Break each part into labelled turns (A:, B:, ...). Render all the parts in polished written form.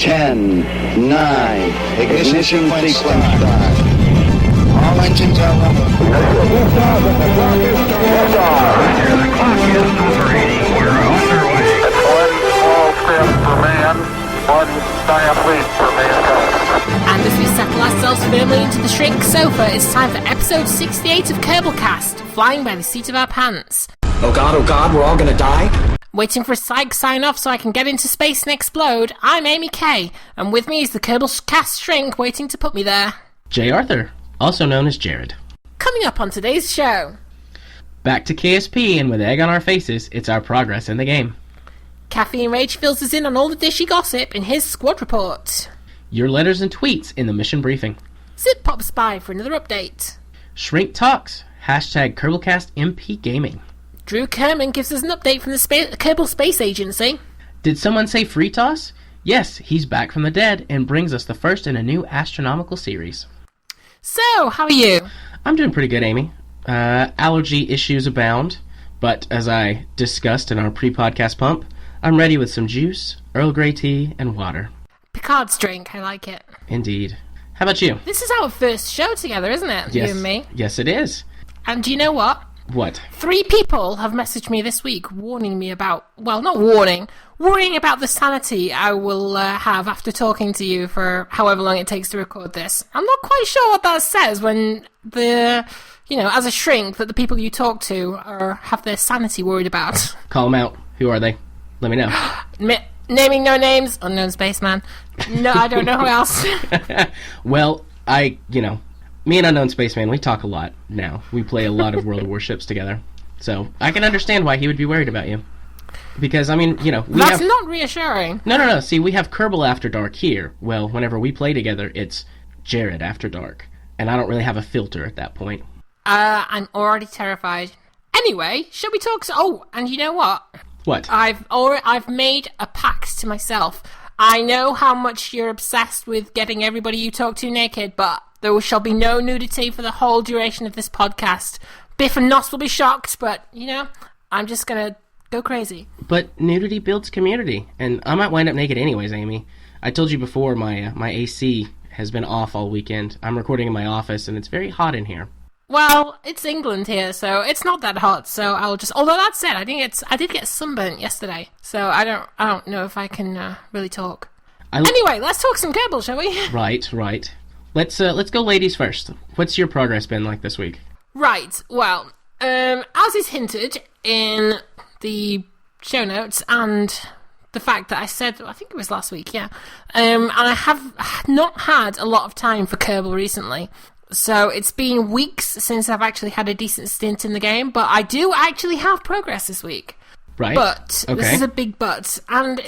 A: 10, 9, ignition sequence start. All engines are running.
B: Roger, the clock is operating. We're underway.
C: It's one small step for man, one giant leap for mankind.
D: And as we settle ourselves firmly into the shrink sofa, it's time for episode 68 of Kerbalcast, flying by the seat of our pants.
E: Oh god, we're all gonna die?
D: Waiting for a psych sign-off so I can get into space and explode, I'm Amy Kay, and with me is the Kerbalcast shrink waiting to put me there.
F: J. Arthur, also known as Jared.
D: Coming up on today's show.
F: Back to KSP, and with egg on our faces, it's our progress in the game.
D: Caffeine Rage fills us in on all the dishy gossip in his squad report.
F: Your letters and tweets in the mission briefing.
D: Zip pops by for another update.
F: Shrink Talks, hashtag Kerbalcast MP Gaming.
D: Drew Kerman gives us an update from the Kerbal Space Agency.
F: Did someone say Freetoss? Yes, he's back from the dead and brings us the first in a new astronomical series.
D: So, how are you?
F: I'm doing pretty good, Amy. Allergy issues abound, but as I discussed in our pre-podcast pump, I'm ready with some juice, Earl Grey tea, and water.
D: Picard's drink, I like it.
F: Indeed. How about you?
D: This is our first show together, isn't it?
F: Yes.
D: You and me.
F: Yes, it is.
D: And do you know what?
F: What?
D: 3 people have messaged me this week warning me about, well, not warning, worrying about the sanity I will have after talking to you for however long it takes to record this. I'm not quite sure what that says when as a shrink, that the people you talk to have their sanity worried about.
F: Call them out. Who are they? Let me know.
D: Naming no names, unknown spaceman. No, I don't know who else.
F: Well, me and Unknown Spaceman, we talk a lot now. We play a lot of World of Warships together. So I can understand why he would be worried about you. Because,
D: That's not reassuring.
F: No. See, we have Kerbal After Dark here. Well, whenever we play together, it's Jared After Dark. And I don't really have a filter at that point.
D: I'm already terrified. Anyway, shall we talk... Oh, and you know what?
F: What?
D: I've made a pact to myself. I know how much you're obsessed with getting everybody you talk to naked, but there shall be no nudity for the whole duration of this podcast. Biff and Nos will be shocked, but, I'm just gonna go crazy.
F: But nudity builds community, and I might wind up naked anyways, Amy. I told you before, my AC has been off all weekend. I'm recording in my office, and it's very hot in here.
D: Well, it's England here, so it's not that hot. So I'll just. Although that said, I did get sunburnt yesterday, so I don't know if I can really talk. Anyway, let's talk some Kerbal, shall we?
F: Right. Let's go, ladies first. What's your progress been like this week? Right.
D: Well, as is hinted in the show notes and the fact that I said, I think it was last week, yeah. And I have not had a lot of time for Kerbal recently. So it's been weeks since I've actually had a decent stint in the game, but I do actually have progress this week.
F: Right.
D: But,
F: okay.
D: This is a big but, and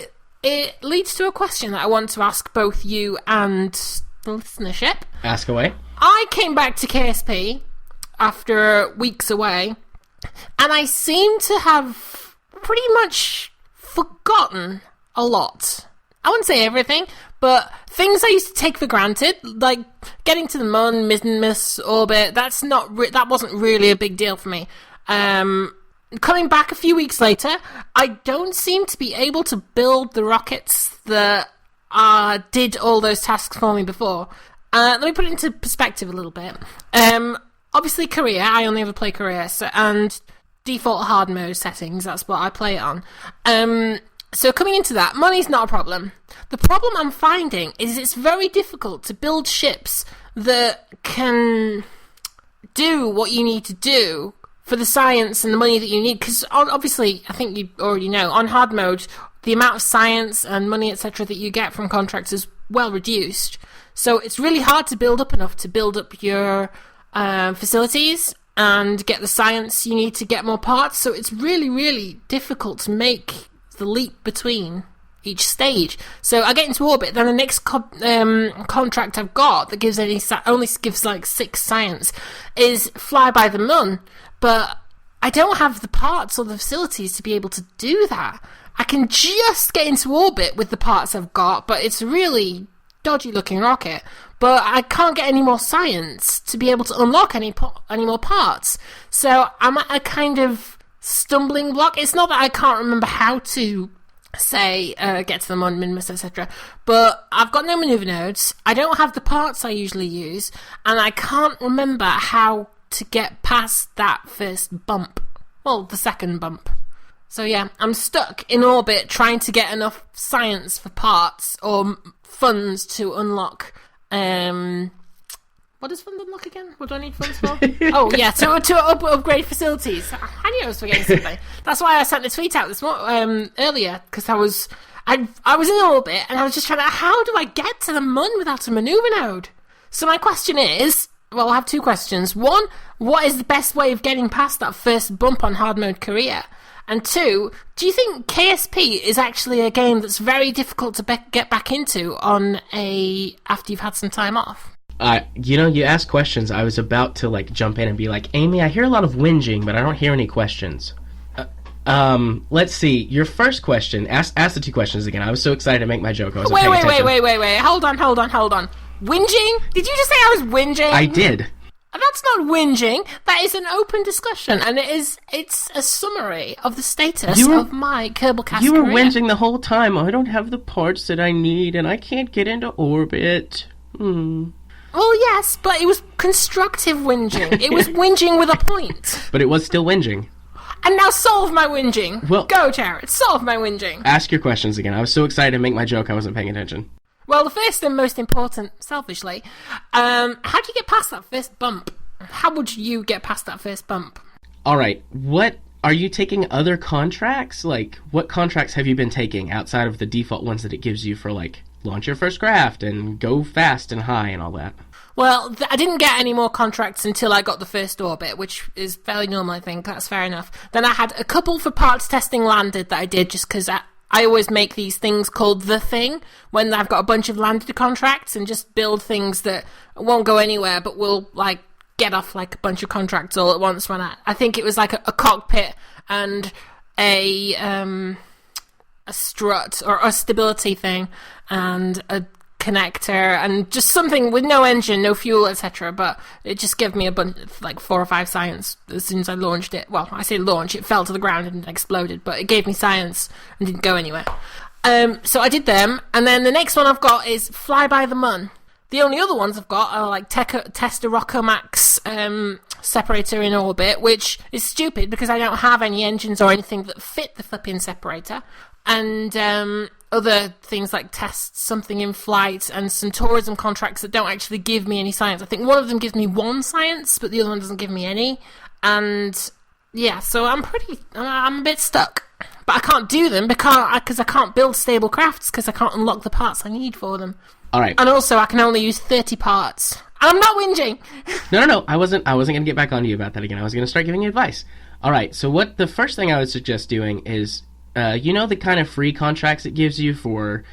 D: it leads to a question that I want to ask both you and the listenership.
F: Ask away.
D: I came back to KSP after weeks away, and I seem to have pretty much forgotten a lot. I wouldn't say everything, but things I used to take for granted, like getting to the Mun, Miss orbit, that wasn't really a big deal for me. Coming back a few weeks later, I don't seem to be able to build the rockets that did all those tasks for me before. Let me put it into perspective a little bit. Obviously, career, I only ever play career, and default hard mode settings, that's what I play it on. So coming into that, money's not a problem. The problem I'm finding is it's very difficult to build ships that can do what you need to do for the science and the money that you need. Because obviously, I think you already know, on hard mode, the amount of science and money, etc., that you get from contracts is well reduced. So it's really hard to build up enough to build up your facilities and get the science you need to get more parts. So it's really, really difficult to make the leap between each stage. So I get into orbit, then the next contract I've got that gives only gives like 6 science is fly by the Mun, but I don't have the parts or the facilities to be able to do that. I can just get into orbit with the parts I've got, but it's a really dodgy looking rocket. But I can't get any more science to be able to unlock any more parts. So I'm at a kind of stumbling block. It's not that I can't remember how to say, get to the mod, minimus, etc. But I've got no maneuver nodes. I don't have the parts I usually use, and I can't remember how to get past that first bump. Well, the second bump. So yeah, I'm stuck in orbit trying to get enough science for parts or funds to unlock. What does fund unlock again? What do I need funds for? Oh yeah, to upgrade facilities. I knew I was forgetting something. That's why I sent the tweet out this earlier, because I was in orbit and I was just trying to. How do I get to the Mun without a maneuver node? So my question is, well, I have two questions. One, what is the best way of getting past that first bump on hard mode Korea? And two, do you think KSP is actually a game that's very difficult to get back into after you've had some time off?
F: You ask questions. I was about to jump in and be like, Amy, I hear a lot of whinging, but I don't hear any questions. Let's see. Your first question. Ask the two questions again. I was so excited to make my joke. I wasn't paying attention.
D: Wait. Hold on. Whinging? Did you just say I was whinging?
F: I did.
D: That's not whinging. That is an open discussion, and it's a summary of the status of my Kerbalcast
F: You were
D: career.
F: whinging the whole time. I don't have the parts that I need, and I can't get into orbit.
D: Well, yes, but it was constructive whinging. It was whinging with a point.
F: But it was still whinging.
D: And now solve my whinging.
F: Well,
D: go, Jared. Solve my whinging.
F: Ask your questions again. I was so excited to make my joke, I wasn't paying attention.
D: Well, the first and most important, selfishly, how do you get past that first bump? How would you get past that first bump?
F: All right. What are you taking other contracts? What contracts have you been taking outside of the default ones that it gives you for launch your first craft and go fast and high and all that?
D: Well, I didn't get any more contracts until I got the first orbit, which is fairly normal, I think. That's fair enough. Then I had a couple for parts testing landed that I did just because I always make these things called The Thing when I've got a bunch of landed contracts and just build things that won't go anywhere but will, get off, a bunch of contracts all at once when I think it was, a cockpit and a strut or a stability thing and a connector and just something with no engine, no fuel, etc. But it just gave me a bunch, 4 or 5 science as soon as I launched it. Well, I say launch, it fell to the ground and exploded, but it gave me science and didn't go anywhere. So I did them, and then the next one I've got is Fly by the Mun. The only other ones I've got are test a Rockomax separator in orbit, which is stupid because I don't have any engines or anything that fit the flipping separator. And other things like test something in flight and some tourism contracts that don't actually give me any science. I think one of them gives me 1 science, but the other one doesn't give me any. And yeah, so I'm a bit stuck. But I can't do them because I can't build stable crafts because I can't unlock the parts I need for them.
F: All right.
D: And also I can only use 30 parts. And I'm not whinging. No.
F: I wasn't going to get back on you about that again. I was going to start giving you advice. All right. So the first thing I would suggest doing is the kind of free contracts it gives you for,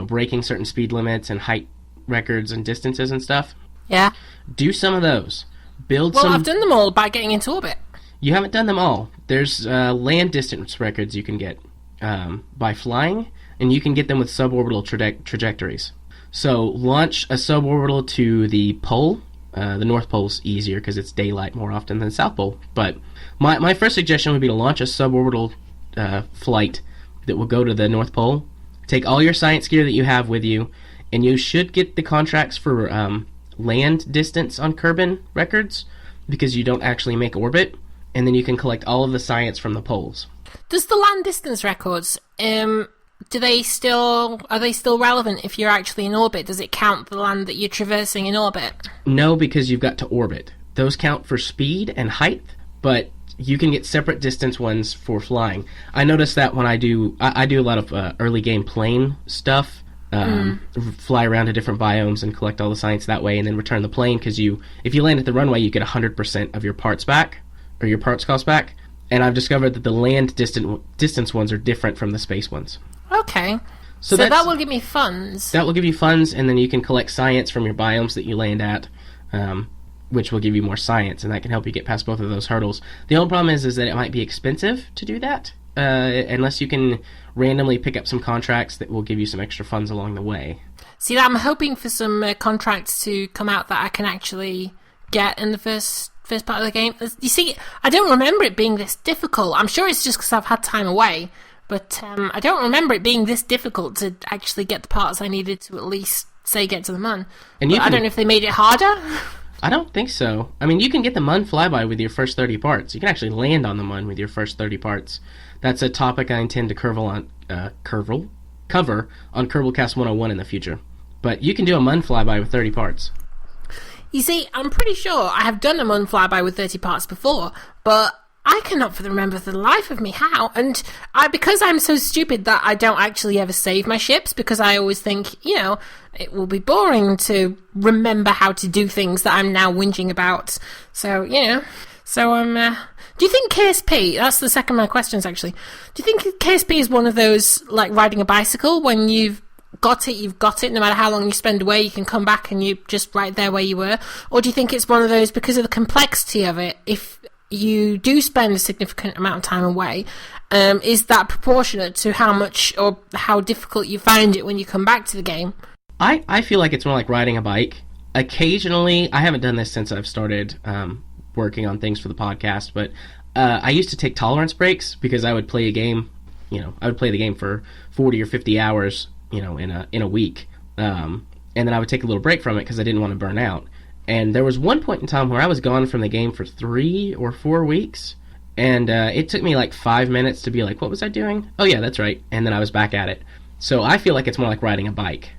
F: breaking certain speed limits and height records and distances and stuff?
D: Yeah.
F: Do some of those.
D: I've done them all by getting into orbit.
F: You haven't done them all. There's land distance records you can get by flying, and you can get them with suborbital trajectories. So launch a suborbital to the pole. The North Pole's easier because it's daylight more often than the South Pole. But my first suggestion would be to launch a suborbital flight that will go to the North Pole. Take all your science gear that you have with you, and you should get the contracts for land distance on Kerman records because you don't actually make orbit, and then you can collect all of the science from the poles.
D: Does the land distance records are they still relevant if you're actually in orbit? Does it count the land that you're traversing in orbit? No,
F: because you've got to orbit. Those count for speed and height, but you can get separate distance ones for flying. I noticed that when I do a lot of early game plane stuff, fly around to different biomes and collect all the science that way, and then return the plane, because if you land at the runway, you get 100% of your parts back, or your parts cost back. And I've discovered that the land distance ones are different from the space ones.
D: Okay. So that will give me funds.
F: That will give you funds, and then you can collect science from your biomes that you land at, which will give you more science, and that can help you get past both of those hurdles. The only problem is that it might be expensive to do that, unless you can randomly pick up some contracts that will give you some extra funds along the way.
D: See, I'm hoping for some contracts to come out that I can actually get in the first part of the game. You see, I don't remember it being this difficult. I'm sure it's just because I've had time away, But I don't remember it being this difficult to actually get the parts I needed to at least, say, get to the Mun.
F: And
D: I don't know if they made it harder.
F: I don't think so. I mean, you can get the Mun flyby with your first 30 parts. You can actually land on the Mun with your first 30 parts. That's a topic I intend to cover on Kerbalcast 101 in the future. But you can do a Mun flyby with 30 parts.
D: You see, I'm pretty sure I have done a Mun flyby with 30 parts before, but I cannot remember for the life of me how. And because I'm so stupid that I don't actually ever save my ships, because I always think, it will be boring to remember how to do things that I'm now whinging about. So, do you think KSP, that's the second of my questions actually, do you think KSP is one of those, like riding a bicycle, when you've got it, no matter how long you spend away, you can come back and you're just right there where you were? Or do you think it's one of those, because of the complexity of it, if you do spend a significant amount of time away, is that proportionate to how much or how difficult you find it when you come back to the game?
F: I feel like it's more like riding a bike. Occasionally, I haven't done this since I've started working on things for the podcast, but I used to take tolerance breaks because I would play a game, I would play the game for 40 or 50 hours, in a week, and then I would take a little break from it because I didn't want to burn out. And there was one point in time where I was gone from the game for 3 or 4 weeks, and it took me like 5 minutes to be like, what was I doing? Oh yeah, that's right. And then I was back at it. So I feel like it's more like riding a bike.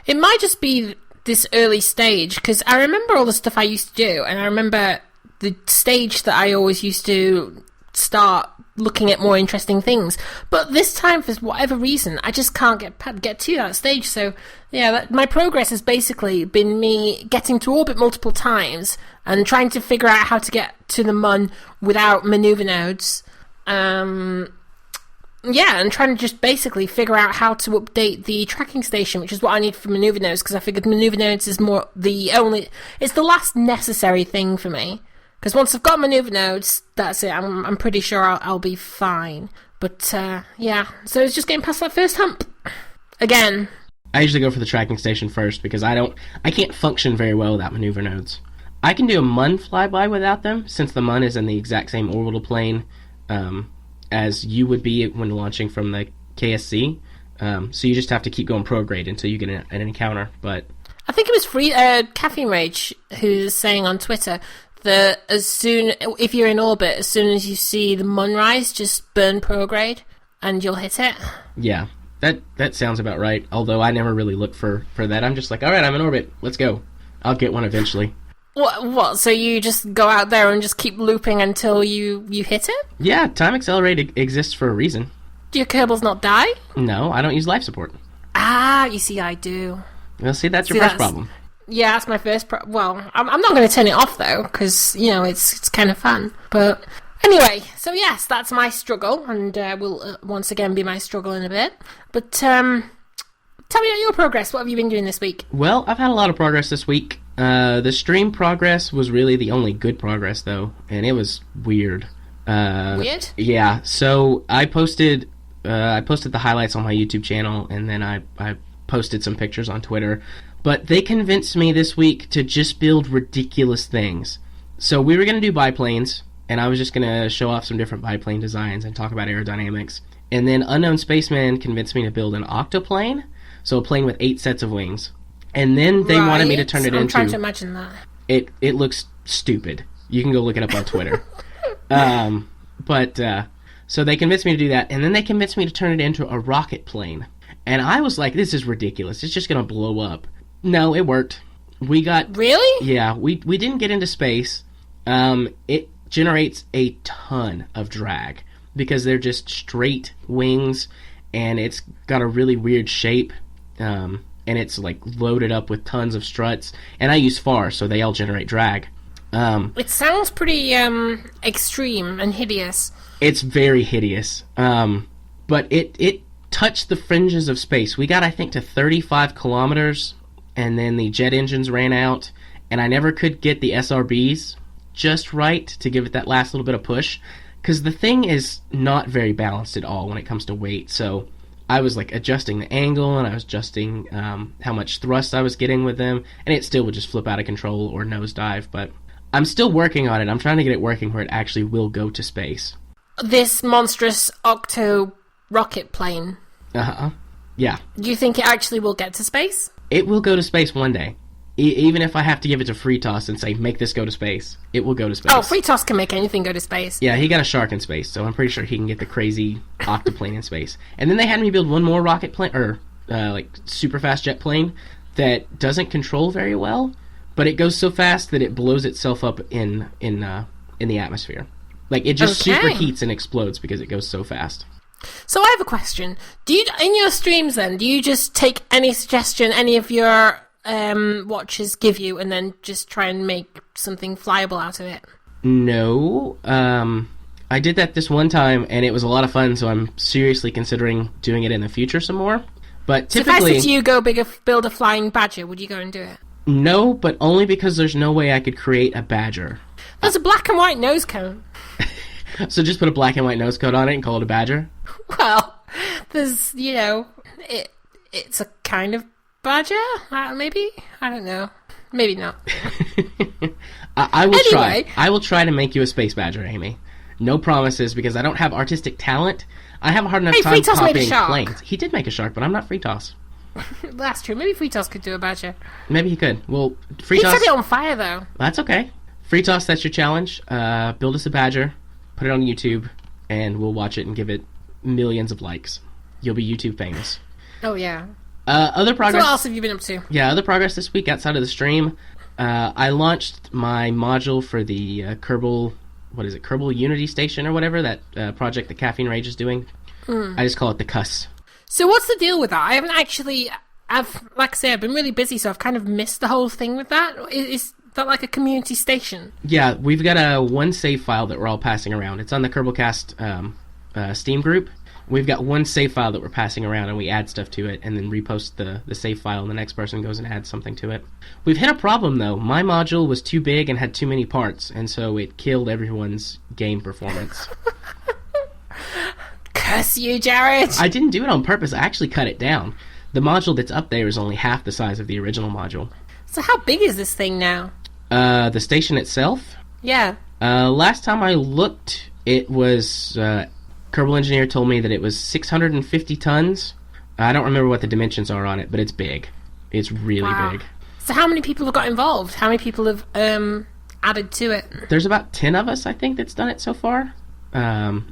D: It might just be this early stage, because I remember all the stuff I used to do, and I remember the stage that I always used to start looking at more interesting things. But this time, for whatever reason, I just can't get to that stage. So yeah, my progress has basically been me getting to orbit multiple times and trying to figure out how to get to the Mun without maneuver nodes. And trying to just basically figure out how to update the tracking station, which is what I need for maneuver nodes, because I figured maneuver nodes is it's the last necessary thing for me. Because once I've got maneuver nodes, that's it. I'm pretty sure I'll be fine. But so it's just getting past that first hump again.
F: I usually go for the tracking station first because I can't function very well without maneuver nodes. I can do a Mun flyby without them, since the Mun is in the exact same orbital plane as you would be when launching from the KSC. So you just have to keep going prograde until you get an encounter. But
D: I think it was Caffeine Rage who's saying on Twitter that if you're in orbit, as soon as you see the Mun rise, just burn prograde and you'll hit it. Yeah,
F: that sounds about right. Although I never really look for that. I'm just like, all right, I'm in orbit. Let's go. I'll get one eventually.
D: What? So you just go out there and just keep looping until you hit it?
F: Yeah, Time Accelerate exists for a reason.
D: Do your Kerbals not die?
F: No, I don't use life support.
D: Ah, you see, I do.
F: Well, see, that's your first problem.
D: Yeah, that's my first well, I'm not going to turn it off, though, because, it's kind of fun. But anyway, so yes, that's my struggle, and will once again be my struggle in a bit. But tell me about your progress. What have you been doing this week?
F: Well, I've had a lot of progress this week. The stream progress was really the only good progress, though, and it was weird.
D: Weird?
F: Yeah, so I posted the highlights on my YouTube channel, and then I posted some pictures on Twitter. But they convinced me this week to just build ridiculous things. So we were going to do biplanes, and I was just going to show off some different biplane designs and talk about aerodynamics. And then Unknown Spaceman convinced me to build an octoplane, so a plane with 8 sets of wings. And then they wanted me to turn it into...
D: I'm trying to imagine that.
F: It looks stupid. You can go look it up on Twitter. So they convinced me to do that, and then they convinced me to turn it into a rocket plane. And I was like, this is ridiculous. It's just going to blow up. No, it worked. We got...
D: Really?
F: Yeah, we didn't get into space. It generates a ton of drag because they're just straight wings, and it's got a really weird shape, and it's like loaded up with tons of struts. And I use FAR, so they all generate drag.
D: It sounds pretty extreme and hideous.
F: It's very hideous. But it touched the fringes of space. We got, I think, to 35 kilometers, and then the jet engines ran out, and I never could get the SRBs just right to give it that last little bit of push, because the thing is not very balanced at all when it comes to weight. So I was like adjusting the angle, and I was adjusting how much thrust I was getting with them, and it still would just flip out of control or nosedive. But I'm still working on it. I'm trying to get it working where it actually will go to space.
D: This monstrous octo rocket plane.
F: Uh-huh. Yeah.
D: Do you think it actually will get to space?
F: It will go to space one day. Even if I have to give it to Freetoss and say, make this go to space, it will go to space.
D: Oh, Freetoss can make anything go to space.
F: Yeah, he got a shark in space, so I'm pretty sure he can get the crazy octoplane in space. And then they had me build one more rocket plane, or like super fast jet plane that doesn't control very well, but it goes so fast that it blows itself up in the atmosphere. Like, it just superheats and explodes because it goes so fast.
D: So I have a question. Do you, in your streams then, do you just take any suggestion any of your watchers give you and then just try and make something flyable out of it?
F: No. I did that this one time, and it was a lot of fun, so I'm seriously considering doing it in the future some more. But typically...
D: So if I said to you, go build a flying badger, would you go and do it?
F: No, but only because there's no way I could create a badger.
D: There's a black and white nose cone.
F: So just put a black and white nose cone on it and call it a badger?
D: Well, there's, it's a kind of badger, maybe? I don't know. Maybe not.
F: I will try. I will try to make you a space badger, Amy. No promises, because I don't have artistic talent. I have a hard enough time
D: Freetoss
F: copying
D: made a shark.
F: planes. He did make a shark, but I'm not Freetoss.
D: That's true. Maybe Freetoss could do a badger.
F: Maybe he could. Well, Freetoss...
D: He set it on fire, though.
F: That's okay. Freetoss, that's your challenge. Build us a badger, put it on YouTube, and we'll watch it and give it millions of likes. You'll be YouTube famous.
D: Oh, yeah.
F: Other progress...
D: So what else have you been up to?
F: Yeah, other progress this week outside of the stream. I launched my module for the Kerbal... What is it? Kerbal Unity Station or whatever, that project that Caffeine Rage is doing. I just call it the Cuss.
D: So what's the deal with that? I haven't actually... like I say, I've been really busy, so I've kind of missed the whole thing with that. Is that like a community station? Yeah,
F: we've got a one save file that we're all passing around. It's on the Kerbalcast Steam group. We've got one save file that we're passing around, and we add stuff to it, and then repost the save file, and the next person goes and adds something to it. We've hit a problem, though. My module was too big and had too many parts, and so it killed everyone's game performance.
D: Curse you, Jared!
F: I didn't do it on purpose. I actually cut it down. The module that's up there is only half the size of the original module.
D: So how big is this thing now?
F: The station itself?
D: Yeah.
F: Last time I looked, it was... Kerbal Engineer told me that it was 650 tons. I don't remember what the dimensions are on it, but it's big. It's really big.
D: So how many people have got involved? How many people have added to it?
F: There's about 10 of us, I think, that's done it so far. And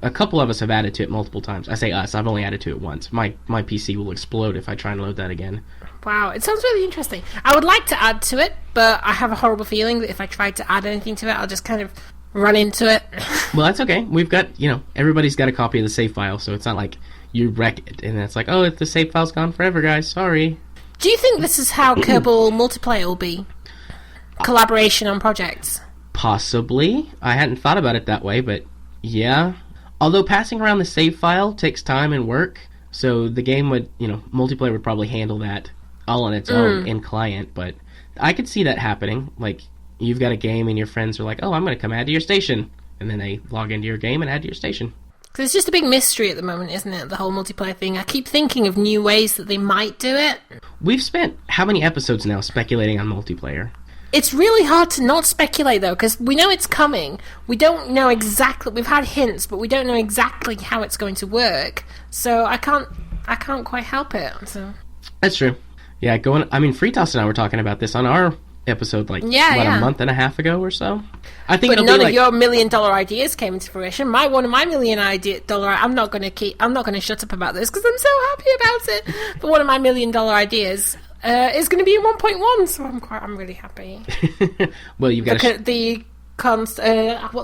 F: a couple of us have added to it multiple times. I say us, I've only added to it once. My PC will explode if I try and load that again. Wow,
D: it sounds really interesting. I would like to add to it, but I have a horrible feeling that if I tried to add anything to it, I'll just kind of run into it.
F: Well, that's okay. We've got, everybody's got a copy of the save file, so it's not like you wreck it, and it's like, oh, the save file's gone forever, guys, sorry.
D: Do you think this is how Kerbal multiplayer will be? Collaboration on projects?
F: Possibly. I hadn't thought about it that way, but yeah. Although passing around the save file takes time and work, so the game would, multiplayer would probably handle that all on its own in client, but I could see that happening. Like, you've got a game and your friends are like, oh, I'm going to come add to your station. And then they log into your game and add to your station.
D: Because it's just a big mystery at the moment, isn't it? The whole multiplayer thing. I keep thinking of new ways that they might do it.
F: We've spent how many episodes now speculating on multiplayer?
D: It's really hard to not speculate, though, because we know it's coming. We don't know exactly... We've had hints, but we don't know exactly how it's going to work. So I can't quite help it. So. That's
F: true. Yeah, Freetoss and I were talking about this on our episode a month and a half ago or so. I think
D: but none of your $1 million ideas came into fruition. One of my $1 million I'm not going to shut up about this because I'm so happy about it. But one of my $1 million ideas is going to be a 1.1, so I'm really happy.
F: Well, you've got
D: what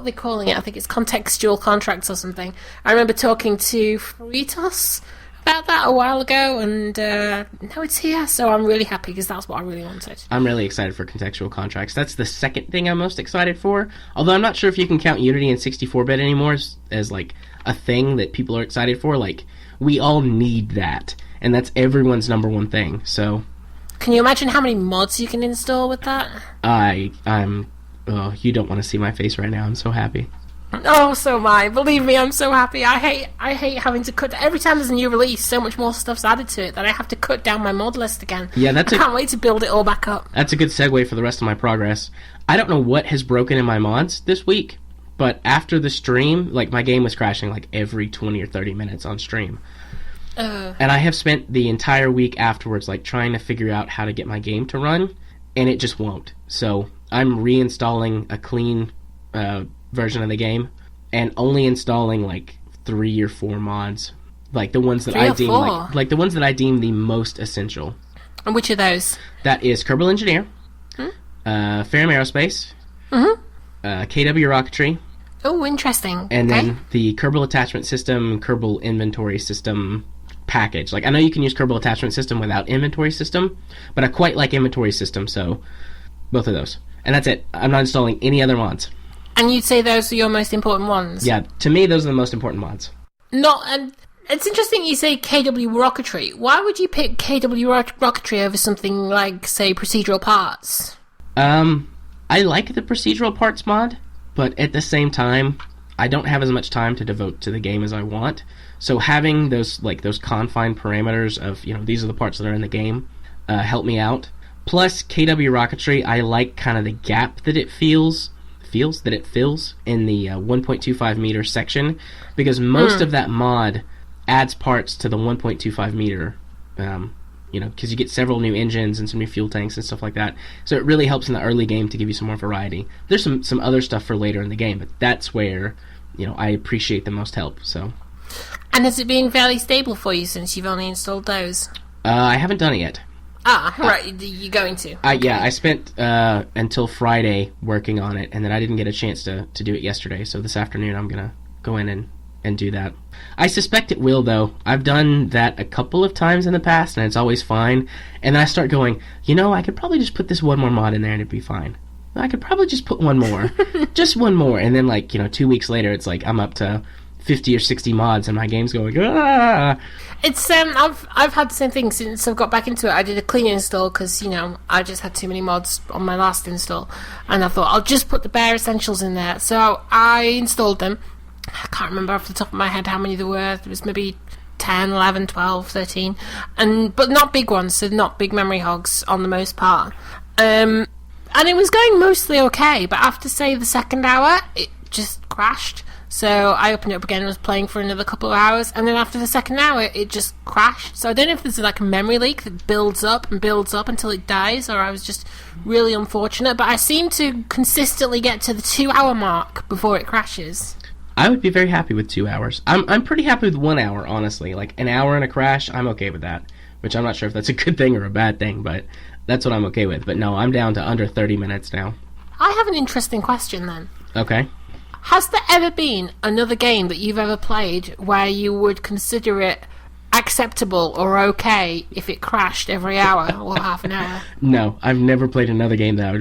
D: they're calling it, I think it's contextual contracts or something. I remember talking to Freetoss about that a while ago, and now it's here, so I'm really happy because that's what I really wanted.
F: I'm really excited for contextual contracts. That's the second thing I'm most excited for, although I'm not sure if you can count Unity and 64-bit anymore as like a thing that people are excited for. Like, we all need that, and that's everyone's number one thing, so...
D: Can you imagine how many mods you can install with that?
F: You don't want to see my face right now. I'm so happy.
D: Oh, so am I. Believe me, I'm so happy. I hate having to cut... Every time there's a new release, so much more stuff's added to it that I have to cut down my mod list again.
F: Yeah, I
D: can't wait to build it all back up.
F: That's a good segue for the rest of my progress. I don't know what has broken in my mods this week, But after the stream, like, my game was crashing like every 20 or 30 minutes on stream. And I have spent the entire week afterwards, like, trying to figure out how to get my game to run, and it just won't. So I'm reinstalling a clean version of the game, and only installing like 3 or 4 mods, like the ones that I deem like the ones that I deem the most essential.
D: And which are those?
F: That is Kerbal Engineer, Ferrum Aerospace, KW Rocketry.
D: Oh, interesting.
F: And then the Kerbal Attachment System, Kerbal Inventory System package. Like, I know you can use Kerbal Attachment System without Inventory System, but I quite like Inventory System, so both of those. And that's it. I'm not installing any other mods.
D: And you'd say those are your most important ones?
F: Yeah, to me, those are the most important mods.
D: And it's interesting you say KW Rocketry. Why would you pick KW Rocketry over something like, say, Procedural Parts?
F: I like the Procedural Parts mod, but at the same time, I don't have as much time to devote to the game as I want. So having those confined parameters of, these are the parts that are in the game, help me out. Plus, KW Rocketry, I like kind of the gap that it fills in the 1.25 meter section, because most of that mod adds parts to the 1.25 meter, because you get several new engines and some new fuel tanks and stuff like that. So it really helps in the early game to give you some more variety. There's some other stuff for later in the game, but that's where, I appreciate the most help. So.
D: And has it been fairly stable for you since you've only installed those?
F: I haven't done it yet.
D: Right, you're going to.
F: Yeah, I spent until Friday working on it, and then I didn't get a chance to do it yesterday, so this afternoon I'm going to go in and do that. I suspect it will, though. I've done that a couple of times in the past, and it's always fine, and then I start going, I could probably just put this one more mod in there and it'd be fine. I could probably just put one more. Just one more, and then 2 weeks later, it's like I'm up to 50 or 60 mods and my game's going,
D: It's I've had the same thing since I've got back into it. I did a clean install because I just had too many mods on my last install, and I thought I'll just put the bare essentials in there. So I installed them. I can't remember off the top of my head how many there were. There was maybe 10, 11, 12, 13, but not big ones, so not big memory hogs on the most part. And it was going mostly okay, but after, say, the second hour, it just crashed. So I opened it up again and was playing for another couple of hours, and then after the second hour, it just crashed. So I don't know if there's a memory leak that builds up until it dies, or I was just really unfortunate, but I seem to consistently get to the 2 hour mark before it crashes.
F: I would be very happy with 2 hours. I'm pretty happy with 1 hour, honestly. An hour and a crash, I'm okay with that. Which I'm not sure if that's a good thing or a bad thing, but that's what I'm okay with. But no, I'm down to under 30 minutes now.
D: I have an interesting question then.
F: Okay.
D: Has there ever been another game that you've ever played where you would consider it acceptable or okay if it crashed every hour or half an hour?
F: No, I've never played another game that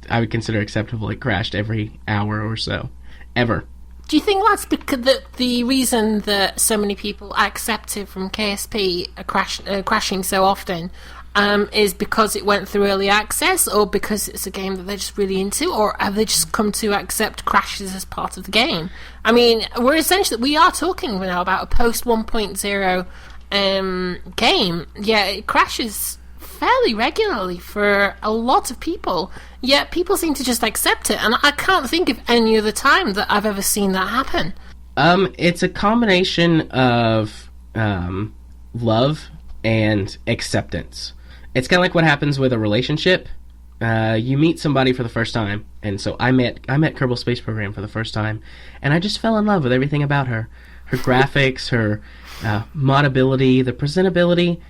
F: I would consider acceptable. It crashed every hour or so. Ever.
D: Do you think that's because the reason that so many people accept it from KSP crashing so often is because it went through early access, or because it's a game that they're just really into, or have they just come to accept crashes as part of the game? I mean, we are talking now about a post 1.0 game. Yeah, it crashes fairly regularly for a lot of people, yet people seem to just accept it, and I can't think of any other time that I've ever seen that happen.
F: It's a combination of love and acceptance. It's kind of like what happens with a relationship. You meet somebody for the first time, and so I met Kerbal Space Program for the first time, and I just fell in love with everything about her. Her graphics, her modability, the presentability,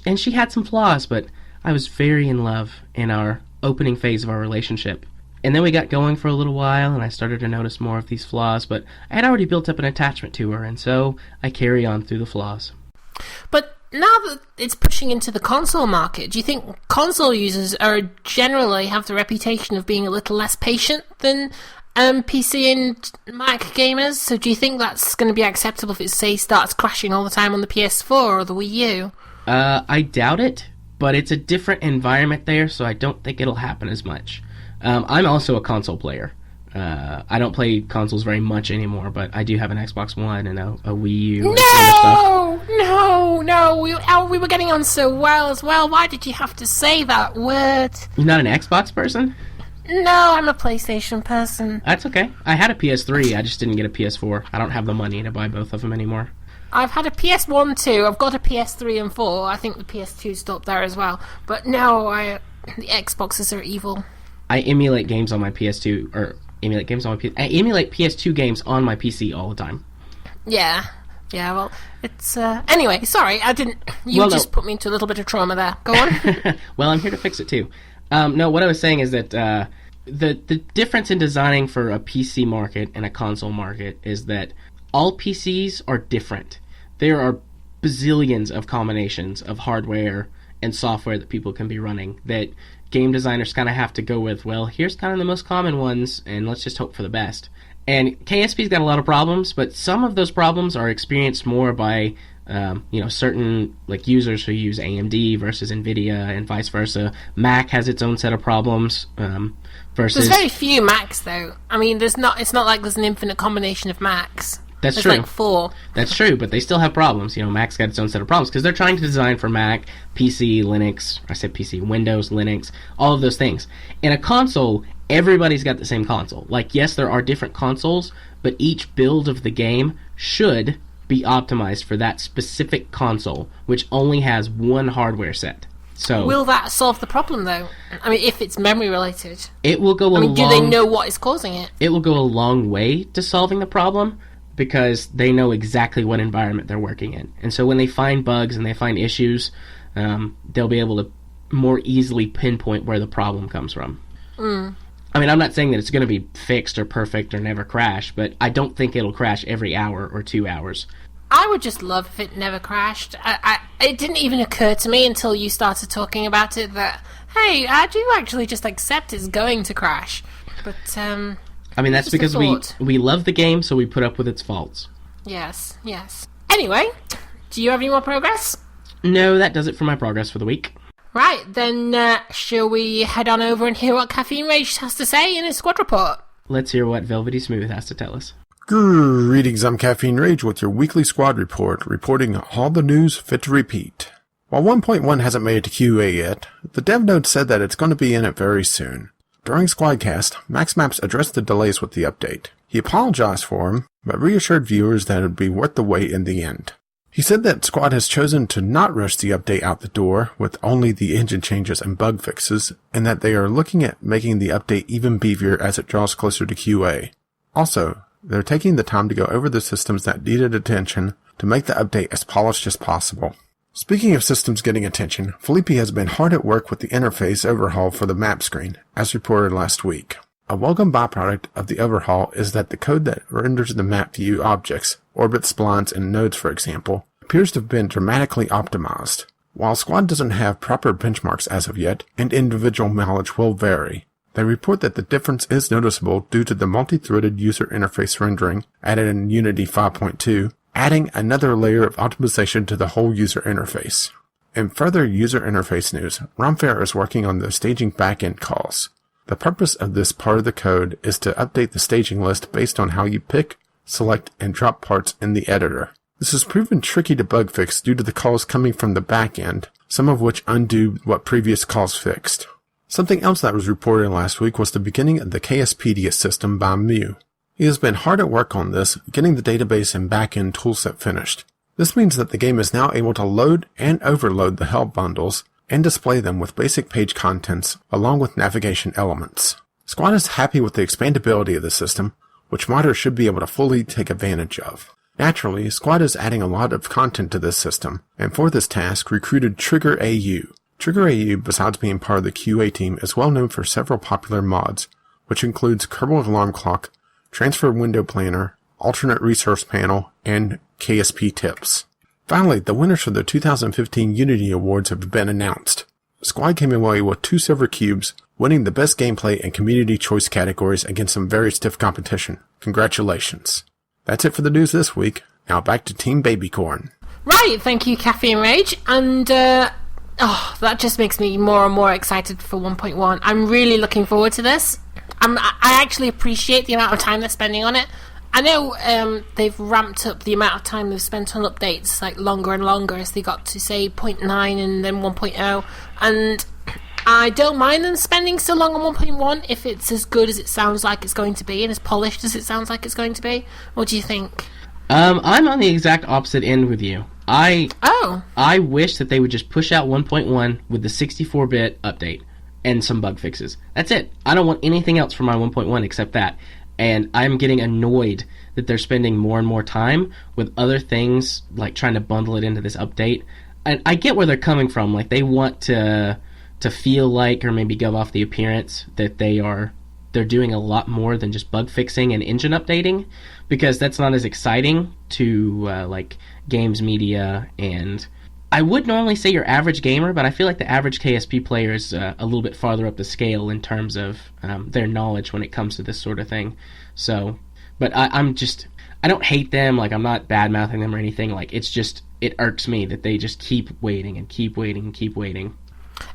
F: and she had some flaws, but I was very in love in our opening phase of our relationship. And then we got going for a little while, and I started to notice more of these flaws, but I had already built up an attachment to her, and so I carry on through the flaws. But
D: now that it's pushing into the console market, do you think console users generally have the reputation of being a little less patient than PC and Mac gamers? So do you think that's going to be acceptable if it, say, starts crashing all the time on the PS4 or the Wii U?
F: I doubt it, but it's a different environment there, so I don't think it'll happen as much. I'm also a console player. I don't play consoles very much anymore, but I do have an Xbox One and a Wii U and other stuff. No! We were getting on so well as well. Why did you have to say that word? You're not an Xbox person?
D: No, I'm a PlayStation person.
F: That's okay. I had a PS3, I just didn't get a PS4. I don't have the money to buy both of them anymore.
D: I've had a PS1 too. I've got a PS3 and 4. I think the PS2 stopped there as well. But no, the Xboxes are evil.
F: I emulate games on my PS2, or emulate games on my PS. I emulate PS2 games on my PC all the time.
D: Yeah, well, it's... Anyway, sorry, I didn't... You just put me into a little bit of trauma there. Go on.
F: Well, I'm here to fix it too. No, what I was saying is that the difference in designing for a PC market and a console market is that all PCs are different. There are bazillions of combinations of hardware and software that people can be running that game designers kind of have to go with, well, here's kind of the most common ones, and let's just hope for the best. And KSP's got a lot of problems, but some of those problems are experienced more by certain users who use AMD versus NVIDIA and vice versa. Mac has its own set of problems versus...
D: There's very few Macs, though. I mean, it's not like there's an infinite combination of Macs.
F: That's
D: There's
F: true.
D: like 4.
F: That's true, but they still have problems. Mac's got its own set of problems because they're trying to design for Mac, PC, Linux. I said PC, Windows, Linux, all of those things. In a console, everybody's got the same console. Yes, there are different consoles, but each build of the game should be optimized for that specific console, which only has one hardware set. So,
D: will that solve the problem, though? I mean, if it's memory related,
F: it will go.
D: Do they know what is causing it?
F: It will go a long way to solving the problem because they know exactly what environment they're working in, and so when they find bugs and they find issues, they'll be able to more easily pinpoint where the problem comes from. I mean, I'm not saying that it's going to be fixed or perfect or never crash, but I don't think it'll crash every hour or 2 hours.
D: I would just love if it never crashed. It didn't even occur to me until you started talking about it that, hey, I do actually just accept it's going to crash. But,
F: I mean, that's because we love the game, so we put up with its faults.
D: Yes. Anyway, do you have any more progress?
F: No, that does it for my progress for the week.
D: Right, then shall we head on over and hear what Caffeine Rage has to say in his squad report?
F: Let's hear what Velvety Smooth has to tell us.
G: Greetings, I'm Caffeine Rage with your weekly squad report, reporting all the news fit to repeat. While 1.1 hasn't made it to QA yet, the dev note said that it's going to be in it very soon. During Squadcast, MaxMaps addressed the delays with the update. He apologized for them, but reassured viewers that it would be worth the wait in the end. He said that Squad has chosen to not rush the update out the door with only the engine changes and bug fixes, and that they are looking at making the update even beefier as it draws closer to QA. Also, they're taking the time to go over the systems that needed attention to make the update as polished as possible. Speaking of systems getting attention, Felipe has been hard at work with the interface overhaul for the map screen, as reported last week. A welcome byproduct of the overhaul is that the code that renders the map view objects, orbits, splines, and nodes for example, appears to have been dramatically optimized. While Squad doesn't have proper benchmarks as of yet, and individual mileage will vary, they report that the difference is noticeable due to the multi-threaded user interface rendering added in Unity 5.2, adding another layer of optimization to the whole user interface. In further user interface news, Romfair is working on the staging backend calls. The purpose of this part of the code is to update the staging list based on how you pick, select, and drop parts in the editor. This has proven tricky to bug fix due to the calls coming from the backend, some of which undo what previous calls fixed. Something else that was reported last week was the beginning of the KSpedia system by Mew. He has been hard at work on this, getting the database and backend toolset finished. This means that the game is now able to load and overload the help bundles and display them with basic page contents along with navigation elements. Squad is happy with the expandability of the system, which modders should be able to fully take advantage of. Naturally, Squad is adding a lot of content to this system, and for this task recruited Trigger AU. Trigger AU, besides being part of the QA team, is well known for several popular mods, which includes Kerbal Alarm Clock, Transfer Window Planner, Alternate Resource Panel, and KSP Tips. Finally, the winners for the 2015 Unity Awards have been announced. Squad came away with 2 silver cubes, winning the best gameplay and community choice categories against some very stiff competition. Congratulations. That's it for the news this week. Now back to Team Babycorn.
D: Right, thank you, Caffeine Rage, and that just makes me more and more excited for 1.1. I'm really looking forward to this. I actually appreciate the amount of time they're spending on it. I know they've ramped up the amount of time they've spent on updates, like longer and longer as they got to, say, 0.9 and then 1.0. And I don't mind them spending so long on 1.1 if it's as good as it sounds like it's going to be and as polished as it sounds like it's going to be. What do you think?
F: I'm on the exact opposite end with you. I wish that they would just push out 1.1 with the 64-bit update and some bug fixes. That's it. I don't want anything else from my 1.1 except that. And I'm getting annoyed that they're spending more and more time with other things, like trying to bundle it into this update. And I get where they're coming from. Like, they want to feel like, or maybe give off the appearance that they're doing a lot more than just bug fixing and engine updating, because that's not as exciting to like games media. And I would normally say your average gamer, but I feel like the average KSP player is a little bit farther up the scale in terms of their knowledge when it comes to this sort of thing. So, but I don't hate them. Like, I'm not bad mouthing them or anything. Like, it's just, it irks me that they just keep waiting and keep waiting and keep waiting.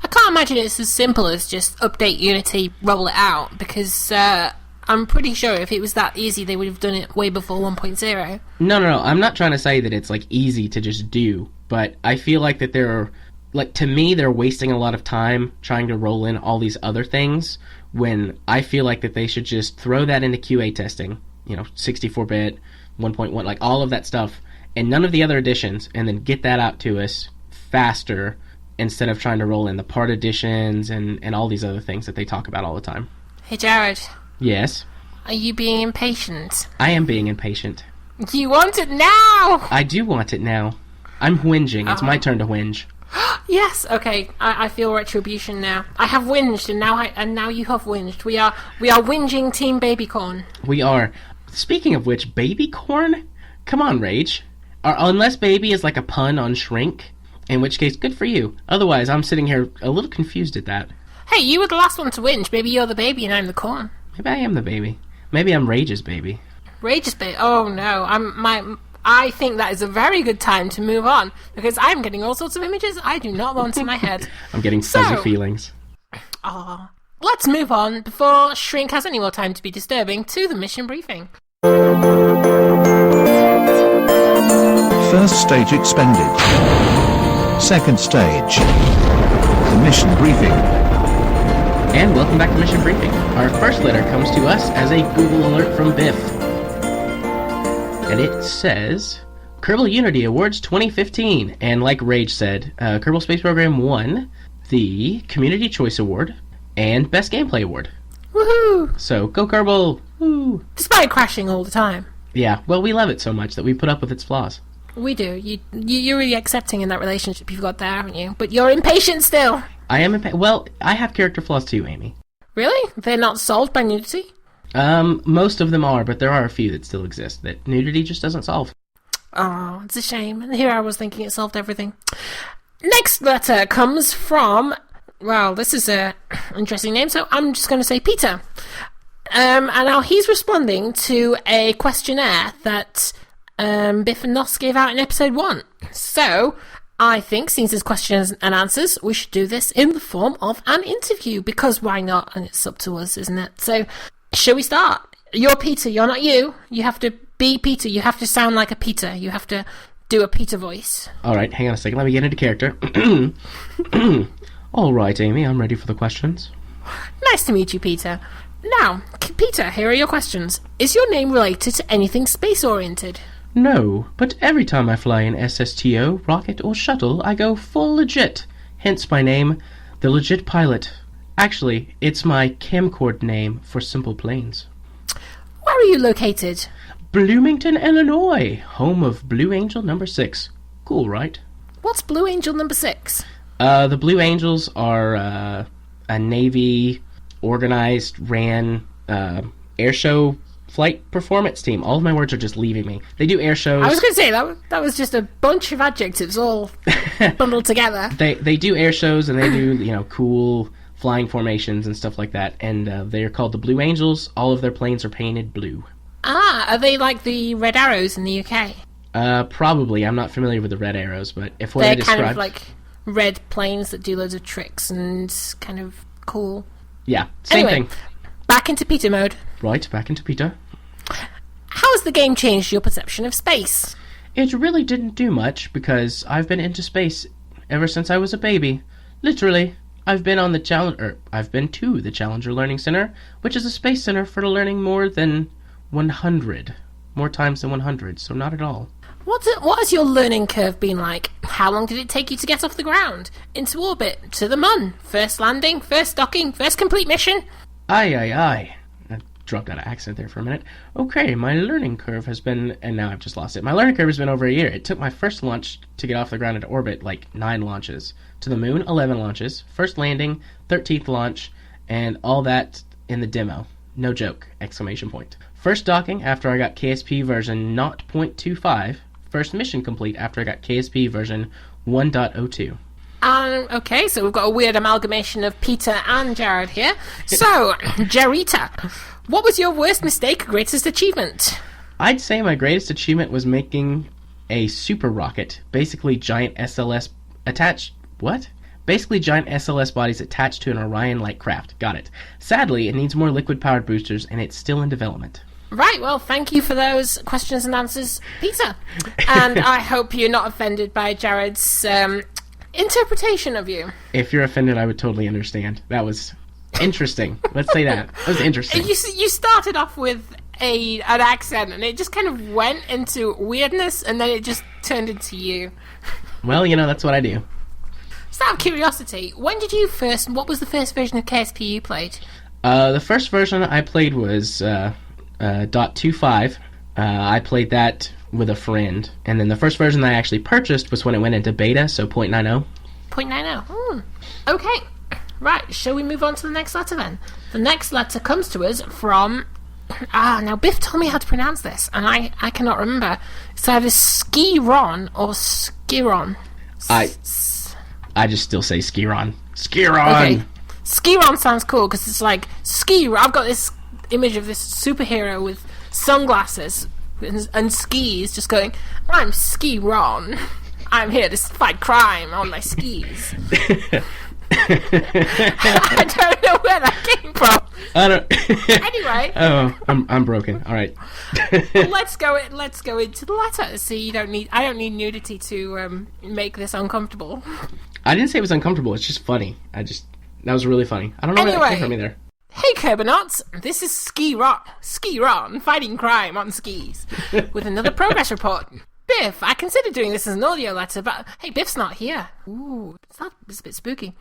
D: I can't imagine it's as simple as just update Unity, roll it out, because I'm pretty sure if it was that easy, they would have done it way before 1.0.
F: No. I'm not trying to say that it's, like, easy to just do, but I feel like that to me, they're wasting a lot of time trying to roll in all these other things, when I feel like that they should just throw that into QA testing, 64-bit, 1.1, like, all of that stuff, and none of the other additions, and then get that out to us faster, instead of trying to roll in the part additions and all these other things that they talk about all the time.
D: Hey, Jared.
F: Yes?
D: Are you being impatient?
F: I am being impatient.
D: You want it now!
F: I do want it now. I'm whinging. It's my turn to whinge.
D: Yes, okay. I feel retribution now. I have whinged, and now you have whinged. We are whinging Team Babycorn.
F: We are. Speaking of which, Babycorn? Come on, Rage. Unless baby is like a pun on shrink, in which case, good for you. Otherwise, I'm sitting here a little confused at that.
D: Hey, you were the last one to whinge. Maybe you're the baby and I'm the corn.
F: Maybe I am the baby. Maybe I'm Rage's baby.
D: Rage's baby? Oh, no. I think that is a very good time to move on, because I'm getting all sorts of images I do not want in my head.
F: I'm getting fuzzy feelings.
D: Let's move on, before Shrink has any more time to be disturbing, to the mission briefing.
H: First stage expended. Second stage. The mission briefing.
F: And welcome back to Mission Briefing. Our first letter comes to us as a Google alert from Biff. And it says, Kerbal Unity Awards 2015. And like Rage said, Kerbal Space Program won the Community Choice Award and Best Gameplay Award.
D: Woohoo!
F: So, go Kerbal! Woo!
D: Despite crashing all the time.
F: Yeah, well, we love it so much that we put up with its flaws.
D: We do. You're really accepting in that relationship you've got there, haven't you? But you're impatient still.
F: I am impatient. Well, I have character flaws too, Amy.
D: Really? They're not solved by nudity?
F: Most of them are, but there are a few that still exist that nudity just doesn't solve.
D: Oh, it's a shame. And here I was thinking it solved everything. Next letter comes from... Well, this is a interesting name, so I'm just going to say Peter. And now he's responding to a questionnaire that... Biff and Nos gave out in episode 1. So, I think, since there's questions and answers, we should do this in the form of an interview, because why not? And it's up to us, isn't it? So, shall we start? You're Peter, you're not you. You have to be Peter. You have to sound like a Peter. You have to do a Peter voice.
F: Alright, hang on a second. Let me get into character. Alright, Amy, I'm ready for the questions.
D: Nice to meet you, Peter. Now, Peter, here are your questions. Is your name related to anything space-oriented?
F: No, but every time I fly an SSTO, rocket, or shuttle, I go full legit. Hence my name, the Legit Pilot. Actually, it's my camcord name for simple planes.
D: Where are you located?
F: Bloomington, Illinois, home of Blue Angel number 6. Cool, right?
D: What's Blue Angel number 6?
F: The Blue Angels are a Navy organized, ran airshow flight performance team. All of my words are just leaving me. They do air shows.
D: I was going to say, that was just a bunch of adjectives all bundled together.
F: They do air shows, and they do, cool flying formations and stuff like that. And they are called the Blue Angels. All of their planes are painted blue.
D: Ah, are they like the Red Arrows in the UK?
F: Probably. I'm not familiar with the Red Arrows, but if what
D: they're
F: I described...
D: kind of like red planes that do loads of tricks and kind of cool.
F: Yeah, same thing.
D: Back into Peter mode.
F: Right, back into Peter.
D: How has the game changed your perception of space?
F: It really didn't do much, because I've been into space ever since I was a baby. Literally. I've been to the Challenger Learning Center, which is a space center for learning more times than 100, so not at all.
D: What has your learning curve been like? How long did it take you to get off the ground, into orbit, to the Mun? First landing, first docking, first complete mission?
F: Aye. I dropped out of accent there for a minute. Okay, my learning curve has been, and now I've just lost it. My learning curve has been over a year. It took my first launch to get off the ground into orbit, 9 launches. To the moon, 11 launches. First landing, 13th launch, and all that in the demo. No joke! ! First docking after I got KSP version 0.25. First mission complete after I got KSP version 1.02.
D: Okay, so we've got a weird amalgamation of Peter and Jared here. So, Jarita, what was your worst mistake, greatest achievement?
F: I'd say my greatest achievement was making a super rocket, basically giant SLS bodies attached to an Orion-like craft. Got it. Sadly, it needs more liquid-powered boosters, and it's still in development.
D: Right, well, thank you for those questions and answers, Peter. And I hope you're not offended by Jared's interpretation of you.
F: If you're offended, I would totally understand. That was interesting. Let's say that. That was interesting.
D: You started off with an accent, and it just kind of went into weirdness, and then it just turned into you.
F: Well, that's what I do.
D: Just out of curiosity, what was the first version of KSP you played?
F: The first version I played was .25. I played that with a friend, and then the first version that I actually purchased was when it went into beta, so 0.90.
D: 0.90. Okay, right, shall we move on to the next letter then? The next letter comes to us from... now Biff told me how to pronounce this, and I cannot remember. It's either Skiron or Skiron.
F: I just still say Skiron. Skiron!
D: Okay. Skiron sounds cool, because it's like, I've got this image of this superhero with sunglasses and skis just going, I'm Skiron. I'm here to fight crime on my skis. I don't know where that came from.
F: I don't...
D: Anyway.
F: Oh, I'm broken. All right.
D: let's go into the letter. See, I don't need nudity to make this uncomfortable.
F: I didn't say it was uncomfortable. It's just funny. That was really funny. I don't know where that came from either.
D: Hey Kerbonauts, this is Ski-Ron, fighting crime on skis, with another progress report. Biff, I considered doing this as an audio letter, but hey, Biff's not here. Ooh, it's a bit spooky.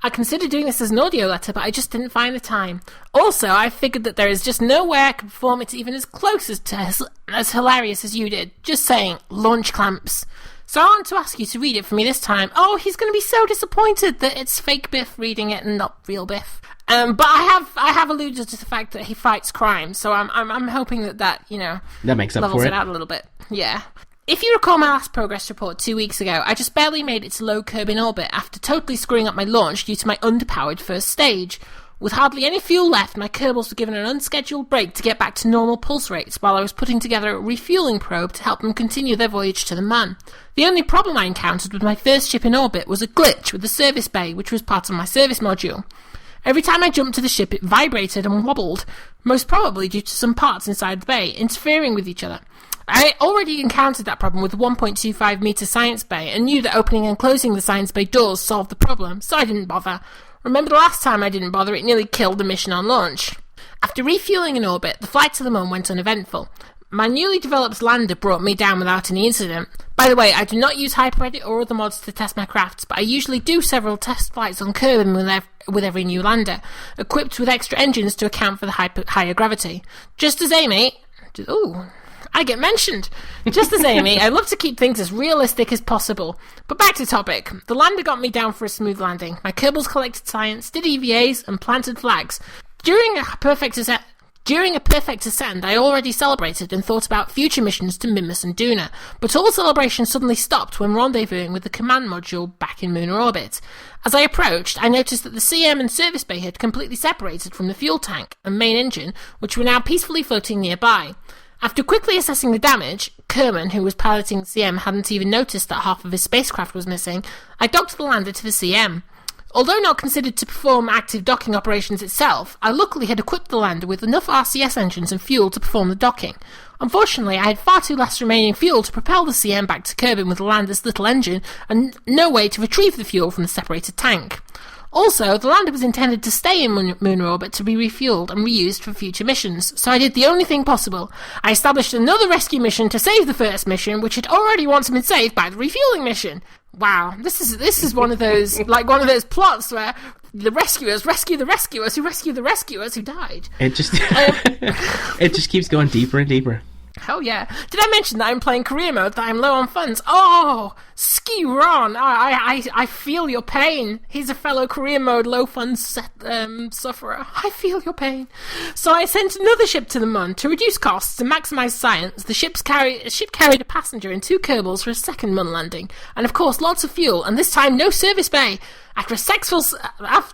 D: I considered doing this as an audio letter, but I just didn't find the time. Also, I figured that there is just no way I could perform it even as close as hilarious as you did. Just saying, launch clamps. So I want to ask you to read it for me this time. Oh, he's going to be so disappointed that it's fake Biff reading it and not real Biff. But I have alluded to the fact that he fights crime, so I'm hoping that that
F: makes up
D: levels
F: for
D: it out a little bit. Yeah. If you recall my last progress report 2 weeks ago, I just barely made it to low Kerbin orbit after totally screwing up my launch due to my underpowered first stage. With hardly any fuel left, my Kerbals were given an unscheduled break to get back to normal pulse rates while I was putting together a refueling probe to help them continue their voyage to the Mun. The only problem I encountered with my first ship in orbit was a glitch with the service bay, which was part of my service module. Every time I jumped to the ship, it vibrated and wobbled, most probably due to some parts inside the bay interfering with each other. I already encountered that problem with the 1.25 metre science bay and knew that opening and closing the science bay doors solved the problem, so I didn't bother. Remember the last time I didn't bother, it nearly killed the mission on launch. After refueling in orbit, the flight to the Mun went uneventful. My newly developed lander brought me down without any incident. By the way, I do not use HyperEdit or other mods to test my crafts, but I usually do several test flights on Kerman with every new lander, equipped with extra engines to account for the higher gravity. Just as Amy... Ooh... I get mentioned. Just as Amy, I love to keep things as realistic as possible. But back to topic. The lander got me down for a smooth landing. My Kerbals collected science, did EVAs, and planted flags. During a perfect ascent, I already celebrated and thought about future missions to Mimas and Duna, but all celebration suddenly stopped when rendezvousing with the command module back in lunar orbit. As I approached, I noticed that the CM and service bay had completely separated from the fuel tank and main engine, which were now peacefully floating nearby. After quickly assessing the damage, Kerman, who was piloting the CM, hadn't even noticed that half of his spacecraft was missing. I docked the lander to the CM. Although not considered to perform active docking operations itself, I luckily had equipped the lander with enough RCS engines and fuel to perform the docking. Unfortunately, I had far too less remaining fuel to propel the CM back to Kerbin with the lander's little engine, and no way to retrieve the fuel from the separated tank. Also, the lander was intended to stay in moon orbit to be refueled and reused for future missions, so I did the only thing possible. I established another rescue mission to save the first mission, which had already once been saved by the refueling mission. Wow, this is one of those plots where the rescuers rescue the rescuers who rescue the rescuers who died.
F: It just it just keeps going deeper and deeper.
D: Hell yeah. Did I mention that I'm playing career mode, that I'm low on funds? Oh, Ski Ron, I feel your pain. He's a fellow career mode low funds sufferer. I feel your pain. So I sent another ship to the Mun to reduce costs and maximise science. The ship carried a passenger and 2 Kerbals for a second Mun landing. And of course, lots of fuel, and this time no service bay. After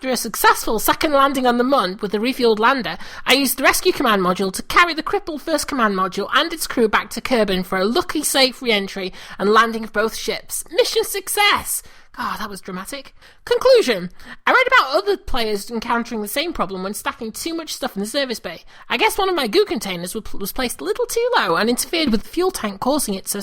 D: a successful second landing on the Mun with the refueled lander, I used the rescue command module to carry the crippled first command module and its crew back to Kerman for a lucky safe re-entry and landing of both ships. Mission success! God, that was dramatic. Conclusion. I read about other players encountering the same problem when stacking too much stuff in the service bay. I guess one of my goo containers was placed a little too low and interfered with the fuel tank, causing it to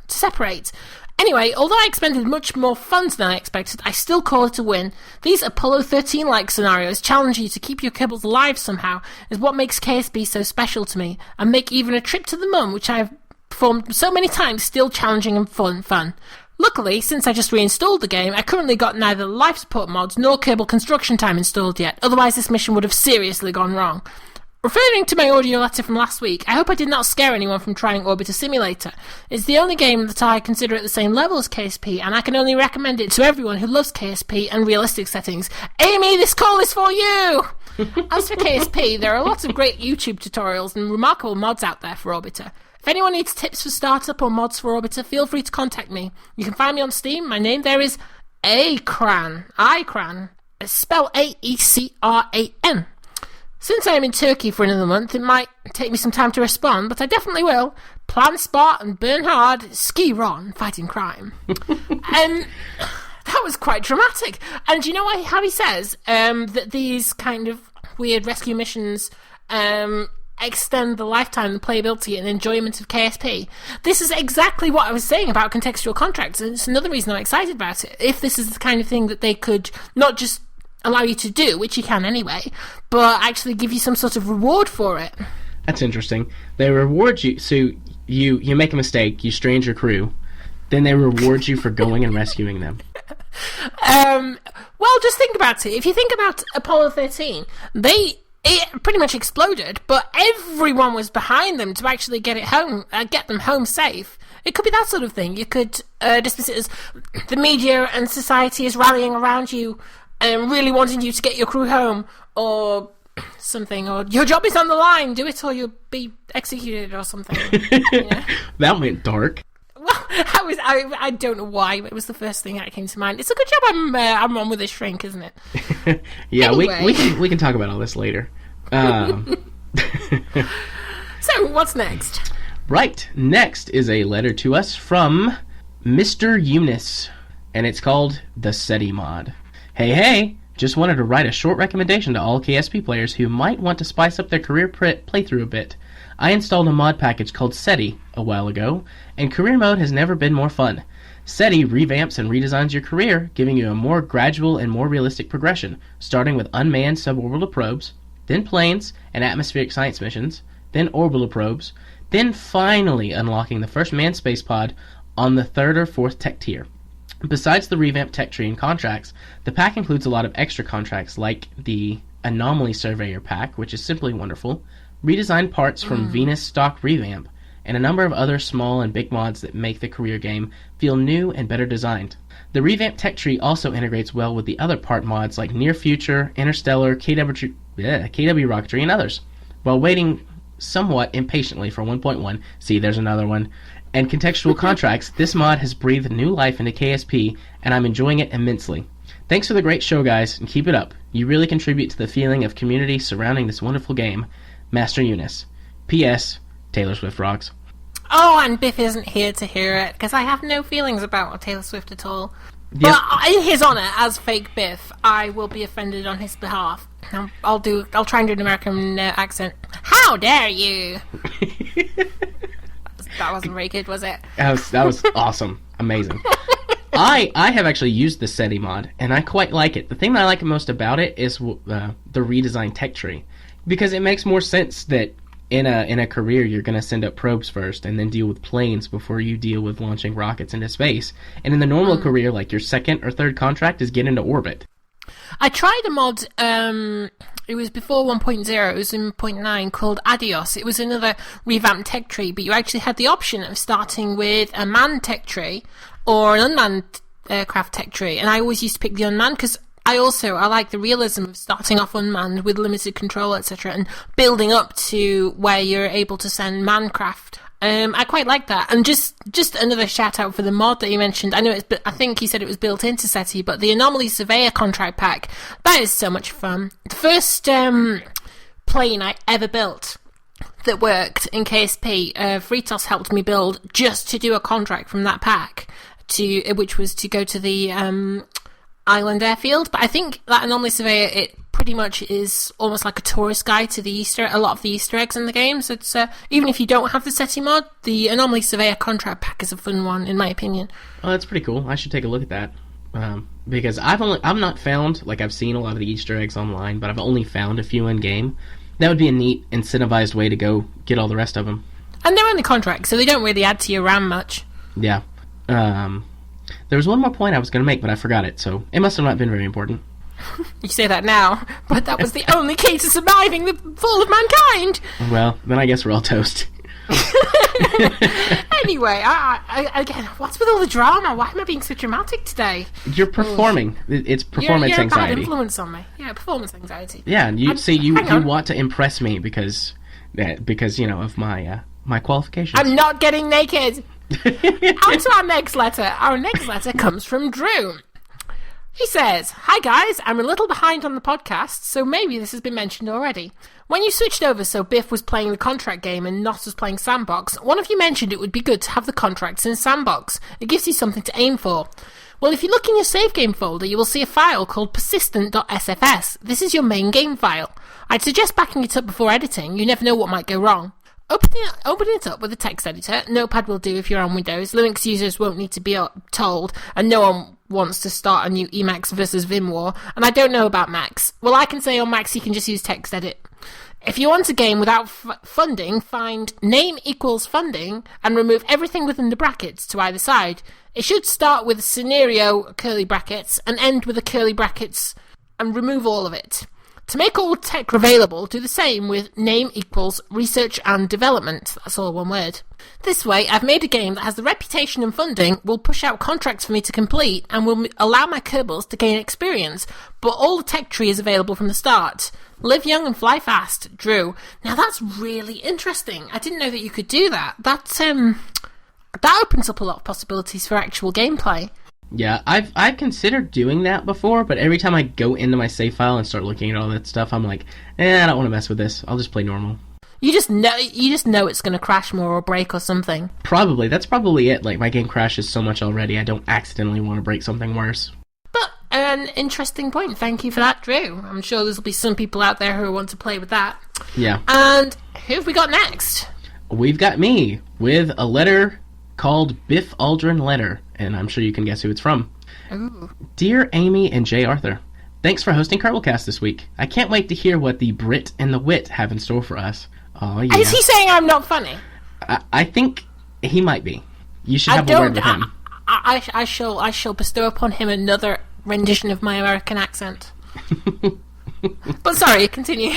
D: separate. Anyway, although I expended much more funds than I expected, I still called it a win. These Apollo 13-like scenarios challenge you to keep your Kerbals alive somehow, is what makes KSP so special to me, and make even a trip to the Mun, which I have performed so many times, still challenging and fun. Luckily, since I just reinstalled the game, I currently got neither life support mods nor Kerbal construction time installed yet, otherwise this mission would have seriously gone wrong. Referring to my audio letter from last week, I hope I did not scare anyone from trying Orbiter Simulator. It's the only game that I consider at the same level as KSP, and I can only recommend it to everyone who loves KSP and realistic settings. Amy, this call is for you! As for KSP, there are lots of great YouTube tutorials and remarkable mods out there for Orbiter. If anyone needs tips for startup or mods for Orbiter, feel free to contact me. You can find me on Steam. My name there is Acran. It's spelled A-E-C-R-A-N. Since I am in Turkey for another month, it might take me some time to respond, but I definitely will. Plan spot and burn hard, ski Ron, fighting crime. That was quite dramatic. And you know how he says that these kind of weird rescue missions extend the lifetime, the playability and enjoyment of KSP? This is exactly what I was saying about contextual contracts, and it's another reason I'm excited about it. If this is the kind of thing that they could not just allow you to do, which you can anyway, but actually give you some sort of reward for it.
F: That's interesting. They reward you, so you make a mistake, you strange your crew, then they reward you for going and rescuing them.
D: Well, just think about it. If you think about Apollo 13, it pretty much exploded, but everyone was behind them to actually get them home safe. It could be that sort of thing. You could dismiss it as the media and society is rallying around you and really wanting you to get your crew home, or something, or your job is on the line, do it or you'll be executed or something. Yeah.
F: That went dark.
D: Well, I don't know why, but it was the first thing that came to mind. It's a good job I'm on with a shrink, isn't it?
F: Yeah,
D: anyway.
F: we can talk about all this later.
D: So, what's next?
F: Right, next is a letter to us from Mr. Eunice, and it's called the SETI mod. Hey, just wanted to write a short recommendation to all KSP players who might want to spice up their career playthrough a bit. I installed a mod package called SETI a while ago, and career mode has never been more fun. SETI revamps and redesigns your career, giving you a more gradual and more realistic progression, starting with unmanned suborbital probes, then planes and atmospheric science missions, then orbital probes, then finally unlocking the first manned space pod on the 3rd or 4th tech tier. Besides the revamped tech tree and contracts, the pack includes a lot of extra contracts like the Anomaly Surveyor pack, which is simply wonderful, redesigned parts from Venus stock revamp, and a number of other small and big mods that make the career game feel new and better designed. The revamped tech tree also integrates well with the other part mods like Near Future, Interstellar, KW Rocketry, and others. While waiting somewhat impatiently for 1.1, see there's another one, and contextual contracts, this mod has breathed new life into KSP, and I'm enjoying it immensely. Thanks for the great show, guys, and keep it up. You really contribute to the feeling of community surrounding this wonderful game. Master Eunice. P.S. Taylor Swift rocks.
D: Oh, and Biff isn't here to hear it, because I have no feelings about Taylor Swift at all.
F: Yep.
D: But in his honour, as fake Biff, I will be offended on his behalf. I'll try and do an American accent. How dare you? That wasn't very good, was it?
F: That was awesome. Amazing. I have actually used the SETI mod, and I quite like it. The thing that I like most about it is the redesigned tech tree, because it makes more sense that in a career you're going to send up probes first and then deal with planes before you deal with launching rockets into space. And in the normal career, like your second or third contract is get into orbit.
D: I tried a mod, it was before 1.0, it was in 0.9, called Adios. It was another revamped tech tree, but you actually had the option of starting with a manned tech tree or an unmanned aircraft tech tree, and I always used to pick the unmanned because I like the realism of starting off unmanned with limited control, etc., and building up to where you're able to send manned craft. I quite like that. And just another shout out for the mod that you mentioned. I think you said it was built into SETI, but the Anomaly Surveyor contract pack, that is so much fun. The first plane I ever built that worked in KSP, Freetoss helped me build just to do a contract from that pack, which was to go to the island airfield. But I think that Anomaly Surveyor, it pretty much is almost like a tourist guide to a lot of the Easter eggs in the game. So it's even if you don't have the SETI mod, the Anomaly Surveyor contract pack is a fun one, in my opinion. Oh,
F: that's pretty cool. I should take a look at that. Because I've not found, like, I've seen a lot of the Easter eggs online, but I've only found a few in game. That would be a neat, incentivized way to go get all the rest of them.
D: And they're on the contract, so they don't really add to your RAM much.
F: Yeah. There was one more point I was going to make, but I forgot it, so it must have not been very important.
D: You say that now, but that was the only key to surviving the fall of mankind!
F: Well, then I guess we're all toast.
D: Anyway, I again, what's with all the drama? Why am I being so dramatic today?
F: You're performing. It's performance
D: you're
F: anxiety.
D: You're a bad influence on me. Yeah, performance anxiety.
F: Yeah, and you want to impress me because of my qualifications.
D: I'm not getting naked! On to our next letter. Our next letter comes from Drew. He says, "Hi guys, I'm a little behind on the podcast, so maybe this has been mentioned already. When you switched over so Biff was playing the contract game and Nos was playing Sandbox, one of you mentioned it would be good to have the contracts in Sandbox. It gives you something to aim for. Well, if you look in your save game folder, you will see a file called persistent.sfs. This is your main game file. I'd suggest backing it up before editing. You never know what might go wrong. Open it up with a text editor. Notepad will do if you're on Windows. Linux users won't need to be told, and no one wants to start a new Emacs versus Vim war. And I don't know about Macs. Well, I can say on Macs you can just use text edit. If you want a game without funding, find name equals funding and remove everything within the brackets to either side. It should start with scenario curly brackets and end with a curly brackets and remove all of it. To make all tech available, do the same with name equals research and development. That's all one word. This way, I've made a game that has the reputation and funding, will push out contracts for me to complete, and will allow my Kerbals to gain experience, but all the tech tree is available from the start. Live young and fly fast, Drew." Now that's really interesting. I didn't know that you could do that. That opens up a lot of possibilities for actual gameplay.
F: Yeah, I've considered doing that before, but every time I go into my save file and start looking at all that stuff, I'm like, I don't want to mess with this. I'll just play normal.
D: You just know it's going to crash more or break or something.
F: Probably. That's probably it. Like, my game crashes so much already, I don't accidentally want to break something worse.
D: But an interesting point. Thank you for that, Drew. I'm sure there'll be some people out there who want to play with that.
F: Yeah.
D: And who have we got next?
F: We've got me with a letter called Biff Aldrin Letter, and I'm sure you can guess who it's from.
D: Ooh.
F: Dear Amy and J. Arthur, thanks for hosting Kerbalcast this week. I can't wait to hear what the Brit and the Wit have in store for us. Oh, yeah.
D: Is he saying I'm not funny?
F: I think he might be. You should have a word with him.
D: I shall bestow upon him another rendition of my American accent. But sorry, continue.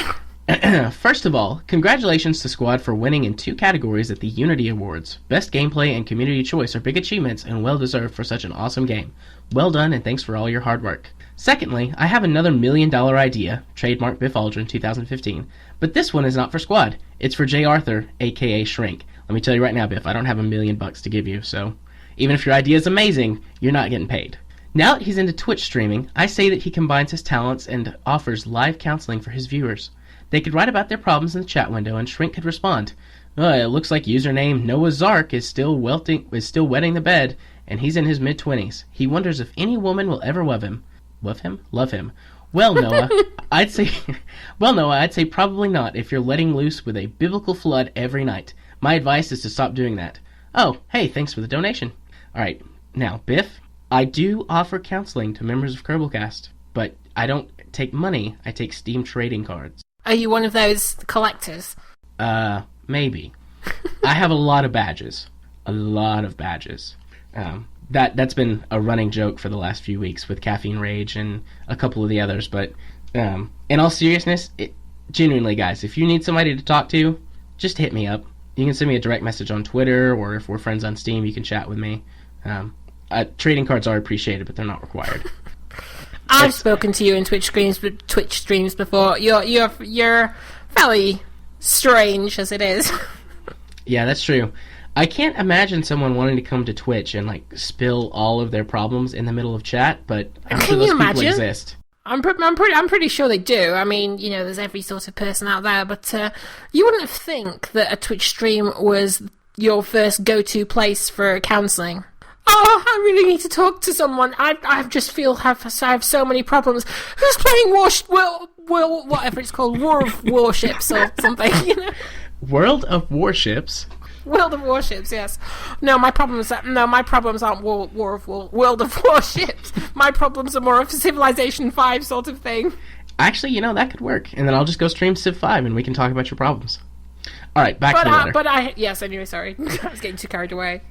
F: First of all, congratulations to Squad for winning in 2 categories at the Unity Awards. Best Gameplay and Community Choice are big achievements and well-deserved for such an awesome game. Well done, and thanks for all your hard work. Secondly, I have another $1 million idea, trademark Biff Aldrin 2015, but this one is not for Squad. It's for J. Arthur, aka Shrink. Let me tell you right now, Biff, I don't have $1 million to give you, so even if your idea is amazing, you're not getting paid. Now that he's into Twitch streaming, I say that he combines his talents and offers live counseling for his viewers. They could write about their problems in the chat window, and Shrink could respond. It looks like username Noah Zark is still wetting the bed, and he's in his mid-20s. He wonders if any woman will ever love him. Love him? Love him. Well, Noah, I'd say probably not if you're letting loose with a biblical flood every night. My advice is to stop doing that. Oh, hey, thanks for the donation. All right, now, Biff, I do offer counseling to members of Kerbalcast, but I don't take money. I take Steam trading cards.
D: Are you one of those collectors?
F: Maybe. I have a lot of badges. A lot of badges. That's been a running joke for the last few weeks with Caffeine Rage and a couple of the others, but in all seriousness, genuinely, guys, if you need somebody to talk to, just hit me up. You can send me a direct message on Twitter, or if we're friends on Steam, you can chat with me. Trading cards are appreciated, but they're not required.
D: I've spoken to you in Twitch streams before. You're fairly strange as it is.
F: Yeah, that's true. I can't imagine someone wanting to come to Twitch and spill all of their problems in the middle of chat, but I'm sure those people exist.
D: I'm pretty sure they do. I mean, there's every sort of person out there, but you wouldn't think that a Twitch stream was your first go-to place for counselling. Oh, I really need to talk to someone. I just feel I have so many problems. Who's playing whatever it's called, War of Warships or something?
F: World of Warships.
D: World of Warships, yes. No, my problems aren't World of Warships. My problems are more of a Civilization 5 sort of thing.
F: Actually, that could work. And then I'll just go stream Civ 5 and we can talk about your problems. All right, back to the letter.
D: Yes, anyway, sorry. I was getting too carried away.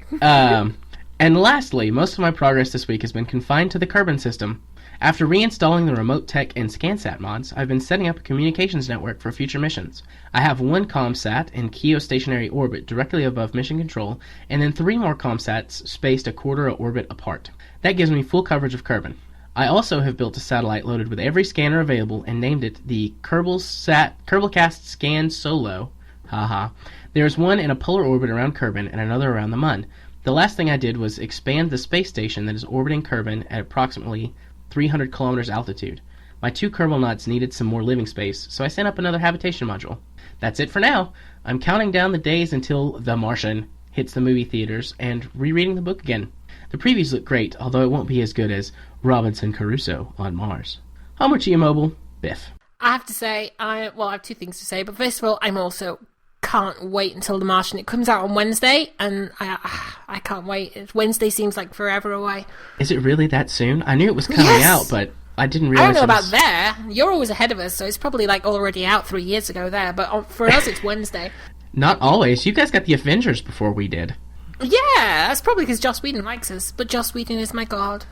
F: And lastly, most of my progress this week has been confined to the Kerman system. After reinstalling the Remote Tech and ScanSat mods, I've been setting up a communications network for future missions. I have one ComSat in geostationary orbit directly above mission control, and then 3 more ComSats spaced a quarter of orbit apart. That gives me full coverage of Kerman. I also have built a satellite loaded with every scanner available and named it the Kerbalcast Scan Solo. Haha. There is one in a polar orbit around Kerman and another around the Mun. The last thing I did was expand the space station that is orbiting Kerman at approximately 300 kilometers altitude. My 2 Kerbal nuts needed some more living space, so I sent up another habitation module. That's it for now. I'm counting down the days until The Martian hits the movie theaters and rereading the book again. The previews look great, although it won't be as good as Robinson Crusoe on Mars. Homer to you, Mobile. Biff.
D: I have to say, I have 2 things to say, but first of all, I'm also can't wait until The Martian. It comes out on Wednesday, and I can't wait. Wednesday seems like forever away.
F: Is it really that soon? I knew it was coming out, but I didn't realize.
D: I don't know about there. You're always ahead of us, so it's probably already out 3 years ago there. But for us, it's Wednesday.
F: Not always. You guys got the Avengers before we did.
D: Yeah, that's probably because Joss Whedon likes us. But Joss Whedon is my god.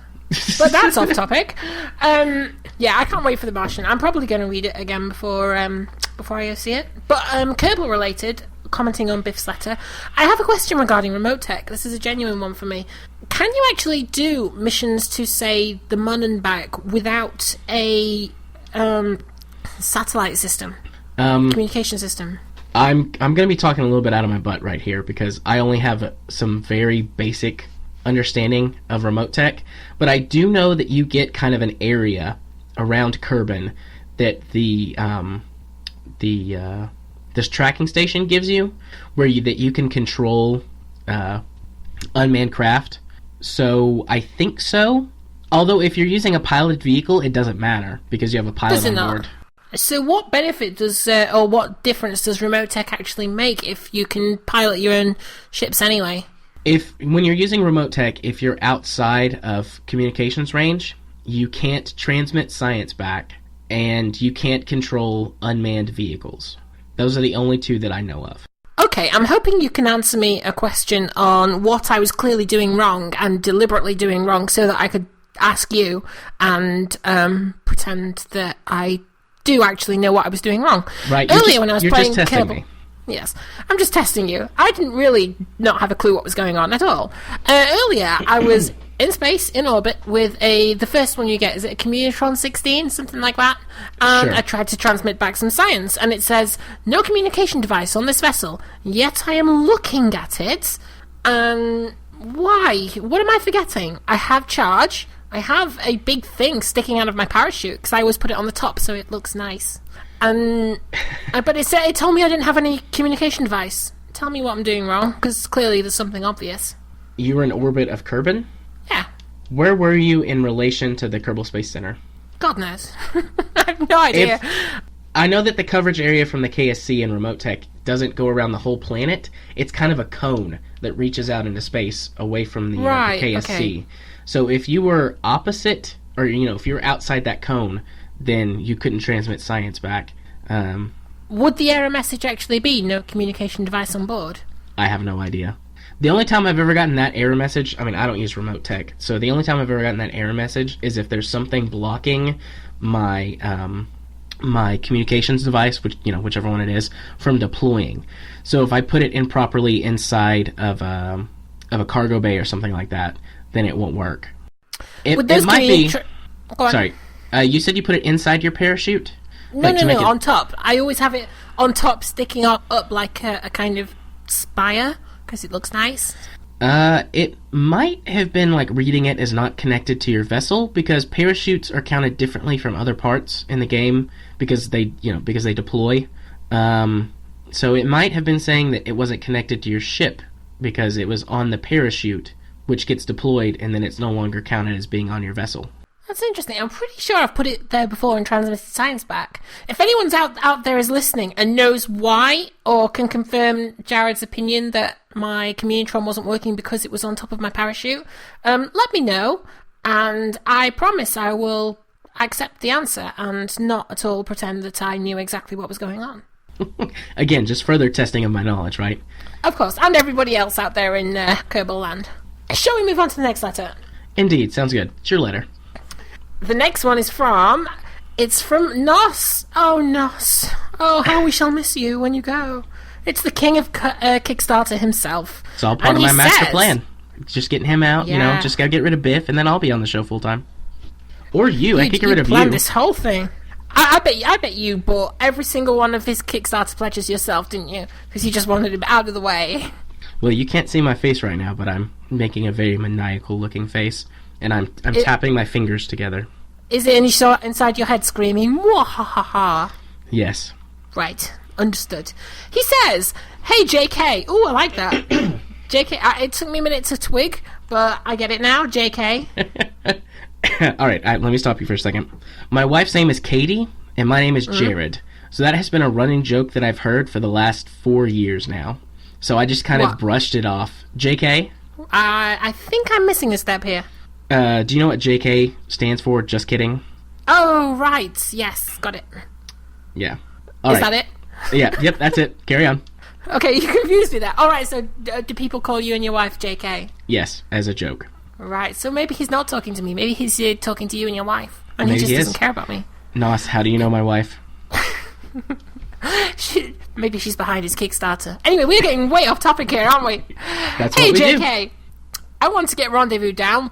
D: But that's off topic. Yeah, I can't wait for The Martian. I'm probably going to read it again before I see it. But Kerbal related, commenting on Biff's letter, I have a question regarding remote tech. This is a genuine one for me. Can you actually do missions to, say, the Mun and back without a satellite system, communication system?
F: I'm going to be talking a little bit out of my butt right here because I only have some very basic understanding of remote tech, but I do know that you get kind of an area around Kerman that this tracking station gives you, where you can control unmanned craft. So I think so. Although if you're using a piloted vehicle, it doesn't matter because you have a pilot on board.
D: So what benefit does, or what difference does remote tech actually make if you can pilot your own ships anyway?
F: When you're using remote tech, if you're outside of communications range, you can't transmit science back, and you can't control unmanned vehicles. Those are the only 2 that I know of.
D: Okay, I'm hoping you can answer me a question on what I was clearly doing wrong and deliberately doing wrong so that I could ask you and pretend that I do actually know what I was doing wrong.
F: Right,
D: Earlier when I was playing
F: just testing
D: Kerbal,
F: me.
D: Yes, I'm just testing you. I didn't really not have a clue what was going on at all. Earlier, I was in space, in orbit, with the first one you get, is it a Communitron 16, something like that? And
F: Sure.
D: I tried to transmit back some science, and it says, no communication device on this vessel, yet I am looking at it, and why? What am I forgetting? I have charge, I have a big thing sticking out of my parachute, because I always put it on the top so it looks nice. And but it told me I didn't have any communication device. Tell me what I'm doing wrong, because clearly there's something obvious.
F: You were in orbit of Kerman?
D: Yeah.
F: Where were you in relation to the Kerbal Space Center?
D: God knows. I have no idea.
F: I know that the coverage area from the KSC and remote tech doesn't go around the whole planet. It's kind of a cone that reaches out into space away from the KSC.
D: Okay.
F: So if you were opposite, or if you were outside that cone, then you couldn't transmit science back.
D: Would the error message actually be no communication device on board?
F: I have no idea. The only time I've ever gotten that error message, I don't use remote tech, so the only time I've ever gotten that error message is if there's something blocking my my communications device, whichever one it is, from deploying. So if I put it improperly inside of a cargo bay or something like that, then it won't work. It might be. Sorry, you said you put it inside your parachute?
D: No, on top. I always have it on top, sticking up like a kind of spire, because it looks nice.
F: It might have been reading it as not connected to your vessel, because parachutes are counted differently from other parts in the game because they deploy. So it might have been saying that it wasn't connected to your ship because it was on the parachute, which gets deployed, and then it's no longer counted as being on your vessel.
D: That's interesting. I'm pretty sure I've put it there before and transmitted science back. If anyone's out there is listening and knows why, or can confirm Jared's opinion that my Communitron wasn't working because it was on top of my parachute, let me know, and I promise I will accept the answer and not at all pretend that I knew exactly what was going on.
F: Again, just further testing of my knowledge, right?
D: Of course, and everybody else out there in Kerbal land. Shall we move on to the next letter?
F: Indeed, sounds good. It's your letter.
D: The next one is from Nos. Oh, Nos. Oh, how we shall miss you when you go. It's the king of Kickstarter himself.
F: It's all part of my master plan. Just getting him out, just gotta get rid of Biff, and then I'll be on the show full time. Or you, I could get rid of you. You
D: planned this whole thing. I bet you bought every single one of his Kickstarter pledges yourself, didn't you? Because you just wanted him out of the way.
F: Well, you can't see my face right now, but I'm making a very maniacal-looking face. And I'm tapping my fingers together.
D: Is it inside your head screaming, "Mwahaha"?
F: Yes.
D: Right, understood. He says, "Hey, JK." Ooh, I like that. JK, it took me a minute to twig, but I get it now, JK.
F: All right, let me stop you for a second. My wife's name is Katie, and my name is Jared. So that has been a running joke that I've heard for the last 4 years now. So I just kind of brushed it off. JK?
D: I think I'm missing a step here.
F: Do you know what JK stands for? Just kidding.
D: Oh, right. Yes, got it.
F: Yeah.
D: Is that it?
F: Yeah, yep, that's it. Carry on.
D: Okay, you confused me there. All right, so do people call you and your wife JK?
F: Yes, as a joke.
D: Right, so maybe he's not talking to me. Maybe he's talking to you and your wife. And
F: maybe
D: he just doesn't care about me.
F: Nos, how do you know my wife?
D: Maybe she's behind his Kickstarter. Anyway, we're getting way off topic here, aren't we?
F: That's what we
D: JK.
F: do.
D: I want to get Rendezvous down,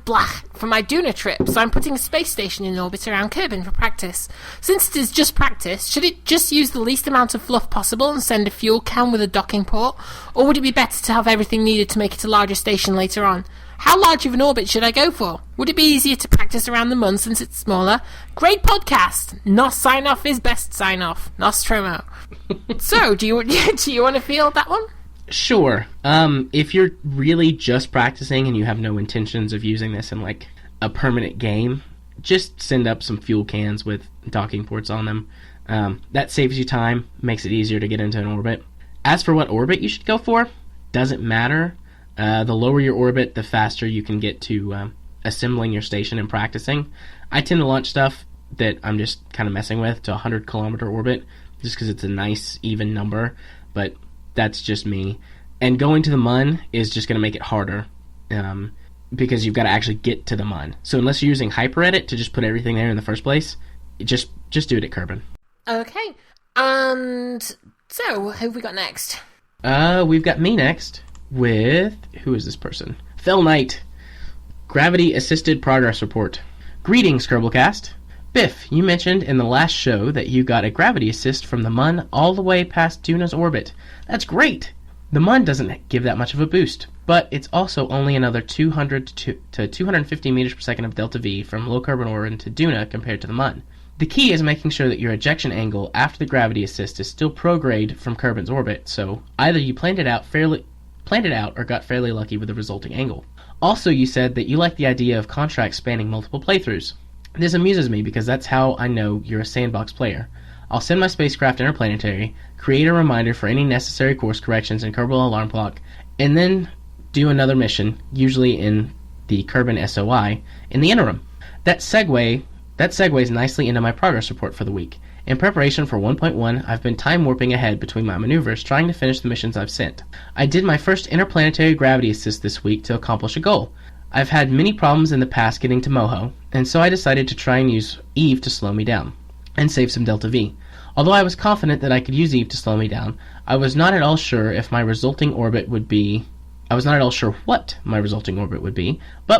D: for my Duna trip, so I'm putting a space station in orbit around Kerman for practice. Since it is just practice, should it just use the least amount of fluff possible and send a fuel can with a docking port? Or would it be better to have everything needed to make it a larger station later on? How large of an orbit should I go for? Would it be easier to practice around the Mun since it's smaller? Great podcast! Nos sign-off is best sign-off. Nostromo. So, do you want to field that one?
F: Sure. If you're really just practicing and you have no intentions of using this in a permanent game, just send up some fuel cans with docking ports on them. That saves you time, makes it easier to get into an orbit. As for what orbit you should go for, doesn't matter. The lower your orbit, the faster you can get to assembling your station and practicing. I tend to launch stuff that I'm just kind of messing with to a 100-kilometer orbit, just because it's a nice, even number, but that's just me. And going to the Mun is just going to make it harder, because you've got to actually get to the Mun. So unless you're using HyperEdit to just put everything there in the first place, just do it at Kerman.
D: Okay. And so, who have we got next?
F: We've got me next with... Who is this person? Fell Knight. Gravity-Assisted Progress Report. Greetings, Kerbalcast. Biff, you mentioned in the last show that you got a gravity assist from the Mun all the way past Duna's orbit. That's great! The Mun doesn't give that much of a boost, but it's also only another 200 to 250 meters per second of delta V from low carbon orbit to Duna compared to the Mun. The key is making sure that your ejection angle after the gravity assist is still prograde from Kerman's orbit, so either you planned it out or got fairly lucky with the resulting angle. Also, you said that you like the idea of contracts spanning multiple playthroughs. This amuses me because that's how I know you're a sandbox player. I'll send my spacecraft interplanetary, create a reminder for any necessary course corrections in Kerbal Alarm Clock, and then do another mission, usually in the Kerman SOI, in the interim. That segues nicely into my progress report for the week. In preparation for 1.1, I've been time warping ahead between my maneuvers, trying to finish the missions I've sent. I did my first interplanetary gravity assist this week to accomplish a goal. I've had many problems in the past getting to Moho, and so I decided to try and use Eve to slow me down, and save some Delta V. Although I was confident that I could use Eve to slow me down, I was not at all sure what my resulting orbit would be, but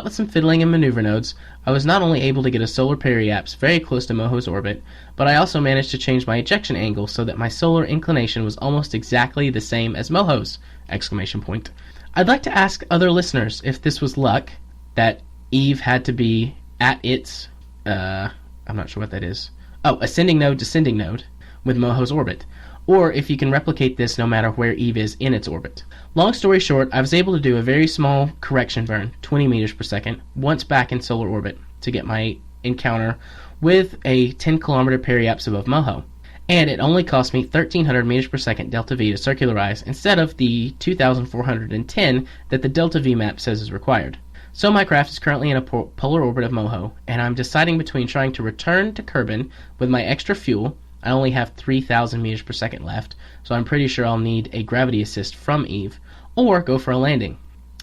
F: with some fiddling and maneuver nodes, I was not only able to get a solar periapse very close to Moho's orbit, but I also managed to change my ejection angle so that my solar inclination was almost exactly the same as Moho's! I'd like to ask other listeners if this was luck, that Eve had to be at its, I'm not sure what that is. Oh, ascending node, descending node, with Moho's orbit, or if you can replicate this no matter where Eve is in its orbit. Long story short, I was able to do a very small correction burn, 20 meters per second, once back in solar orbit, to get my encounter with a 10-kilometer periapse above Moho, and it only cost me 1,300 meters per second Delta V to circularize instead of the 2,410 that the Delta V map says is required. So my craft is currently in a polar orbit of Moho, and I'm deciding between trying to return to Kerman with my extra fuel. I only have 3,000 meters per second left, so I'm pretty sure I'll need a gravity assist from Eve, or go for a landing.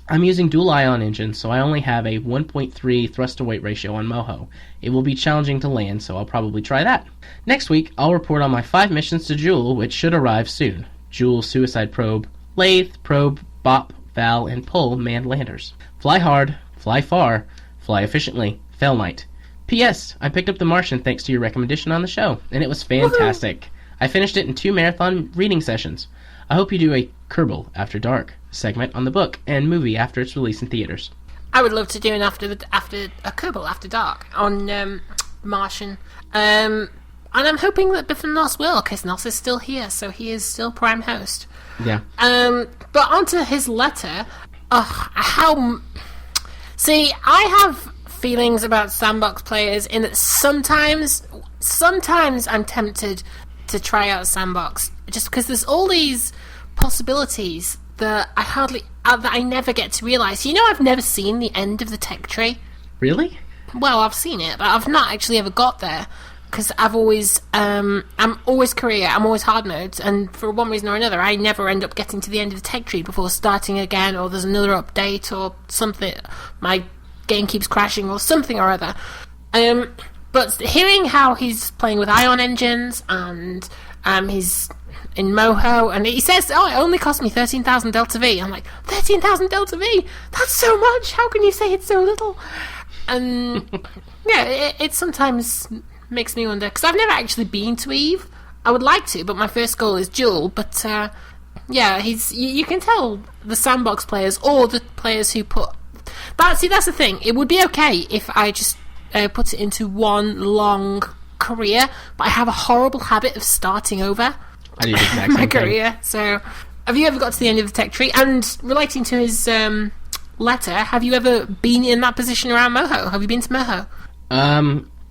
F: I'm using dual ion engines, so I only have a 1.3 thrust-to-weight ratio on Moho. It will be challenging to land, so I'll probably try that. Next week, I'll report on my 5 missions to Jool, which should arrive soon. Jool, Suicide Probe, Lathe, Probe, Bop, Val, and Pull manned landers. Fly hard, fly far, fly efficiently, fail might. P.S. I picked up The Martian thanks to your recommendation on the show, and it was fantastic. Woohoo! I finished it in 2 marathon reading sessions. I hope you do a Kerbal After Dark segment on the book and movie after its release in theaters.
D: I would love to do an after a Kerbal After Dark on Martian. And I'm hoping that Biff and Nos will, because Nos is still here, so he is still prime host.
F: Yeah.
D: But onto his letter. See, I have feelings about sandbox players in that sometimes I'm tempted to try out sandbox just because there's all these possibilities that I never get to realise. You know, I've never seen the end of the tech tree.
F: Really?
D: Well, I've seen it, but I've not actually ever got there because I'm always career, I'm always hard nodes, and for one reason or another, I never end up getting to the end of the tech tree before starting again, or there's another update or something. My game keeps crashing or something or other. But hearing how he's playing with ion engines and he's in Moho, and he says, it only cost me 13,000 Delta V. I'm like, 13,000 Delta V? That's so much! How can you say it's so little? And yeah, it sometimes makes me wonder, because I've never actually been to Eve. I would like to, but my first goal is Jool. But yeah, you can tell the sandbox players or the players who put that's the thing. It would be okay if I just put it into one long career, but I have a horrible habit of starting over.
F: I do the exact
D: my
F: same
D: career.
F: thing.
D: So, have you ever got to the end of the tech tree? And relating to his letter, have you ever been in that position around Moho? Have you been to Moho?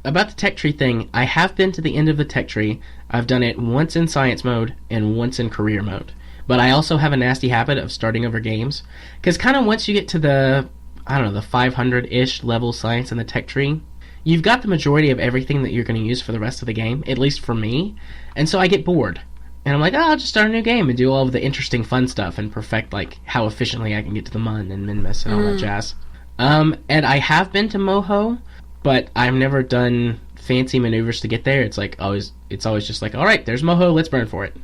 F: About the tech tree thing, I have been to the end of the tech tree. I've done it once in science mode and once in career mode. But I also have a nasty habit of starting over games, because kind of once you get to the 500-ish level science in the tech tree, you've got the majority of everything that you're going to use for the rest of the game, at least for me, and so I get bored. And I'm like, I'll just start a new game and do all of the interesting fun stuff and perfect like how efficiently I can get to the mun and min-miss and all that jazz. And I have been to Moho, but I've never done fancy maneuvers to get there. It's always just like, all right, there's Moho, let's burn for it.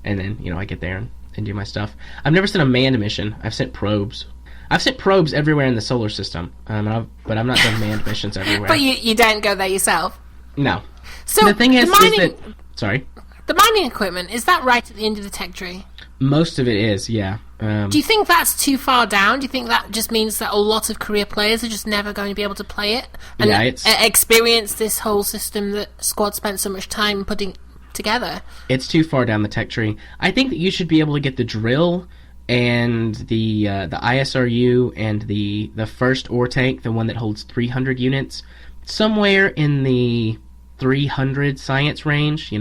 F: And then, I get there and do my stuff. I've never sent a manned mission. I've sent probes. I've sent probes everywhere in the solar system, but I've not done manned missions everywhere.
D: But you don't go there yourself?
F: No.
D: So
F: the thing is that... Sorry?
D: The mining equipment, is that right at the end of the tech tree?
F: Most of it is, yeah.
D: Do you think that's too far down? Do you think that just means that a lot of career players are just never going to be able to play it? And experience this whole system that Squad spent so much time putting together? It's
F: too far down the tech tree. I think that you should be able to get the drill and the ISRU and the first ore tank, the one that holds 300 units, somewhere in the 300 science range,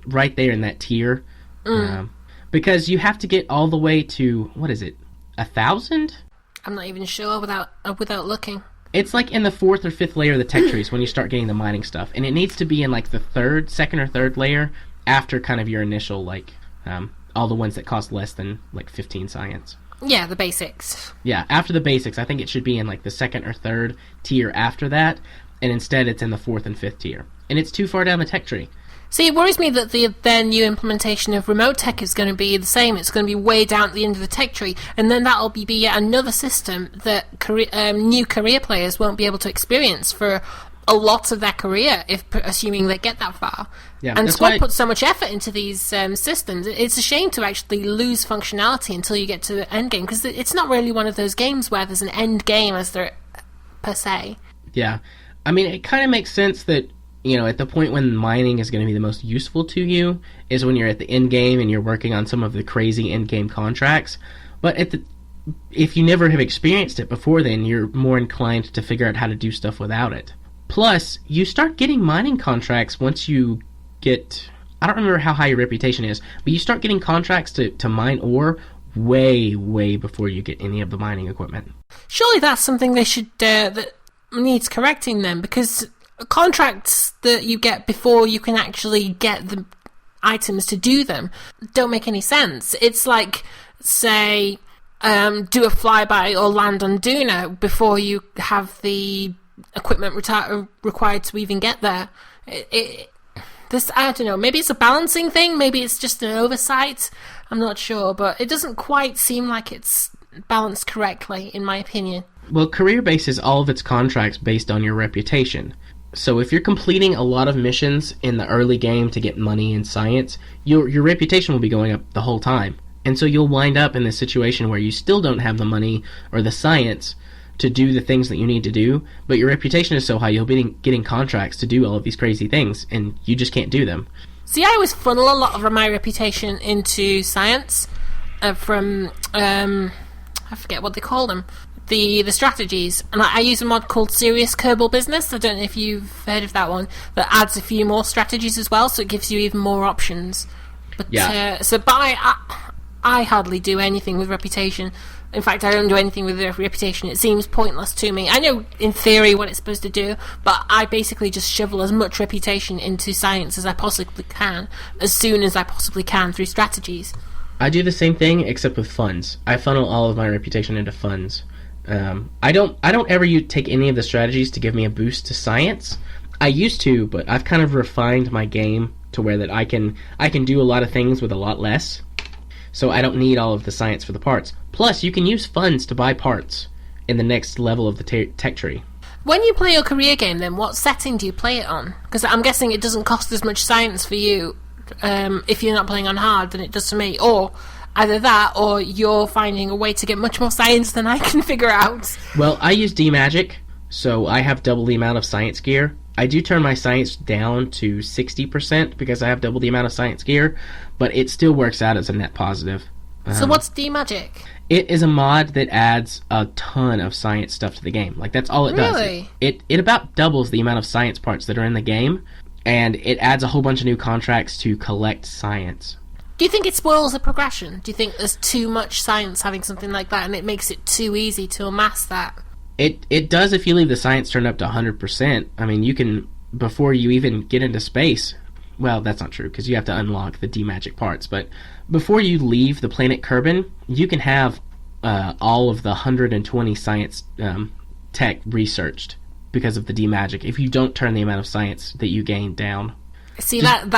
F: right there in that tier. Because you have to get all the way to, 1,000?
D: I'm not even sure without looking.
F: It's like in the 4th or 5th layer of the tech trees when you start getting the mining stuff, and it needs to be in like the second or third layer after kind of your initial all the ones that cost less than like 15 science.
D: Yeah, the basics.
F: Yeah, after the basics, I think it should be in like the 2nd or 3rd tier after that, and instead it's in the 4th and 5th tier, and it's too far down the tech tree.
D: See, it worries me that their new implementation of remote tech is going to be the same. It's going to be way down at the end of the tech tree, and then that'll be yet another system that new career players won't be able to experience for a lot of their career, assuming they get that far.
F: Yeah,
D: and Squad puts so much effort into these systems. It's a shame to actually lose functionality until you get to the end game, because it's not really one of those games where there's an end game as there per se.
F: Yeah, I mean, it kind of makes sense that, you know, at the point when mining is going to be the most useful to you is when you're at the end game and you're working on some of the crazy end game contracts. But if you never have experienced it before then, you're more inclined to figure out how to do stuff without it. Plus, you start getting mining contracts once you get... I don't remember how high your reputation is, but you start getting contracts to mine ore way, way before you get any of the mining equipment.
D: Surely that's something they should... that needs correcting then, because... contracts that you get before you can actually get the items to do them don't make any sense. It's like, say, do a flyby or land on Duna before you have the equipment required to even get there. I don't know, maybe it's a balancing thing, maybe it's just an oversight, I'm not sure, but it doesn't quite seem like it's balanced correctly, in my opinion.
F: Well, Career bases all of its contracts based on your reputation. So if you're completing a lot of missions in the early game to get money and science, your reputation will be going up the whole time. And so you'll wind up in this situation where you still don't have the money or the science to do the things that you need to do, but your reputation is so high you'll be getting contracts to do all of these crazy things, and you just can't do them.
D: See, I always funnel a lot of my reputation into science from, I forget what they call them, the strategies, and I use a mod called Serious Kerbal Business. I don't know if you've heard of that one, that adds a few more strategies as well, so it gives you even more options. But
F: yeah.
D: I hardly do anything with reputation. In fact, I don't do anything with reputation. It seems pointless to me. I know in theory what it's supposed to do, but I basically just shovel as much reputation into science as I possibly can, as soon as I possibly can through strategies.
F: I do the same thing except with funds. I funnel all of my reputation into funds. I don't ever take any of the strategies to give me a boost to science. I used to, but I've kind of refined my game to where that I can do a lot of things with a lot less. So I don't need all of the science for the parts. Plus, you can use funds to buy parts in the next level of the tech tree.
D: When you play your career game, then, what setting do you play it on? Because I'm guessing it doesn't cost as much science for you if you're not playing on hard than it does for me. Or either that, or you're finding a way to get much more science than I can figure out.
F: Well, I use D-Magic, so I have double the amount of science gear. I do turn my science down to 60% because I have double the amount of science gear, but it still works out as a net positive.
D: So what's D-Magic?
F: It is a mod that adds a ton of science stuff to the game. Like, that's all it does.
D: Really?
F: It about doubles the amount of science parts that are in the game, and it adds a whole bunch of new contracts to collect science.
D: Do you think it spoils the progression? Do you think there's too much science having something like that, and it makes it too easy to amass that?
F: It does if you leave the science turned up to 100%. I mean, you can, before you even get into space, well, that's not true, because you have to unlock the D-Magic parts, but before you leave the planet Kerman, you can have all of the 120 science tech researched because of the D-Magic, if you don't turn the amount of science that you gain down.
D: See, that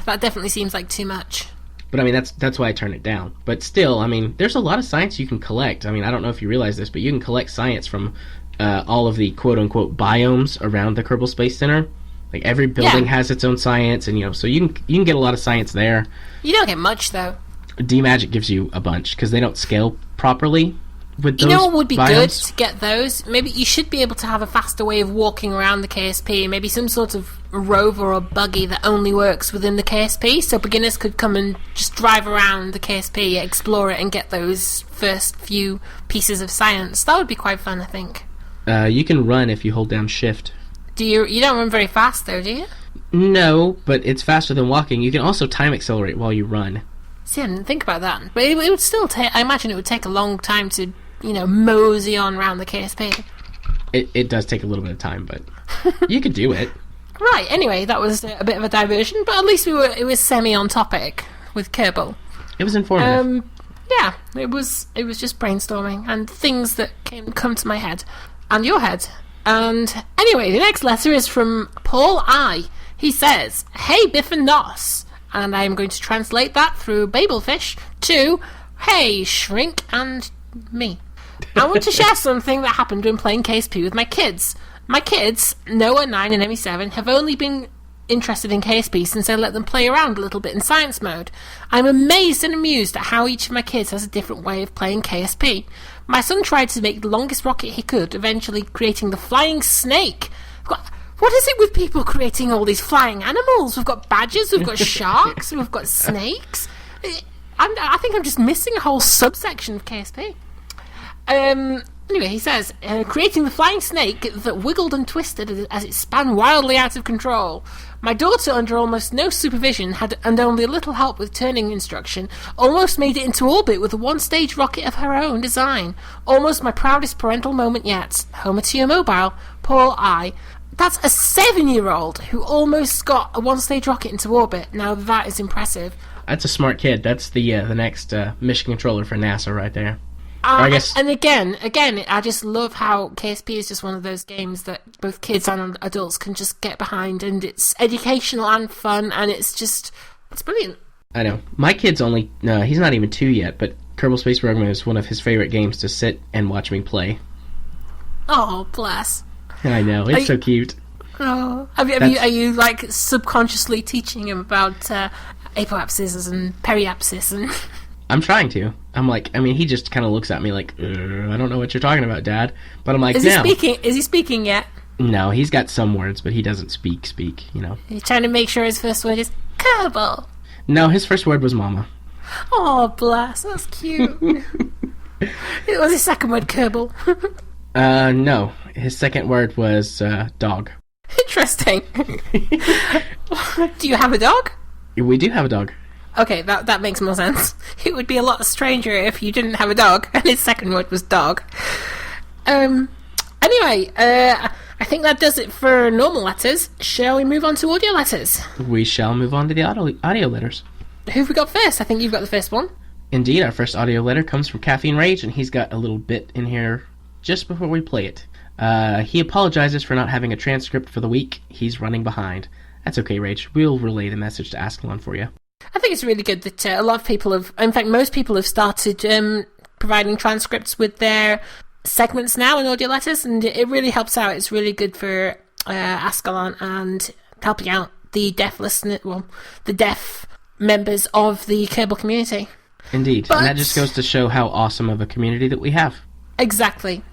D: definitely seems like too much.
F: But I mean, that's why I turn it down. But still, I mean, there's a lot of science you can collect. I mean, I don't know if you realize this, but you can collect science from all of the quote-unquote biomes around the Kerbal Space Center. Like, every building has its own science, and, so you can get a lot of science there.
D: You don't get much, though.
F: D-Magic gives you a bunch, because they don't scale properly with those.
D: You know what would be
F: biomes?
D: good to get those? Maybe you should be able to have a faster way of walking around the KSP, maybe some sort of rover or buggy that only works within the KSP, so beginners could come and just drive around the KSP, explore it, and get those first few pieces of science. That would be quite fun, I think.
F: You can run if you hold down shift.
D: You don't run very fast, though, do you?
F: No, but it's faster than walking. You can also time accelerate while you run.
D: See, I didn't think about that. But it would still take... I imagine it would take a long time to mosey on around the KSP.
F: It does take a little bit of time, but you could do it.
D: Right, anyway, that was a bit of a diversion, but at least it was semi on topic with Kerbal.
F: It was informative.
D: Yeah, it was just brainstorming and things that come to my head and your head. And anyway, the next letter is from Paul I. He says, "Hey Biff and Nos," and I am going to translate that through Babelfish to "Hey Shrink and me." I want to share something that happened when playing KSP with my kids. My kids, Noah 9 and Emmy 7, have only been interested in KSP since I let them play around a little bit in science mode. I'm amazed and amused at how each of my kids has a different way of playing KSP. My son tried to make the longest rocket he could, eventually creating the flying snake. What is it with people creating all these flying animals? We've got badgers, we've got sharks, we've got snakes. I think I'm just missing a whole subsection of KSP. Anyway, he says, creating the flying snake that wiggled and twisted as it span wildly out of control. My daughter, under almost no supervision and only a little help with turning instruction, almost made it into orbit with a one-stage rocket of her own design. Almost my proudest parental moment yet. Homer to your mobile, Paul I. That's a 7-year-old who almost got a one-stage rocket into orbit. Now that is impressive.
F: That's a smart kid. That's the next mission controller for NASA right there. I guess.
D: And again, I just love how KSP is just one of those games that both kids and adults can just get behind, and it's educational and fun, and it's brilliant.
F: I know. My kid's only, he's not even 2 yet, but Kerbal Space Program is one of his favorite games to sit and watch me play.
D: Oh, bless.
F: I know, it's so cute.
D: Oh, are you like subconsciously teaching him about apoapsis and periapsis and...
F: I'm trying to. He just kind of looks at me like, I don't know what you're talking about, Dad. But I'm like,
D: Is he speaking yet?
F: No, he's got some words, but he doesn't speak,
D: You're trying to make sure his first word is Kerbal.
F: No, his first word was Mama.
D: Oh, bless. That's cute. Was his second word Kerbal?
F: No. His second word was dog.
D: Interesting. Do you have a dog?
F: We do have a dog.
D: Okay, that makes more sense. It would be a lot stranger if you didn't have a dog, and his second word was dog. Anyway, I think that does it for normal letters. Shall we move on to audio letters?
F: We shall move on to the audio letters.
D: Who've we got first? I think you've got the first one.
F: Indeed, our first audio letter comes from Caffeine Rage, and he's got a little bit in here just before we play it. He apologizes for not having a transcript for the week. He's running behind. That's okay, Rage. We'll relay the message to Ascalon for you.
D: I think it's really good that a lot of people have, in fact, most people have started providing transcripts with their segments now in audio letters, and it really helps out. It's really good for Ascalon and helping out the the deaf members of the Kerbal community.
F: Indeed, and that just goes to show how awesome of a community that we have.
D: Exactly.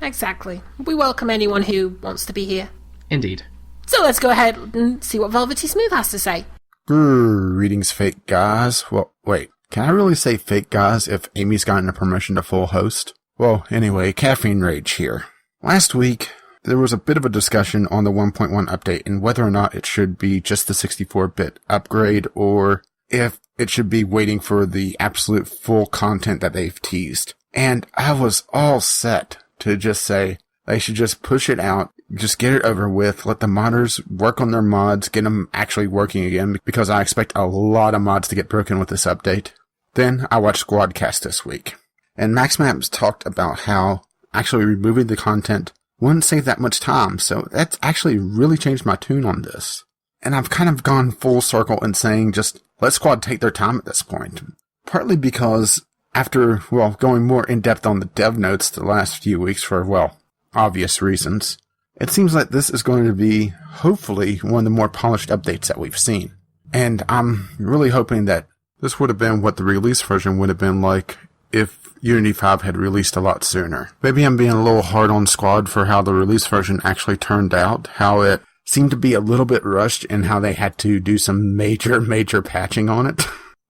D: We welcome anyone who wants to be here.
F: Indeed.
D: So let's go ahead and see what Velvety Smooth has to say.
G: Greetings, fake guys. Well, wait, can I really say fake guys if Amy's gotten a permission to full host? Well, anyway, Caffeine Rage here. Last week, there was a bit of a discussion on the 1.1 update and whether or not it should be just the 64-bit upgrade or if it should be waiting for the absolute full content that they've teased. And I was all set to just say they should just push it out, just get it over with, let the modders work on their mods, get them actually working again, because I expect a lot of mods to get broken with this update. Then I watched Squadcast this week, and MaxMaps talked about how actually removing the content wouldn't save that much time, so that's actually really changed my tune on this. And I've kind of gone full circle in saying just let Squad take their time at this point. Partly because after, going more in-depth on the dev notes the last few weeks for, obvious reasons, it seems like this is going to be, hopefully, one of the more polished updates that we've seen. And I'm really hoping that this would have been what the release version would have been like if Unity 5 had released a lot sooner. Maybe I'm being a little hard on Squad for how the release version actually turned out, how it seemed to be a little bit rushed and how they had to do some major patching on it.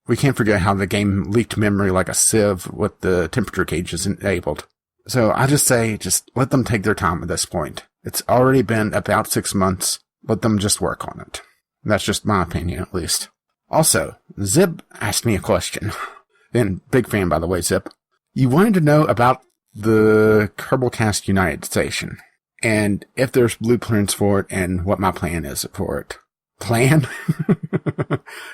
G: We can't forget how the game leaked memory like a sieve with the temperature gauges enabled. So I just say, just let them take their time at this point. It's already been about 6 months. Let them just work on it. That's just my opinion, at least. Also, Zip asked me a question. And big fan, by the way, Zip. You wanted to know about the Kerbalcast United station, and if there's blueprints for it, and what my plan is for it. Plan?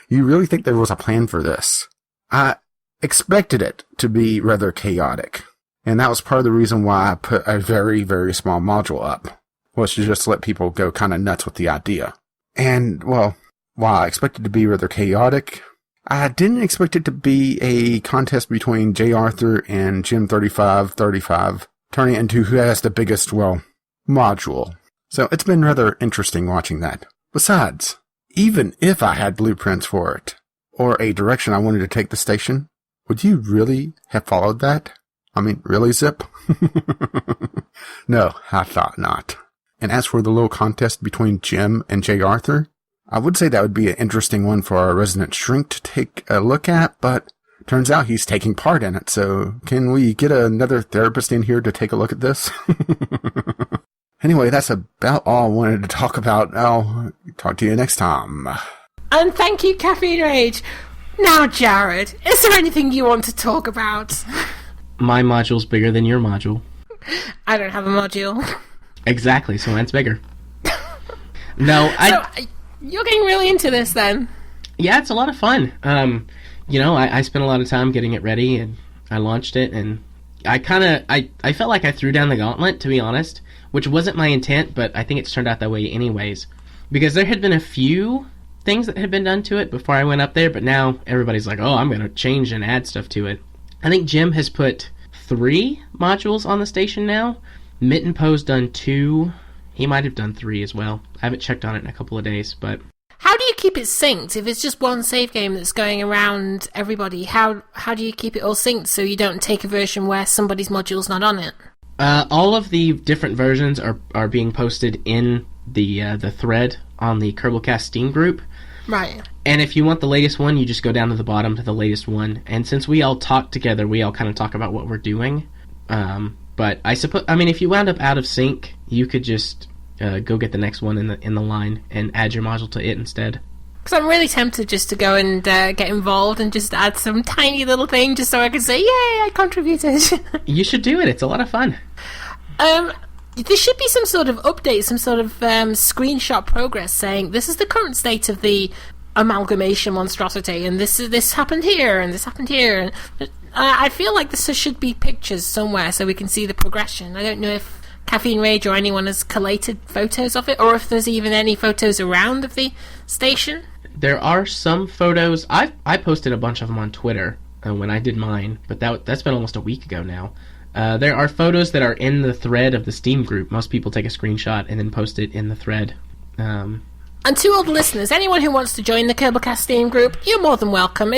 G: You really think there was a plan for this? I expected it to be rather chaotic, and that was part of the reason why I put a very, very small module up, was to just let people go kind of nuts with the idea. And, well, while I expected it to be rather chaotic, I didn't expect it to be a contest between J. Arthur and Jim 3535, turning into who has the biggest, module. So it's been rather interesting watching that. Besides, even if I had blueprints for it, or a direction I wanted to take the station, would you really have followed that? I mean, really, Zip? No, I thought not. And as for the little contest between Jim and J. Arthur, I would say that would be an interesting one for our resident shrink to take a look at, but turns out he's taking part in it, so can we get another therapist in here to take a look at this? Anyway, that's about all I wanted to talk about. I'll talk to you next time.
D: And thank you, Caffeine Rage. Now, Jared, is there anything you want to talk about?
F: My module's bigger than your module.
D: I don't have a module.
F: Exactly, so mine's bigger. No,
D: you're getting really into this then?
F: Yeah, it's a lot of fun. I spent a lot of time getting it ready, and I launched it, and I felt like I threw down the gauntlet, to be honest, which wasn't my intent, but I think it's turned out that way anyways. Because there had been a few things that had been done to it before I went up there, but now everybody's like, oh, I'm going to change and add stuff to it. I think Jim has put 3 modules on the station now. Mitten Poe's done 2. He might have done 3 as well. I haven't checked on it in a couple of days, but...
D: How do you keep it synced? If it's just one save game that's going around everybody, how do you keep it all synced so you don't take a version where somebody's module's not on it?
F: All of the different versions are being posted in the thread on the Kerbalcast Steam group.
D: Right.
F: And if you want the latest one, you just go down to the bottom to the latest one. And since we all talk together, we all kind of talk about what we're doing. But I suppose, if you wound up out of sync, you could just go get the next one in the line and add your module to it instead.
D: Because I'm really tempted just to go and get involved and just add some tiny little thing just so I can say, yay, I contributed.
F: You should do it. It's a lot of fun.
D: There should be some sort of update, some sort of screenshot progress saying this is the current state of the amalgamation monstrosity, and this happened here, and this happened here. And I feel like there should be pictures somewhere so we can see the progression. I don't know if Caffeine Rage or anyone has collated photos of it, or if there's even any photos around of the station.
F: There are some photos. I posted a bunch of them on Twitter when I did mine, but that's been almost a week ago now. There are photos that are in the thread of the Steam group. Most people take a screenshot and then post it in the thread.
D: And to all the listeners, anyone who wants to join the Kerbalcast Steam group, you're more than welcome.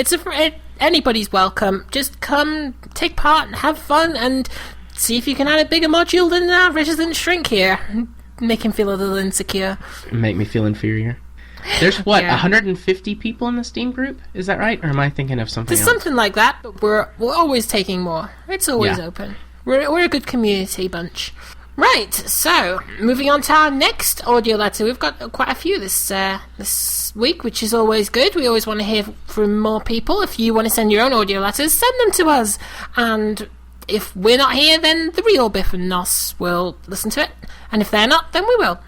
D: Anybody's welcome. Just come, take part, have fun, and see if you can add a bigger module than our resident shrink here. Make him feel a little insecure.
F: Make me feel inferior. There's 150 people in the Steam group? Is that right? Or am I thinking of something else?
D: There's something like that, but we're always taking more. It's always open. We're a good community bunch. Right, so moving on to our next audio letter. We've got quite a few this week, which is always good. We always want to hear from more people. If you want to send your own audio letters, send them to us. And if we're not here, then the real Biff and Nos will listen to it. And if they're not, then we will.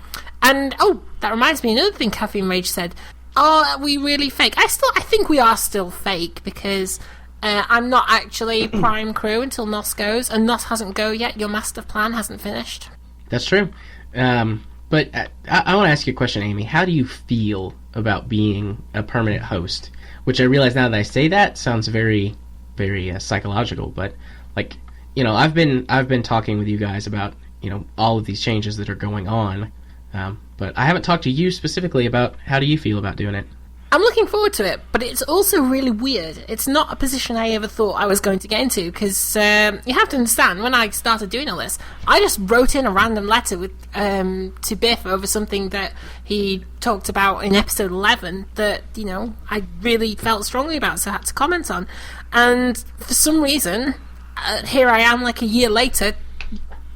D: And, that reminds me, another thing Caffeine Rage said. Are we really fake? I think we are still fake, because I'm not actually Prime Crew until Nos goes, and Nos hasn't go yet. Your master plan hasn't finished.
F: That's true. But I want to ask you a question, Amy. How do you feel about being a permanent host? Which I realize now that I say that sounds very, very psychological, but, I've been talking with you guys about, all of these changes that are going on. But I haven't talked to you specifically about how do you feel about doing it.
D: I'm looking forward to it, but it's also really weird. It's not a position I ever thought I was going to get into, because you have to understand, when I started doing all this, I just wrote in a random letter to Biff over something that he talked about in episode 11 that, I really felt strongly about, so I had to comment on. And for some reason, here I am like a year later,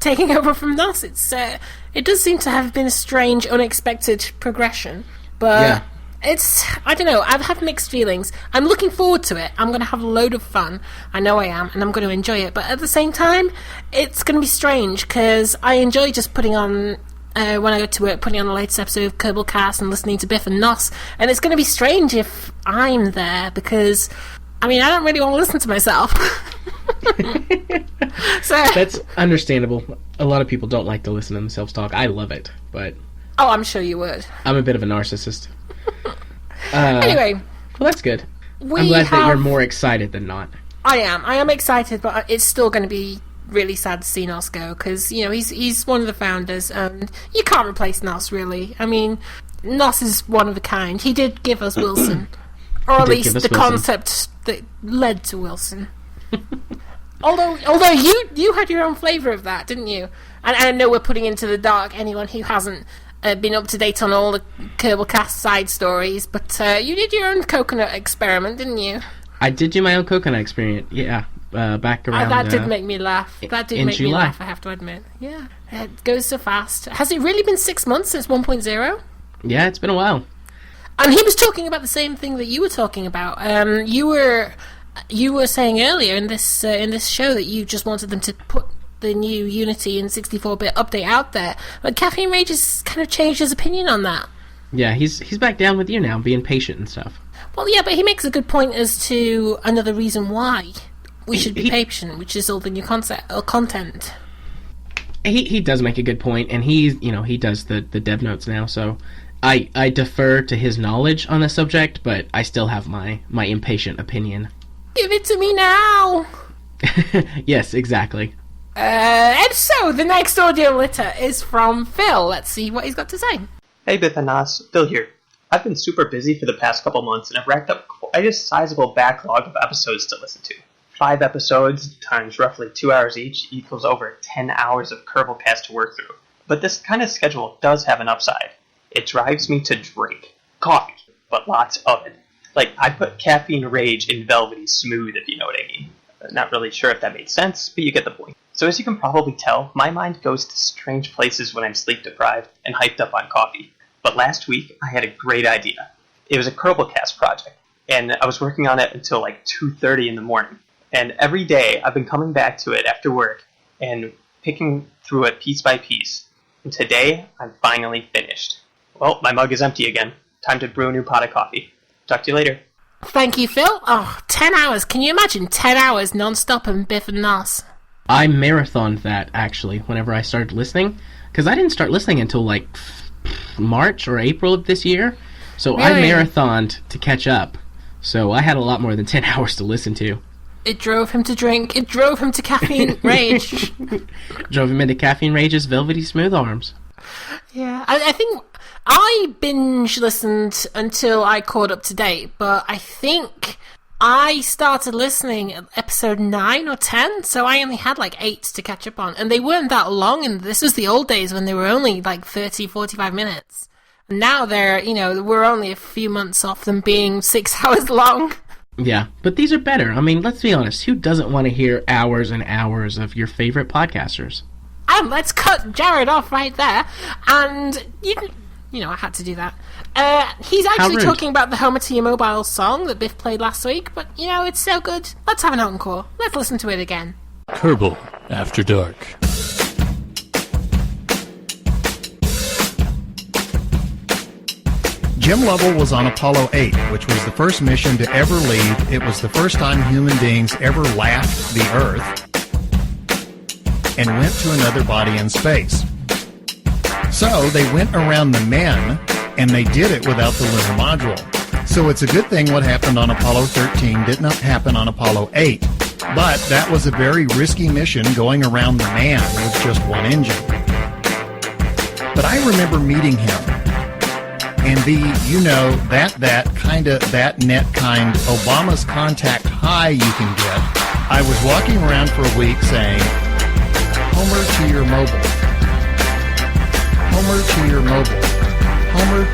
D: taking over from Nos. It does seem to have been a strange, unexpected progression, but I don't know, I've had mixed feelings. I'm looking forward to it. I'm going to have a load of fun. I know I am, and I'm going to enjoy it. But at the same time, it's going to be strange, because I enjoy just putting on, when I go to work, putting on the latest episode of Kerbalcast and listening to Biff and Nos. And it's going to be strange if I'm there, because, I mean, I don't really want to listen to myself. So
F: That's understandable. A lot of people don't like to listen to themselves talk. I love it, but...
D: Oh, I'm sure you would.
F: I'm a bit of a narcissist.
D: Anyway.
F: Well, that's good. I'm glad that you're more excited than not.
D: I am excited, but it's still going to be really sad to see Nos go, because, you know, he's one of the founders, and you can't replace Nos, really. I mean, Nos is one of a kind. He did give us Wilson. Or at least the concept that led to Wilson. Although you had your own flavour of that, didn't you? And I know we're putting into the dark anyone who hasn't been up to date on all the Kerbalcast side stories, but you did your own coconut experiment, didn't you?
F: I did do my own coconut experiment, yeah, back around...
D: that did make me laugh. That did make me laugh, I have to admit. Yeah, it goes so fast. Has it really been 6 months since 1.0?
F: Yeah, it's been a while.
D: And he was talking about the same thing that you were talking about. You were saying earlier in this show that you just wanted them to put the new Unity and 64-bit update out there, but Caffeine Rage has kind of changed his opinion on that.
F: Yeah, he's back down with you now, being patient and stuff.
D: Well, yeah, but he makes a good point as to another reason why we should be patient, which is all the new content.
F: He does make a good point, and he does the dev notes now, so I defer to his knowledge on the subject, but I still have my impatient opinion.
D: Give it to me now!
F: Yes, exactly.
D: And so, the next audio letter is from Phil. Let's see what he's got to say.
I: Hey Biff and Nas, Phil here. I've been super busy for the past couple months and I've racked up quite a sizable backlog of episodes to listen to. 5 episodes times roughly 2 hours each equals over 10 hours of Kerbalcast to work through. But this kind of schedule does have an upside. It drives me to drink coffee, but lots of it. Like, I put Caffeine Rage in velvety smooth, if you know what I mean. Not really sure if that made sense, but you get the point. So as you can probably tell, my mind goes to strange places when I'm sleep deprived and hyped up on coffee. But last week, I had a great idea. It was a Kerbalcast project, and I was working on it until like 2:30 in the morning. And every day, I've been coming back to it after work and picking through it piece by piece. And today, I'm finally finished. Well, my mug is empty again. Time to brew a new pot of coffee. Talk to you later.
D: Thank you, Phil. Oh, 10 hours. Can you imagine 10 hours non-stop and Biff and Nos?
F: I marathoned that, actually, whenever I started listening. Because I didn't start listening until, like, March or April of this year. So really? I marathoned to catch up. So I had a lot more than 10 hours to listen to.
D: It drove him to drink. It drove him to Caffeine Rage.
F: Drove him into Caffeine Rage's velvety smooth arms.
D: Yeah, I think I binge listened until I caught up to date, but I think I started listening at episode 9 or 10, so I only had like 8 to catch up on, and they weren't that long, and this was the old days when they were only like 30, 45 minutes. And now we're only a few months off them being 6 hours long.
F: Yeah, but these are better. I mean, let's be honest, who doesn't want to hear hours and hours of your favorite podcasters?
D: Let's cut Jared off right there, and I had to do that. He's actually talking about the Homer to Your Mobile song that Biff played last week, but, it's so good. Let's have an encore. Let's listen to it again.
J: Kerbal After Dark.
K: Jim Lovell was on Apollo 8, which was the first mission to ever leave. It was the first time human beings ever left the Earth and went to another body in space. So they went around the men, and they did it without the lunar module. So it's a good thing what happened on Apollo 13 did not happen on Apollo 8. But that was a very risky mission going around the man with just one engine. But I remember meeting him. And that net kind Obama's contact high you can get. I was walking around for a week saying, Homer to your mobile. Homer to your mobile. Homer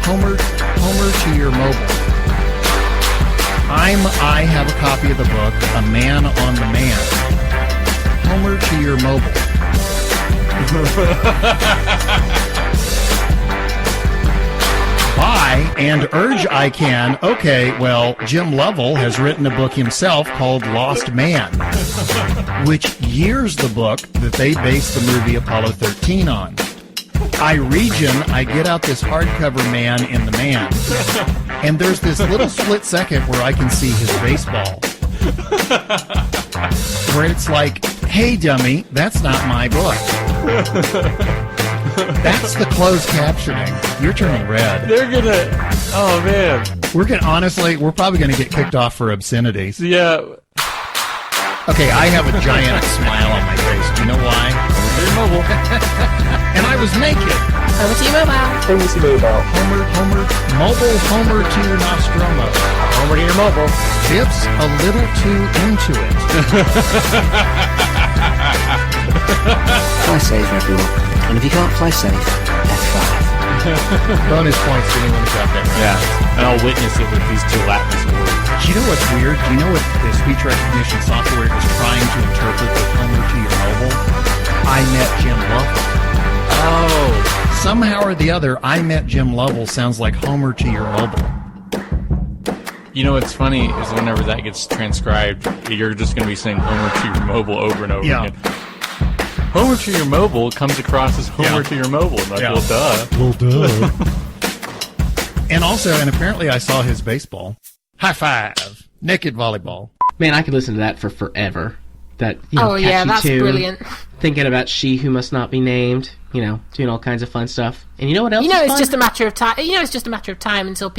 K: to your mobile. I have a copy of the book, A Man on the Man. Homer to your mobile. Bye. try and urge I can, okay, well, Jim Lovell has written a book himself called Lost Man, which years the book that they based the movie Apollo 13 on. I reach him, I get out this hardcover Man in the Man, and there's this little split second where I can see his baseball. Where it's like, hey dummy, that's not my book. That's the closed captioning. You're turning red.
J: They're gonna... Oh, man.
K: We're probably gonna get kicked off for obscenities.
J: Yeah.
K: Okay, I have a giant smile on my face. Do you know why?
J: They're mobile.
K: And I was naked.
D: Over to you, mobile.
L: Over to you, mobile.
K: Homer to Nostromo.
J: Over to your mobile.
K: Dips a little too into it.
E: Play safe, everyone. And if you can't play safe, F5.
K: Bonus points to anyone who got that right.
J: Yeah, and I'll witness it with these two Latin words.
K: Do you know what's weird? Do you know what the speech recognition software is trying to interpret with Homer to your mobile? I met Jim Lovell.
J: Oh.
K: Somehow or the other, I met Jim Lovell sounds like Homer to your mobile.
J: You know what's funny is whenever that gets transcribed, you're just going to be saying Homer to your mobile over and over again. Homer to your mobile comes across as Homer to your mobile. Like, well, duh.
K: Well, duh. And also, and apparently I saw his baseball. High five. Naked volleyball.
F: Man, I could listen to that for forever. That, catchy
D: that's
F: tune,
D: brilliant.
F: Thinking about She Who Must Not Be Named, doing all kinds of fun stuff. And you know what else?
D: It's just a matter of time. It's just a matter of time until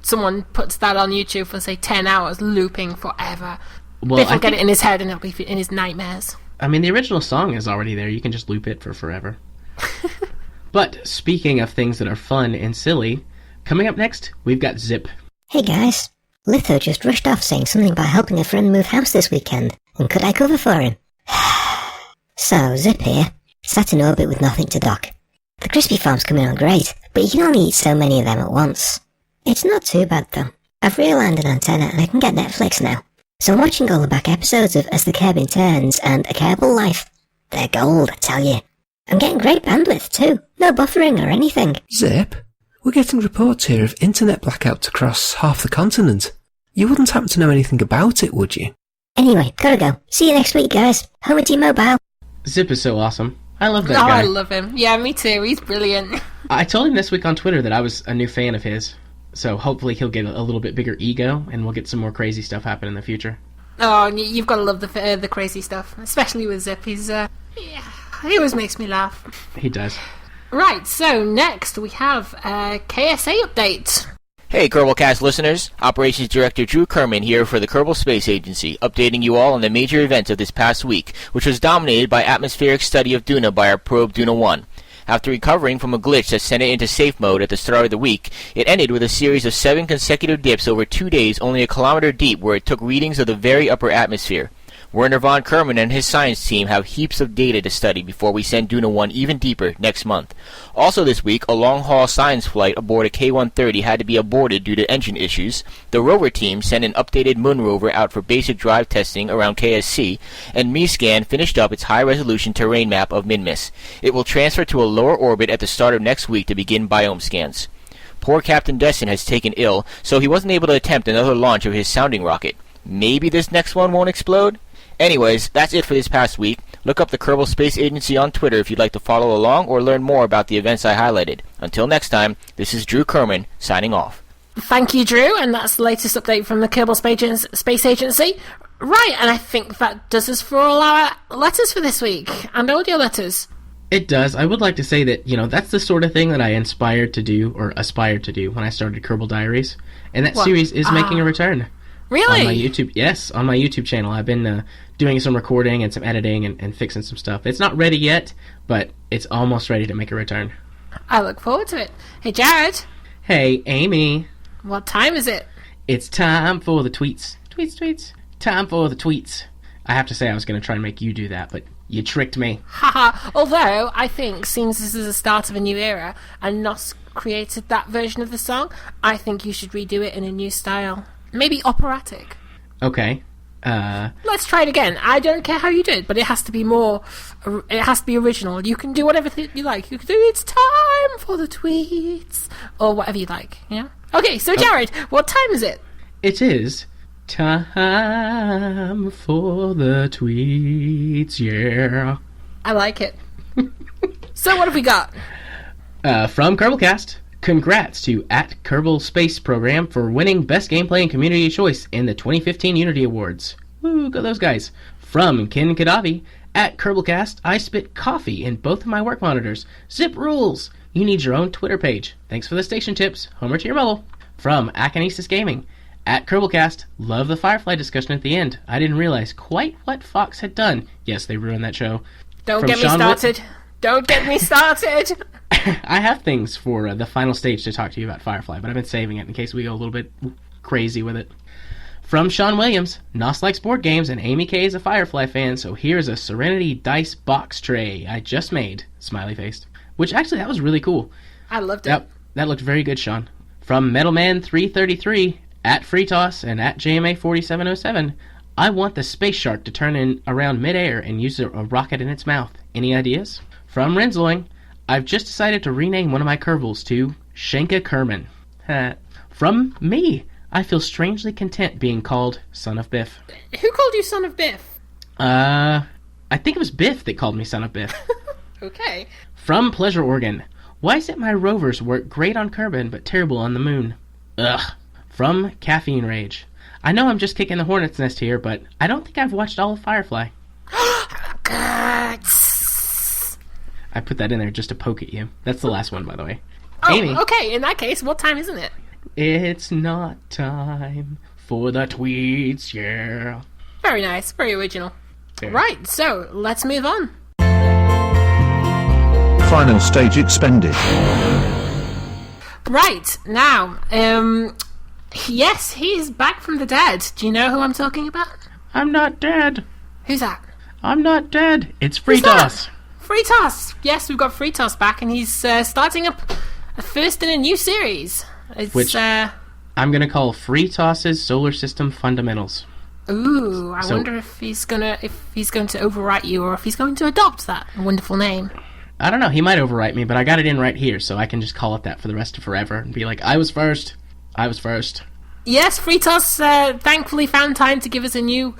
D: someone puts that on YouTube for say 10 hours, looping forever. Well, Biff will get it in his head, and it'll be in his nightmares.
F: I mean, the original song is already there. You can just loop it for forever. But speaking of things that are fun and silly, coming up next, we've got Zip.
M: Hey guys, Litho just rushed off saying something about helping a friend move house this weekend, and could I cover for him? So, Zip here, sat in orbit with nothing to dock. The crispy farm's coming on great, but you can only eat so many of them at once. It's not too bad though. I've realigned an antenna and I can get Netflix now. So I'm watching all the back episodes of As the Kerbin Turns and A Kerbal Life. They're gold, I tell you. I'm getting great bandwidth too, no buffering or anything.
N: Zip, we're getting reports here of internet blackouts across half the continent. You wouldn't happen to know anything about it, would you?
M: Anyway, gotta go. See you next week, guys. Home to you, mobile.
F: Zip is so awesome. I love that guy.
D: I love him. Yeah, me too. He's brilliant.
F: I told him this week on Twitter that I was a new fan of his. So hopefully he'll get a little bit bigger ego, and we'll get some more crazy stuff happen in the future.
D: Oh, you've got to love the crazy stuff, especially with Zip. He always makes me laugh.
F: He does.
D: Right, so next we have a KSA update.
O: Hey Kerbalcast listeners, Operations Director Drew Kerman here for the Kerbal Space Agency, updating you all on the major events of this past week, which was dominated by atmospheric study of Duna by our probe Duna 1. After recovering from a glitch that sent it into safe mode at the start of the week, it ended with a series of 7 consecutive dips over 2 days only a kilometer deep where it took readings of the very upper atmosphere. Werner von Kerman and his science team have heaps of data to study before we send Duna 1 even deeper next month. Also this week, a long-haul science flight aboard a K-130 had to be aborted due to engine issues. The rover team sent an updated moon rover out for basic drive testing around KSC, and MESCAN finished up its high-resolution terrain map of Minmus. It will transfer to a lower orbit at the start of next week to begin biome scans. Poor Captain Destin has taken ill, so he wasn't able to attempt another launch of his sounding rocket. Maybe this next one won't explode? Anyways, that's it for this past week. Look up the Kerbal Space Agency on Twitter if you'd like to follow along or learn more about the events I highlighted. Until next time, this is Drew Kerman, signing off.
D: Thank you, Drew, and that's the latest update from the Kerbal Space Agency. Right, and I think that does us for all our letters for this week, and audio letters.
F: It does. I would like to say that, that's the sort of thing that I aspired to do when I started Kerbal Diaries, and that series is making a return.
D: Really?
F: On my YouTube, yes, on my YouTube channel. I've been doing some recording and some editing and fixing some stuff. It's not ready yet, but it's almost ready to make a return.
D: I look forward to it. Hey, Jared.
F: Hey, Amy.
D: What time is it?
F: It's time for the tweets. Tweets. Time for the tweets. I have to say I was going to try and make you do that, but you tricked me.
D: Haha. Although, I think, since this is the start of a new era, and Nos created that version of the song, I think you should redo it in a new style. Maybe operatic.
F: Okay.
D: Let's try it again. I don't care how you do it, but it has to be more. It has to be original. You can do whatever you like. You can do it's time for the tweets or whatever you like. Yeah. Okay. So Jared, what time is it?
F: It is time for the tweets. Yeah.
D: I like it. So what have we got?
F: From Kerbalcast. Congrats to @Kerbal Space Program for winning Best Gameplay and Community Choice in the 2015 Unity Awards. Woo, go those guys. From Ken Kadavi, @Kerbalcast, I spit coffee in both of my work monitors. Zip rules! You need your own Twitter page. Thanks for the station tips. Homer to your mobile. From Akinesis Gaming, @Kerbalcast, love the Firefly discussion at the end. I didn't realize quite what Fox had done. Yes, they ruined that show.
D: Don't get me started. Don't get me started.
F: I have things for the final stage to talk to you about Firefly, but I've been saving it in case we go a little bit crazy with it. From Sean Williams, Nos likes board games and Amy K is a Firefly fan, so here's a Serenity dice box tray I just made, smiley faced. Which actually, that was really cool.
D: I loved it.
F: That looked very good, Sean. From Metalman333, @Freetoss and @JMA4707, I want the space shark to turn in around midair and use a rocket in its mouth. Any ideas? From Rensloing, I've just decided to rename one of my Kerbals to Shanka Kerman. From me, I feel strangely content being called Son of Biff.
D: Who called you Son of Biff?
F: I think it was Biff that called me Son of Biff.
D: Okay.
F: From Pleasure Organ, why is it my rovers work great on Kerman but terrible on the moon? Ugh. From Caffeine Rage, I know I'm just kicking the hornet's nest here, but I don't think I've watched all of Firefly. I put that in there just to poke at you. That's the last one, by the way.
D: Oh,
F: Amy.
D: Okay. In that case, what time isn't it?
F: It's not time for the tweets, yeah.
D: Very nice. Very original.
F: Very.
D: Right, so let's move on.
H: Final stage expended.
D: Right, now, yes, he is back from the dead. Do you know who I'm talking about?
F: I'm not dead.
D: Who's that?
F: I'm not dead. It's Freetoss.
D: Freetoss. Yes, we've got Freetoss back, and he's starting up a first in a new series.
F: Which I'm going to call Freetoss's Solar System Fundamentals.
D: Ooh, I wonder if he's going to overwrite you, or if he's going to adopt that wonderful name.
F: I don't know. He might overwrite me, but I got it in right here, so I can just call it that for the rest of forever and be like, I was first. I was first.
D: Yes, Freetoss thankfully found time to give us a new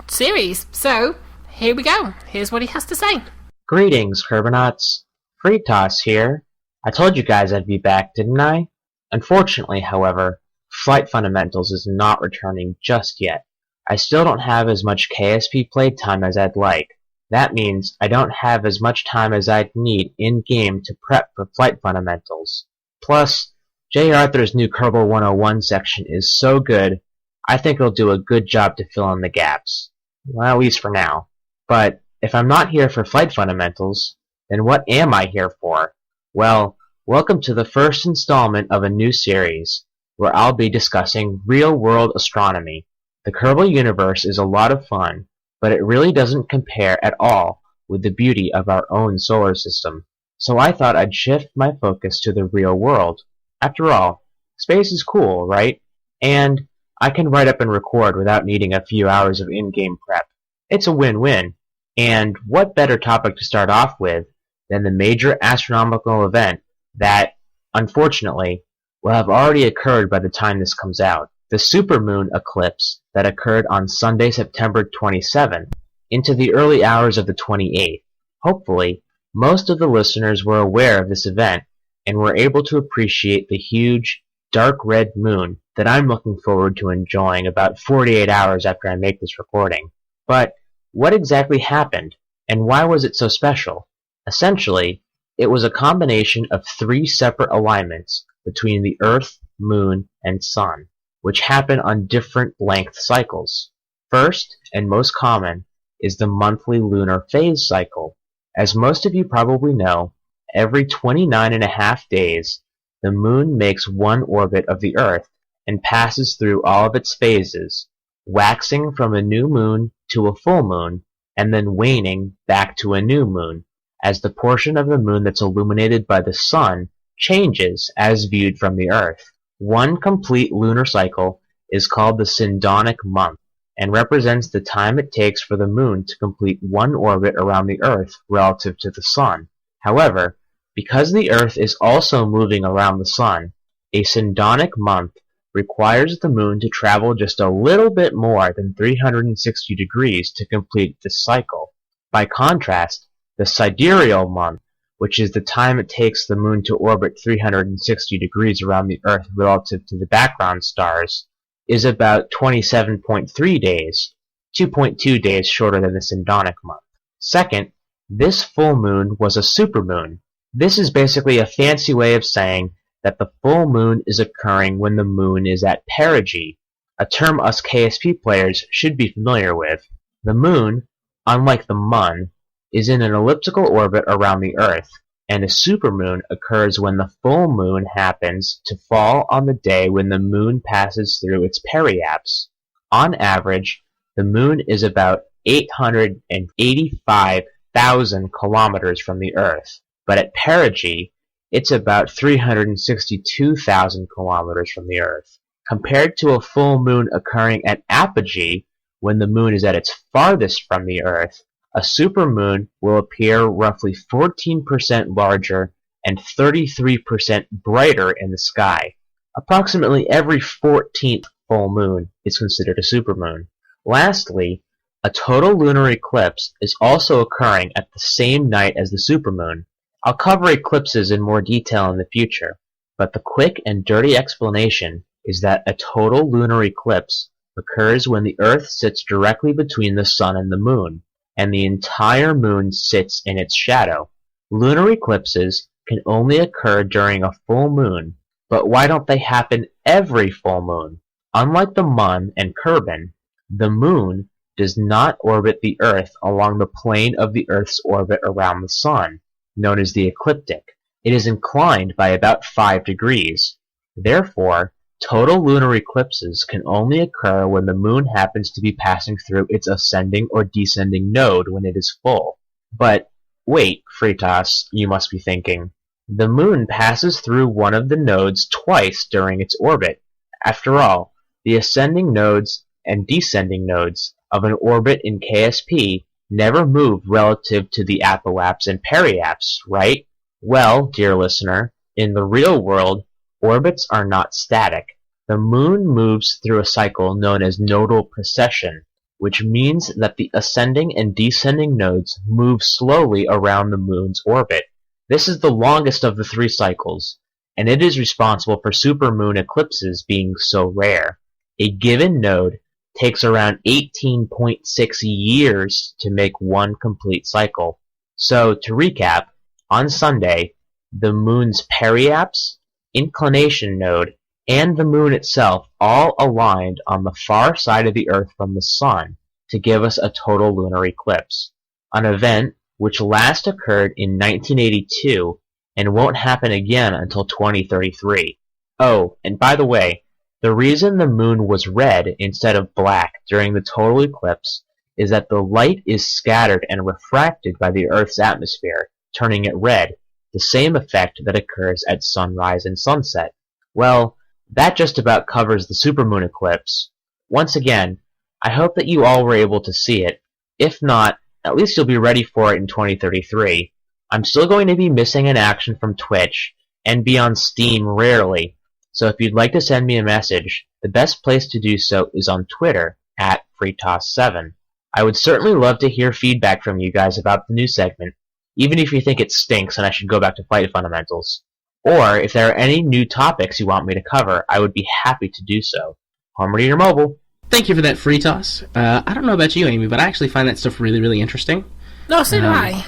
D: series. So, here we go. Here's what he has to say.
L: Greetings, Kerbonauts. Freetoss here. I told you guys I'd be back, didn't I? Unfortunately, however, Flight Fundamentals is not returning just yet. I still don't have as much KSP playtime as I'd like. That means I don't have as much time as I'd need in-game to prep for Flight Fundamentals. Plus, J. Arthur's new Kerbal 101 section is so good, I think it'll do a good job to fill in the gaps. Well, at least for now. But if I'm not here for Flight Fundamentals, then what am I here for? Well, welcome to the first installment of a new series, where I'll be discussing real-world astronomy. The Kerbal universe is a lot of fun, but it really doesn't compare at all with the beauty of our own solar system. So I thought I'd shift my focus to the real world. After all, space is cool, right? And I can write up and record without needing a few hours of in-game prep. It's a win-win. And what better topic to start off with than the major astronomical event that, unfortunately, will have already occurred by the time this comes out. The supermoon eclipse that occurred on Sunday, September 27th, into the early hours of the 28th. Hopefully, most of the listeners were aware of this event and were able to appreciate the huge, dark red moon that I'm looking forward to enjoying about 48 hours after I make this recording. But what exactly happened, and why was it so special? Essentially, it was a combination of 3 separate alignments between the Earth, Moon, and Sun, which happen on different length cycles. First, and most common, is the monthly lunar phase cycle. As most of you probably know, every 29.5 days, the Moon makes one orbit of the Earth and passes through all of its phases, waxing from a new moon to a full moon, and then waning back to a new moon, as the portion of the moon that's illuminated by the sun changes as viewed from the Earth. One complete lunar cycle is called the Sindonic month. and represents the time it takes for the moon to complete one orbit around the Earth relative to the sun. However, because the Earth is also moving around the sun, a syndonic month requires the moon to travel just a little bit more than 360 degrees to complete this cycle. By contrast, the sidereal month, which is the time it takes the moon to orbit 360 degrees around the Earth relative to the background stars, is about 27.3 days, 2.2 days shorter than the syndonic month. Second, this full moon was a supermoon. This is basically a fancy way of saying that the full moon is occurring when the moon is at perigee, a term us KSP players should be familiar with. The moon, unlike the mun, is in an elliptical orbit around the Earth, and a supermoon occurs when the full moon happens to fall on the day when the moon passes through its periapse. On average, the moon is about 885,000 kilometers from the Earth, but at perigee, it's about 362,000 kilometers from the Earth. Compared to a full moon occurring at apogee, when the moon is at its farthest from the Earth, a supermoon will appear roughly 14% larger and 33% brighter in the sky. Approximately every 14th full moon is considered a supermoon. Lastly, a total lunar eclipse is also occurring at the same night as the supermoon. I'll cover eclipses in more detail in the future, but the quick and dirty explanation is that a total lunar eclipse occurs when the Earth sits directly between the sun and the moon, and the entire moon sits in its shadow. Lunar eclipses can only occur during a full moon, but why don't they happen every full moon? Unlike the mun and Kerman, the moon does not orbit the Earth along the plane of the Earth's orbit around the sun, known as the ecliptic. It is inclined by about 5 degrees. Therefore, total lunar eclipses can only occur when the moon happens to be passing through its ascending or descending node when it is full. But wait, Freetoss, you must be thinking. The moon passes through one of the nodes twice during its orbit. After all, the ascending nodes and descending nodes of an orbit in KSP never move relative to the apoapse and periapse, right? Well, dear listener, in the real world, orbits are not static. The moon moves through a cycle known as nodal precession, which means that the ascending and descending nodes move slowly around the moon's orbit. This is the longest of the 3 cycles, and it is responsible for supermoon eclipses being so rare. A given node takes around 18.6 years to make one complete cycle. So, to recap, on Sunday, the moon's periapse, inclination node, and the moon itself all aligned on the far side of the Earth from the sun to give us a total lunar eclipse, an event which last occurred in 1982 and won't happen again until 2033. Oh, and by the way, the reason the moon was red instead of black during the total eclipse is that the light is scattered and refracted by the Earth's atmosphere, turning it red, the same effect that occurs at sunrise and sunset. Well, that just about covers the supermoon eclipse. Once again, I hope that you all were able to see it. If not, at least you'll be ready for it in 2033. I'm still going to be missing in action from Twitch, and be on Steam rarely. So if you'd like to send me a message, the best place to do so is on Twitter, at Freetoss7. I would certainly love to hear feedback from you guys about the new segment, even if you think it stinks and I should go back to Flight Fundamentals. Or if there are any new topics you want me to cover, I would be happy to do so. Homer to your mobile.
F: Thank you for that, Freetoss. I don't know about you, Amy, but I actually find that stuff really, really interesting.
D: No, so do I.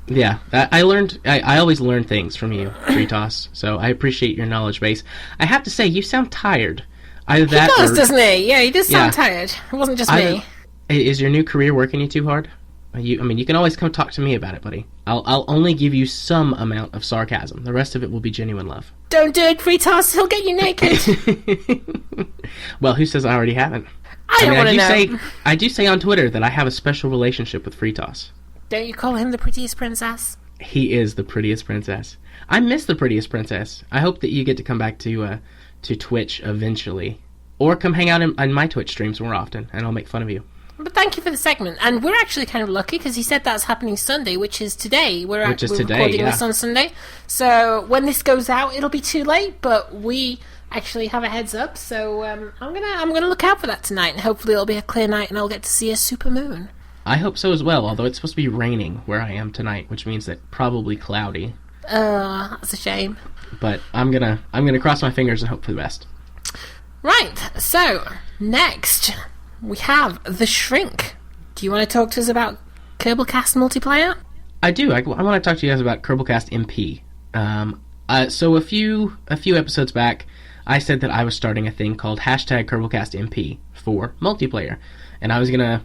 F: Yeah, I always learn things from you, Freetoss, so I appreciate your knowledge base. I have to say, you sound tired. Either that
D: he does,
F: or,
D: doesn't he? Yeah, he does sound tired. It wasn't just me.
F: Is your new career working you too hard? You can always come talk to me about it, buddy. I'll only give you some amount of sarcasm. The rest of it will be genuine love.
D: Don't do it, Freetoss. He'll get you naked.
F: Well, who says I already haven't?
D: I don't want to know.
F: I do say on Twitter that I have a special relationship with Freetoss.
D: Don't you call him the prettiest princess?
F: He is the prettiest princess. I miss the prettiest princess. I hope that you get to come back to Twitch eventually. Or come hang out in my Twitch streams more often, and I'll make fun of you.
D: But thank you for the segment. And we're actually kind of lucky because he said that's happening Sunday, which is today. We're recording this on Sunday. So when this goes out, it'll be too late, but we actually have a heads up. So I'm gonna look out for that tonight, and hopefully it'll be a clear night and I'll get to see a super moon.
F: I hope so as well, although it's supposed to be raining where I am tonight, which means that probably cloudy.
D: That's a shame.
F: But I'm gonna cross my fingers and hope for the best.
D: Right, so next we have The Shrink. Do you want to talk to us about Kerbalcast multiplayer?
F: I do. I want to talk to you guys about Kerbalcast MP. So a few episodes back, I said that I was starting a thing called #KerbalcastMP for multiplayer, and I was gonna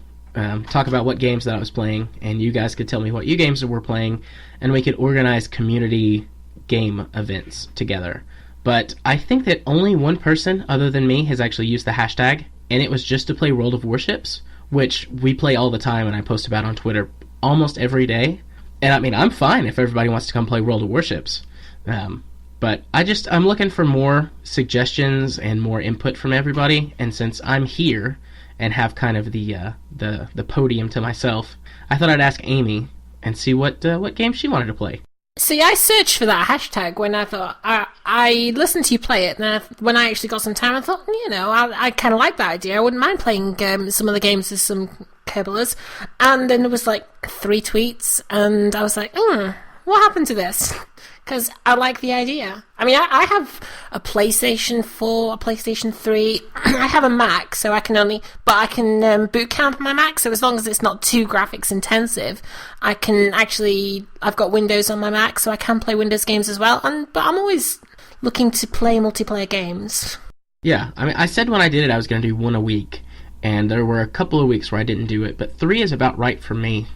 F: talk about what games that I was playing, and you guys could tell me what you games were playing, and we could organize community game events together. But I think that only one person other than me has actually used the hashtag, and it was just to play World of Warships, which we play all the time and I post about on Twitter almost every day. And I mean, I'm fine if everybody wants to come play World of Warships. But I'm looking for more suggestions and more input from everybody, and since I'm here and have kind of the podium to myself, I thought I'd ask Amy and see what game she wanted to play.
D: See, I searched for that hashtag when I thought, I listened to you play it, and when I actually got some time, I thought, I kind of like that idea. I wouldn't mind playing some of the games with some Kerbalers. And then there was like 3 tweets, and I was like, what happened to this? Because I like the idea. I mean, I have a PlayStation 4, a PlayStation 3. I have a Mac, so I can boot camp my Mac, so as long as it's not too graphics intensive, I've got Windows on my Mac, so I can play Windows games as well. But I'm always looking to play multiplayer games.
F: Yeah, I mean, I said when I did it I was going to do 1 a week, and there were a couple of weeks where I didn't do it, but 3 is about right for me.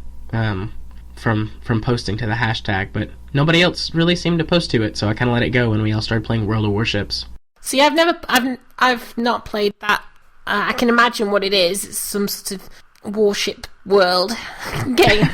F: From posting to the hashtag, but nobody else really seemed to post to it, so I kind of let it go when we all started playing World of Warships.
D: See, I've not played that. I can imagine what it is. It's some sort of warship world game.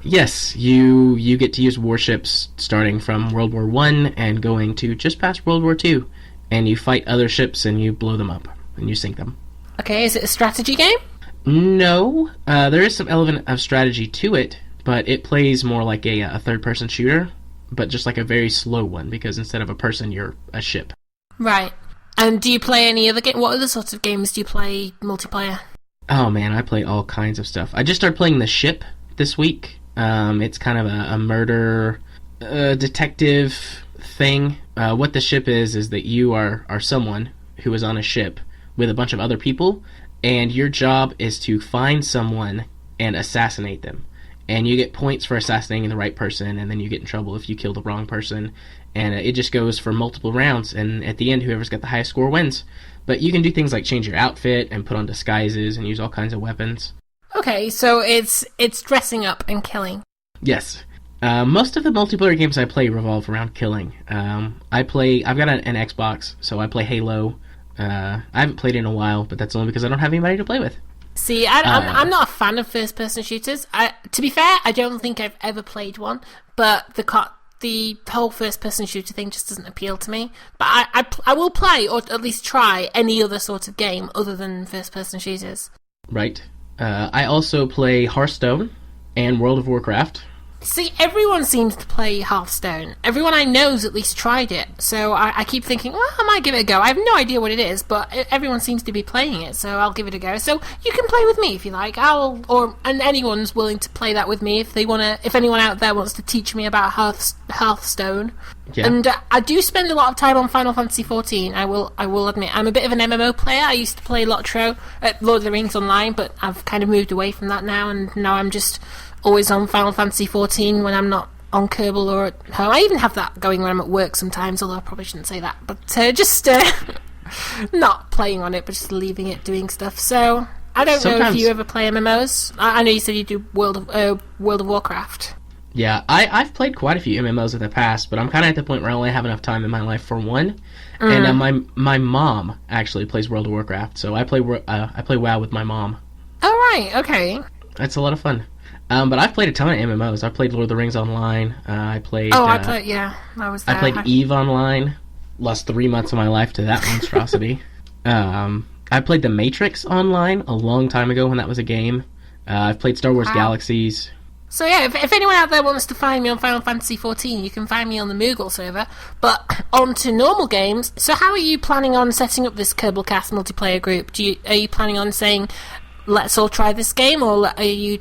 F: Yes, you get to use warships starting from World War I and going to just past World War II, and you fight other ships and you blow them up and you sink them.
D: Okay, is it a strategy game?
F: No, there is some element of strategy to it, but it plays more like a third-person shooter, but just like a very slow one, because instead of a person, you're a ship.
D: Right. And do you play any other game? What other sorts of games do you play multiplayer?
F: Oh man, I play all kinds of stuff. I just started playing The Ship this week. It's kind of a murder detective thing. What The Ship is that you are someone who is on a ship with a bunch of other people, and your job is to find someone and assassinate them. And you get points for assassinating the right person, and then you get in trouble if you kill the wrong person. And it just goes for multiple rounds, and at the end, whoever's got the highest score wins. But you can do things like change your outfit and put on disguises and use all kinds of weapons. Okay,
D: so it's dressing up and killing.
F: Yes. Most of the multiplayer games I play revolve around killing. I've got an Xbox, so I play Halo. I haven't played it in a while, but that's only because I don't have anybody to play with.
D: See, I'm not a fan of first-person shooters. To be fair, I don't think I've ever played one, but the whole first-person shooter thing just doesn't appeal to me. But I will play, or at least try, any other sort of game other than first-person shooters.
F: Right. I also play Hearthstone and World of Warcraft.
D: See, everyone seems to play Hearthstone. Everyone I know's at least tried it, so I keep thinking, well, I might give it a go. I have no idea what it is, but everyone seems to be playing it, so I'll give it a go. So you can play with me if you like. And anyone's willing to play that with me if anyone out there wants to teach me about Hearthstone. Yeah. And I do spend a lot of time on Final Fantasy XIV. I will admit, I'm a bit of an MMO player. I used to play Lotro at Lord of the Rings Online, but I've kind of moved away from that now, and now I'm just always on Final Fantasy XIV when I'm not on Kerbal or at home. I even have that going when I'm at work sometimes, although I probably shouldn't say that. But just not playing on it, but just leaving it doing stuff. So I don't know if you ever play MMOs. I know you said you do World of Warcraft.
F: Yeah, I've played quite a few MMOs in the past, but I'm kind of at the point where I only have enough time in my life for one. And my mom actually plays World of Warcraft, so I play WoW with my mom.
D: Oh, right, okay.
F: That's a lot of fun. But I've played a ton of MMOs. I played Lord of the Rings Online. I played...
D: I was there.
F: I played EVE Online. Lost 3 months of my life to that monstrosity. I played The Matrix online a long time ago when that was a game. I've played Star Wars Galaxies.
D: So yeah, if anyone out there wants to find me on Final Fantasy XIV, you can find me on the Moogle server. But on to normal games. So how are you planning on setting up this Kerbalcast multiplayer group? Are you planning on saying, let's all try this game, or are you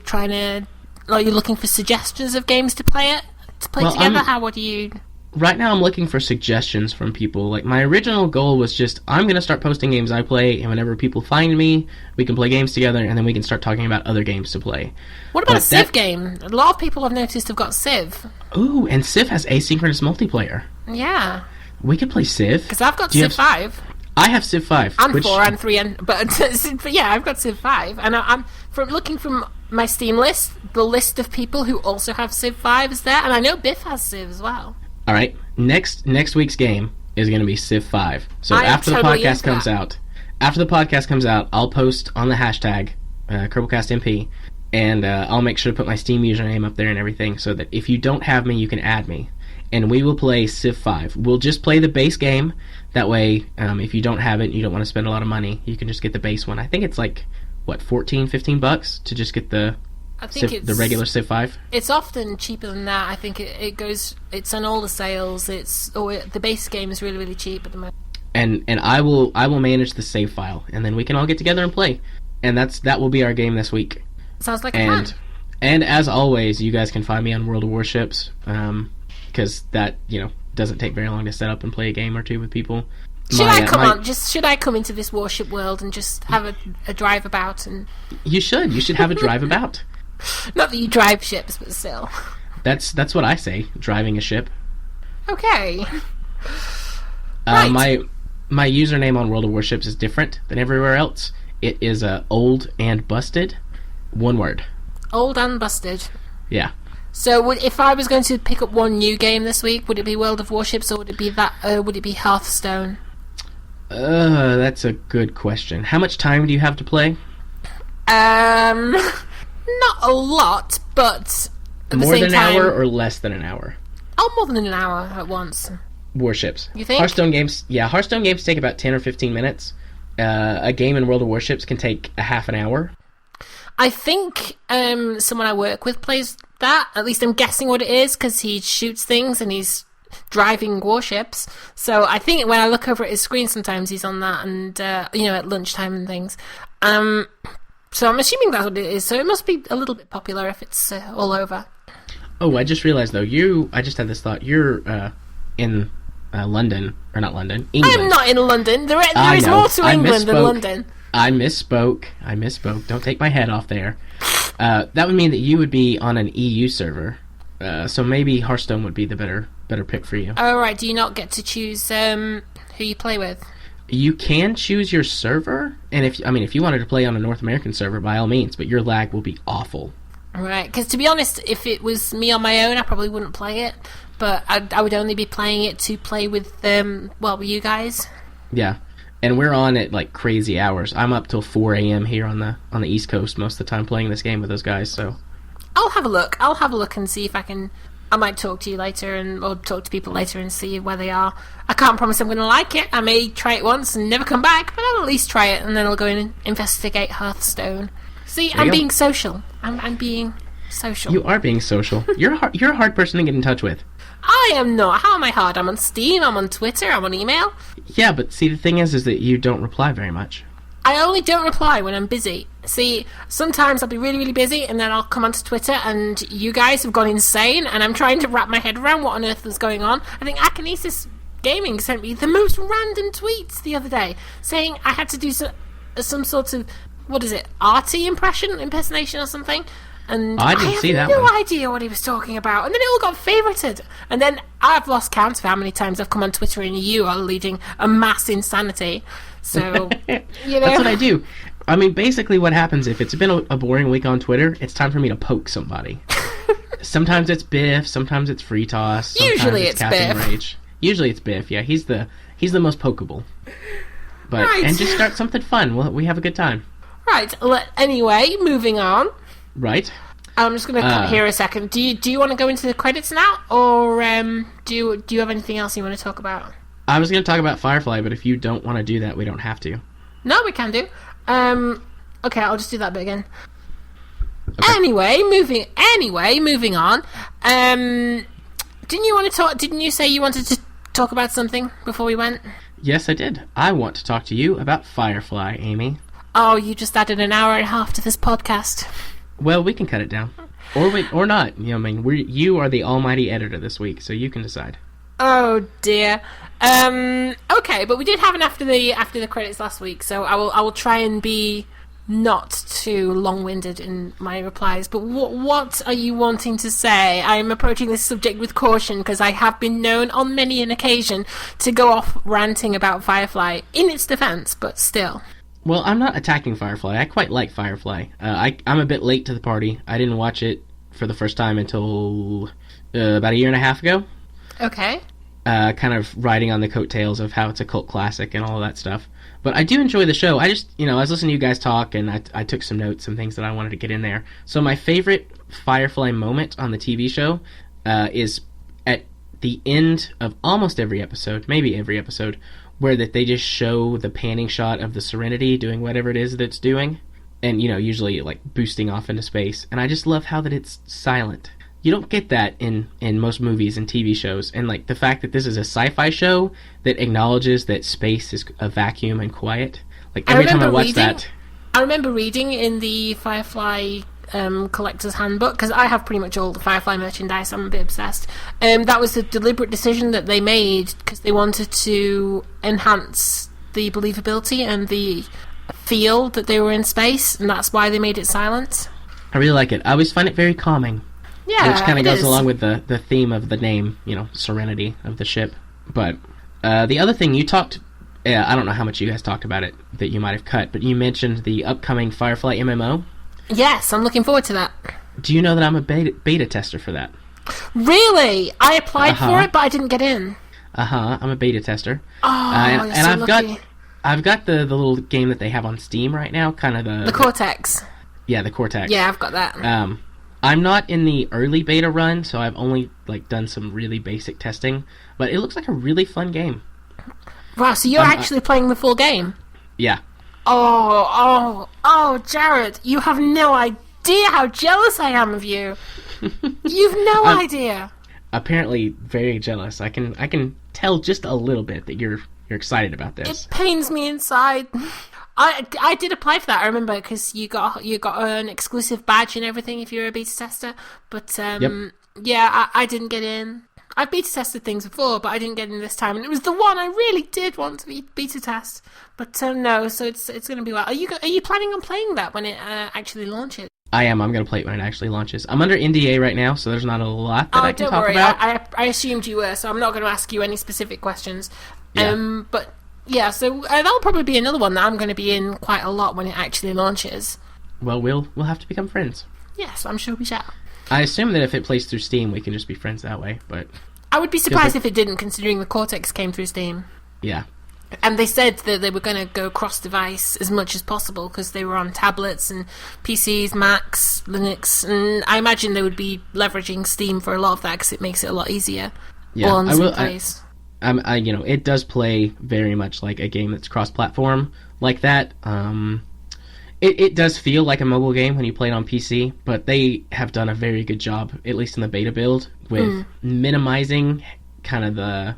D: looking for suggestions of games to play together? What do you...
F: Right now I'm looking for suggestions from people. Like, my original goal was just, I'm going to start posting games I play, and whenever people find me, we can play games together, and then we can start talking about other games to play.
D: What about a Civ game? A lot of people I've noticed have got Civ.
F: Ooh, and Civ has asynchronous multiplayer.
D: Yeah.
F: We could play Civ.
D: Because I've got Civ 5.
F: I have Civ 5.
D: And 4 and 3, but yeah, I've got Civ 5. And I'm looking from my Steam list, the list of people who also have Civ 5 is there, and I know Biff has Civ as well.
F: All right, next week's game is going to be Civ 5. So after the podcast comes out, I'll post on the hashtag KerbalcastMP, and I'll make sure to put my Steam username up there and everything, so that if you don't have me, you can add me, and we will play Civ 5. We'll just play the base game. That way, if you don't have it, and you don't want to spend a lot of money, you can just get the base one. I think it's like $14-15 to just get the regular Civ 5.
D: It's often cheaper than that. I think it's on all the sales. The base game is really, really cheap at the moment.
F: And I will manage the save file, and then we can all get together and play. And that will be our game this week.
D: Sounds like a plan.
F: And as always, you guys can find me on World of Warships, because that doesn't take very long to set up and play a game or two with people.
D: Should I come into this warship world and just have a drive about? And
F: you should have a drive about.
D: Not that you drive ships, but still.
F: That's what I say, driving a ship.
D: Okay. Right.
F: My username on World of Warships is different than everywhere else. It is old and busted, one word.
D: Old and busted.
F: Yeah.
D: So if I was going to pick up one new game this week, would it be World of Warships, or would it be Hearthstone?
F: That's a good question. How much time do you have to play?
D: Not a lot, but at
F: more
D: the same
F: than
D: time,
F: an hour or less than an hour?
D: Oh, more than an hour at once.
F: Warships.
D: You think?
F: Hearthstone games take about 10 or 15 minutes. A game in World of Warships can take a half an hour.
D: I think someone I work with plays that. At least I'm guessing what it is, because he shoots things and he's driving warships. So I think when I look over at his screen, sometimes he's on that, and at lunchtime and things. So I'm assuming that's what it is. So it must be a little bit popular if it's all over.
F: Oh, I just realized though. I just had this thought. You're in London, or not London? England.
D: I'm not in London. There is more to England than London.
F: I misspoke. Don't take my head off there. That would mean that you would be on an EU server. So maybe Hearthstone would be the better pick for you.
D: Oh, right. Do you not get to choose who you play with?
F: You can choose your server, and if you wanted to play on a North American server, by all means, but your lag will be awful.
D: Right, because to be honest, if it was me on my own, I probably wouldn't play it, but I would only be playing it to play with you guys.
F: Yeah, and we're on at like crazy hours. I'm up till 4 a.m. here on the East Coast most of the time playing this game with those guys. So
D: I'll have a look and see if I can. I might talk to you later or talk to people later and see where they are. I can't promise I'm going to like it. I may try it once and never come back, but I'll at least try it, and then I'll go in and investigate Hearthstone. See, I'm being social. I'm being social.
F: You are being social. You're a hard person to get in touch with.
D: I am not. How am I hard? I'm on Steam, I'm on Twitter, I'm on email.
F: Yeah, but see, the thing is that you don't reply very much.
D: I only don't reply when I'm busy. See, sometimes I'll be really, really busy, and then I'll come onto Twitter, and you guys have gone insane, and I'm trying to wrap my head around what on earth is going on. I think Akinesis Gaming sent me the most random tweets the other day, saying I had to do some sort of, arty impersonation or something. And
F: I didn't see that
D: one. I
F: one.
D: have no idea what he was talking about. And then it all got favorited. And then I've lost count of how many times I've come on Twitter and you are leading a mass insanity. So,
F: That's what I do. I mean, basically what happens if it's been a boring week on Twitter, it's time for me to poke somebody. Sometimes it's Biff, sometimes it's Freetoss,
D: Usually it's
F: Caffeine
D: Biff.
F: Rage. Usually it's Biff, yeah. He's the most pokeable. But
D: Right.
F: And just start something fun. We have a good time.
D: Right. Anyway, moving on.
F: Right.
D: I'm just going to cut here a second. Do you want to go into the credits now, or do you have anything else you want to talk about?
F: I was going to talk about Firefly, but if you don't want to do that, we don't have to.
D: No, we can do. Okay, I'll just do that bit again. Okay. Anyway, moving on. Didn't you say you wanted to talk about something before we went?
F: Yes, I did. I want to talk to you about Firefly, Amy.
D: Oh, you just added an hour and a half to this podcast.
F: Well, we can cut it down. Or not. You know, I mean, you are the almighty editor this week, so you can decide.
D: Oh dear. Okay, but we did have an after the credits last week, so I will try and be not too long-winded in my replies. But what are you wanting to say? I'm approaching this subject with caution because I have been known on many an occasion to go off ranting about Firefly in its defense, but still.
F: Well, I'm not attacking Firefly. I quite like Firefly. I'm a bit late to the party. I didn't watch it for the first time until about a year and a half ago.
D: Okay.
F: Kind of riding on the coattails of how it's a cult classic and all of that stuff. But I do enjoy the show. I just, I was listening to you guys talk, and I took some notes and things that I wanted to get in there. So my favorite Firefly moment on the TV show is at the end of almost every episode, maybe every episode, where that they just show the panning shot of the Serenity doing whatever it is that it's doing, and, usually, like, boosting off into space. And I just love how that it's silent. You don't get that in most movies and TV shows. And, like, the fact that this is a sci-fi show that acknowledges that space is a vacuum and quiet. Like, every time I watch that...
D: I remember reading in the Firefly Collector's Handbook, because I have pretty much all the Firefly merchandise, I'm a bit obsessed. That was a deliberate decision that they made because they wanted to enhance the believability and the feel that they were in space, and that's why they made it silent.
F: I really like it. I always find it very calming.
D: Yeah,
F: which kind of goes along with the theme of the name, Serenity of the ship. But the other thing you talked, I don't know how much you guys talked about it that you might have cut, but you mentioned the upcoming Firefly MMO.
D: Yes, I'm looking forward to that.
F: Do you know that I'm a beta tester for that?
D: Really? I applied for it, but I didn't get in.
F: I'm a beta tester.
D: Oh,
F: and
D: you're so lucky.
F: I've got the little game that they have on Steam right now, kind of the
D: Cortex.
F: Yeah, the Cortex.
D: Yeah, I've got that.
F: I'm not in the early beta run, so I've only done some really basic testing, but it looks like a really fun game.
D: Wow, so you're actually playing the full game?
F: Yeah.
D: Oh, Jared, you have no idea how jealous I am of you. You've no idea.
F: Apparently very jealous. I can tell just a little bit that you're excited about this.
D: It pains me inside. I did apply for that, I remember, because you got an exclusive badge and everything if you're a beta tester. But
F: yep.
D: Yeah, I didn't get in. I've beta tested things before, but I didn't get in this time, and it was the one I really did want to beta test. But no, so it's going to be well. Are you planning on playing that when it actually launches?
F: I am. I'm going to play it when it actually launches. I'm under NDA right now, so there's not a lot that I can talk about.
D: I assumed you were, so I'm not going to ask you any specific questions.
F: Yeah.
D: But yeah, so that'll probably be another one that I'm going to be in quite a lot when it actually launches.
F: Well, we'll have to become friends.
D: Yes, I'm sure we shall.
F: I assume that if it plays through Steam, we can just be friends that way, but...
D: I would be surprised if it didn't, considering the Cortex came through Steam.
F: Yeah.
D: And they said that they were going to go cross-device as much as possible, because they were on tablets and PCs, Macs, Linux, and I imagine they would be leveraging Steam for a lot of that, because it makes it a lot easier.
F: Yeah,
D: all on the same place.
F: It does play very much like a game that's cross-platform like that. It does feel like a mobile game when you play it on PC, but they have done a very good job, at least in the beta build, with minimizing kind of the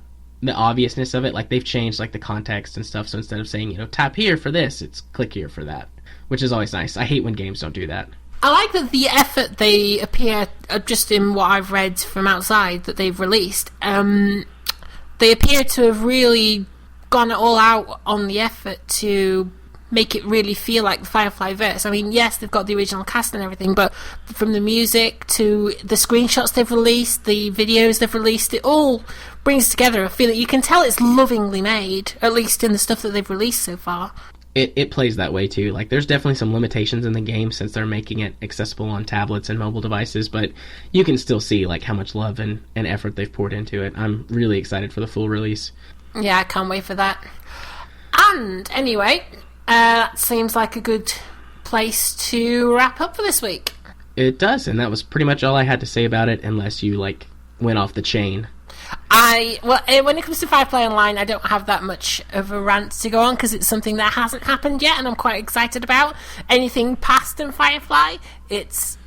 F: obviousness of it. Like, they've changed the context and stuff, so instead of saying, tap here for this, it's click here for that, which is always nice. I hate when games don't do that.
D: I like that the effort they appear, just in what I've read from outside that they've released, they appear to have really gone all out on the effort to make it really feel like the Firefly verse. I mean, yes, they've got the original cast and everything, but from the music to the screenshots they've released, the videos they've released, it all brings together a feeling. You can tell it's lovingly made, at least in the stuff that they've released so far.
F: It plays that way too. There's definitely some limitations in the game since they're making it accessible on tablets and mobile devices, but you can still see how much love and effort they've poured into it. I'm really excited for the full release.
D: Yeah, I can't wait for that. And anyway, that seems like a good place to wrap up for this week.
F: It does, and that was pretty much all I had to say about it, unless you went off the chain.
D: When it comes to Firefly Online, I don't have that much of a rant to go on because it's something that hasn't happened yet, and I'm quite excited about. Anything past than Firefly, it's,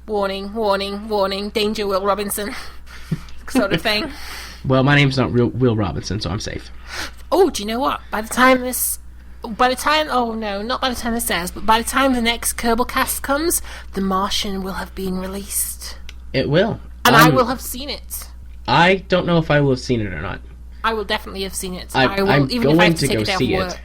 D: warning, warning, warning, danger, Will Robinson, sort of thing.
F: Well, my name's not Will Robinson, so I'm safe.
D: Oh, do you know what? Not by the time this airs, but by the time the next Kerbalcast comes, The Martian will have been released.
F: It will.
D: And I will have seen it.
F: I don't know if I will have seen it or not.
D: I will definitely have seen it.
F: I'm
D: even if I have to take a day off
F: see
D: work.
F: it.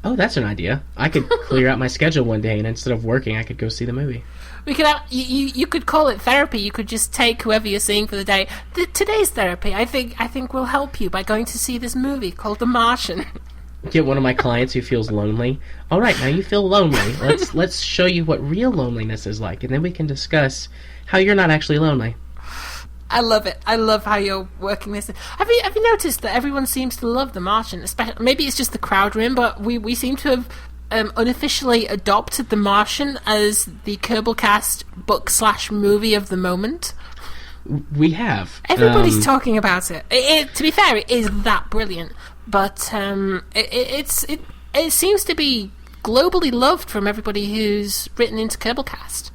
F: Oh, that's an idea. I could clear out my schedule one day, and instead of working, I could go see the movie.
D: We could have, you could call it therapy. You could just take whoever you're seeing for the day. Today's therapy, I think, will help you by going to see this movie called The Martian.
F: Get one of my clients who feels lonely. All right, now you feel lonely. Let's show you what real loneliness is like, and then we can discuss how you're not actually lonely.
D: I love it. I love how you're working this. Have you noticed that everyone seems to love The Martian? Especially, maybe it's just the crowd room, but we seem to have unofficially adopted The Martian as the Kerbalcast book/movie of the moment.
F: We have.
D: Everybody's talking about it. To be fair, it is that brilliant, but it seems to be globally loved from everybody who's written into Kerbalcast.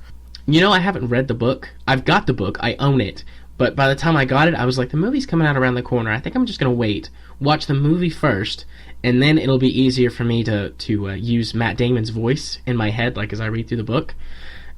F: I haven't read the book. I've got the book. I own it. But by the time I got it, I was like, the movie's coming out around the corner. I think I'm just going to wait, watch the movie first, and then it'll be easier for me to use Matt Damon's voice in my head, like as I read through the book.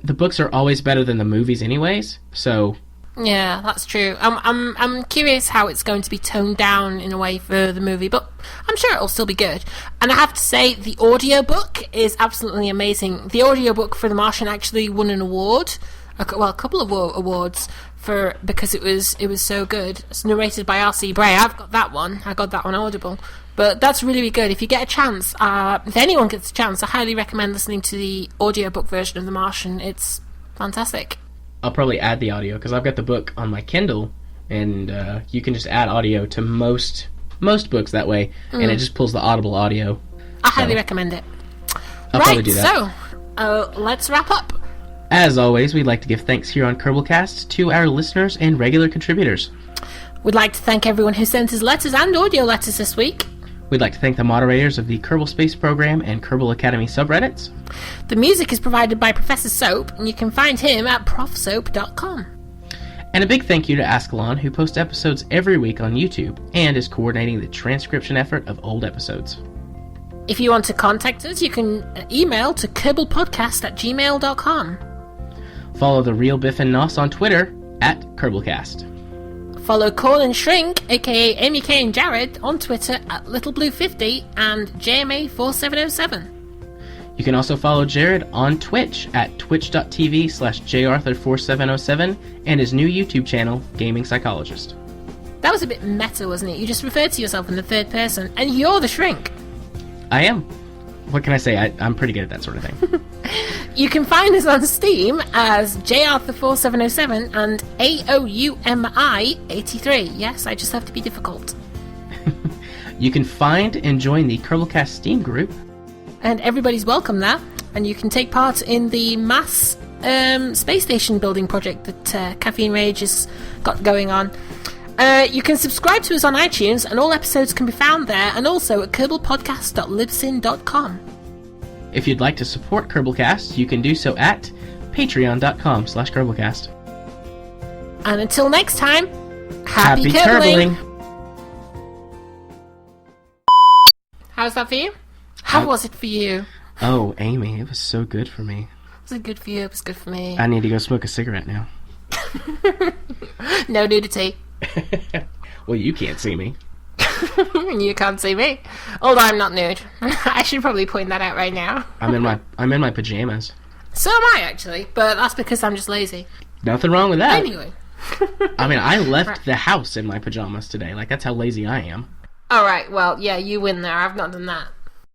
F: The books are always better than the movies anyways, so...
D: Yeah, that's true. I'm curious how it's going to be toned down in a way for the movie, but I'm sure it'll still be good. And I have to say, the audiobook is absolutely amazing. The audiobook for The Martian actually won an award, a couple of awards, because it was so good. It's narrated by R.C. Bray. I've got that one. I got that one Audible. But that's really, really good. If you get a chance, if anyone gets a chance, I highly recommend listening to the audiobook version of The Martian. It's fantastic.
F: I'll probably add the audio because I've got the book on my Kindle, and you can just add audio to most books that way, and it just pulls the Audible audio.
D: I highly recommend it.
F: I'll probably do that.
D: So, let's wrap up.
F: As always, we'd like to give thanks here on Kerbalcast to our listeners and regular contributors.
D: We'd like to thank everyone who sent us letters and audio letters this week.
F: We'd like to thank the moderators of the Kerbal Space Program and Kerbal Academy subreddits.
D: The music is provided by Professor Soap, and you can find him at profsoap.com.
F: And a big thank you to Ascalon, who posts episodes every week on YouTube and is coordinating the transcription effort of old episodes.
D: If you want to contact us, you can email to kerbalpodcast@gmail.com.
F: Follow the real Biff and Nos on Twitter at Kerbalcast.
D: Follow Corn and Shrink, aka Amy K and Jared, on Twitter at LittleBlue50 and JMA4707.
F: You can also follow Jared on Twitch at twitch.tv/jarthur4707 and his new YouTube channel, Gaming Psychologist.
D: That was a bit meta, wasn't it? You just referred to yourself in the third person, and you're the Shrink.
F: I am. What can I say? I'm pretty good at that sort of thing.
D: You can find us on Steam as jarthur4707 and AOUMI83. Yes, I just have to be difficult.
F: You can find and join the Kerbalcast Steam group.
D: And everybody's welcome there. And you can take part in the mass space station building project that Caffeine Rage has got going on. You can subscribe to us on iTunes, and all episodes can be found there, and also at kerbalpodcast.libsyn.com.
F: If you'd like to support Kerbalcast, you can do so at patreon.com/Kerbalcast.
D: And until next time,
F: happy kerbling!
D: How's that for you? How was it for you?
F: Oh, Amy, it was so good for me.
D: Was it good for you? It was good for me.
F: I need to go smoke a cigarette now.
D: No nudity.
F: Well, you can't see me.
D: You can't see me. Although I'm not nude. I should probably point that out right now.
F: I'm in my pajamas.
D: So am I, actually, but that's because I'm just lazy.
F: Nothing wrong with that.
D: Anyway.
F: I mean, I left the house in my pajamas today. Like, that's how lazy I am.
D: Alright, well, yeah, you win there. I've not done that.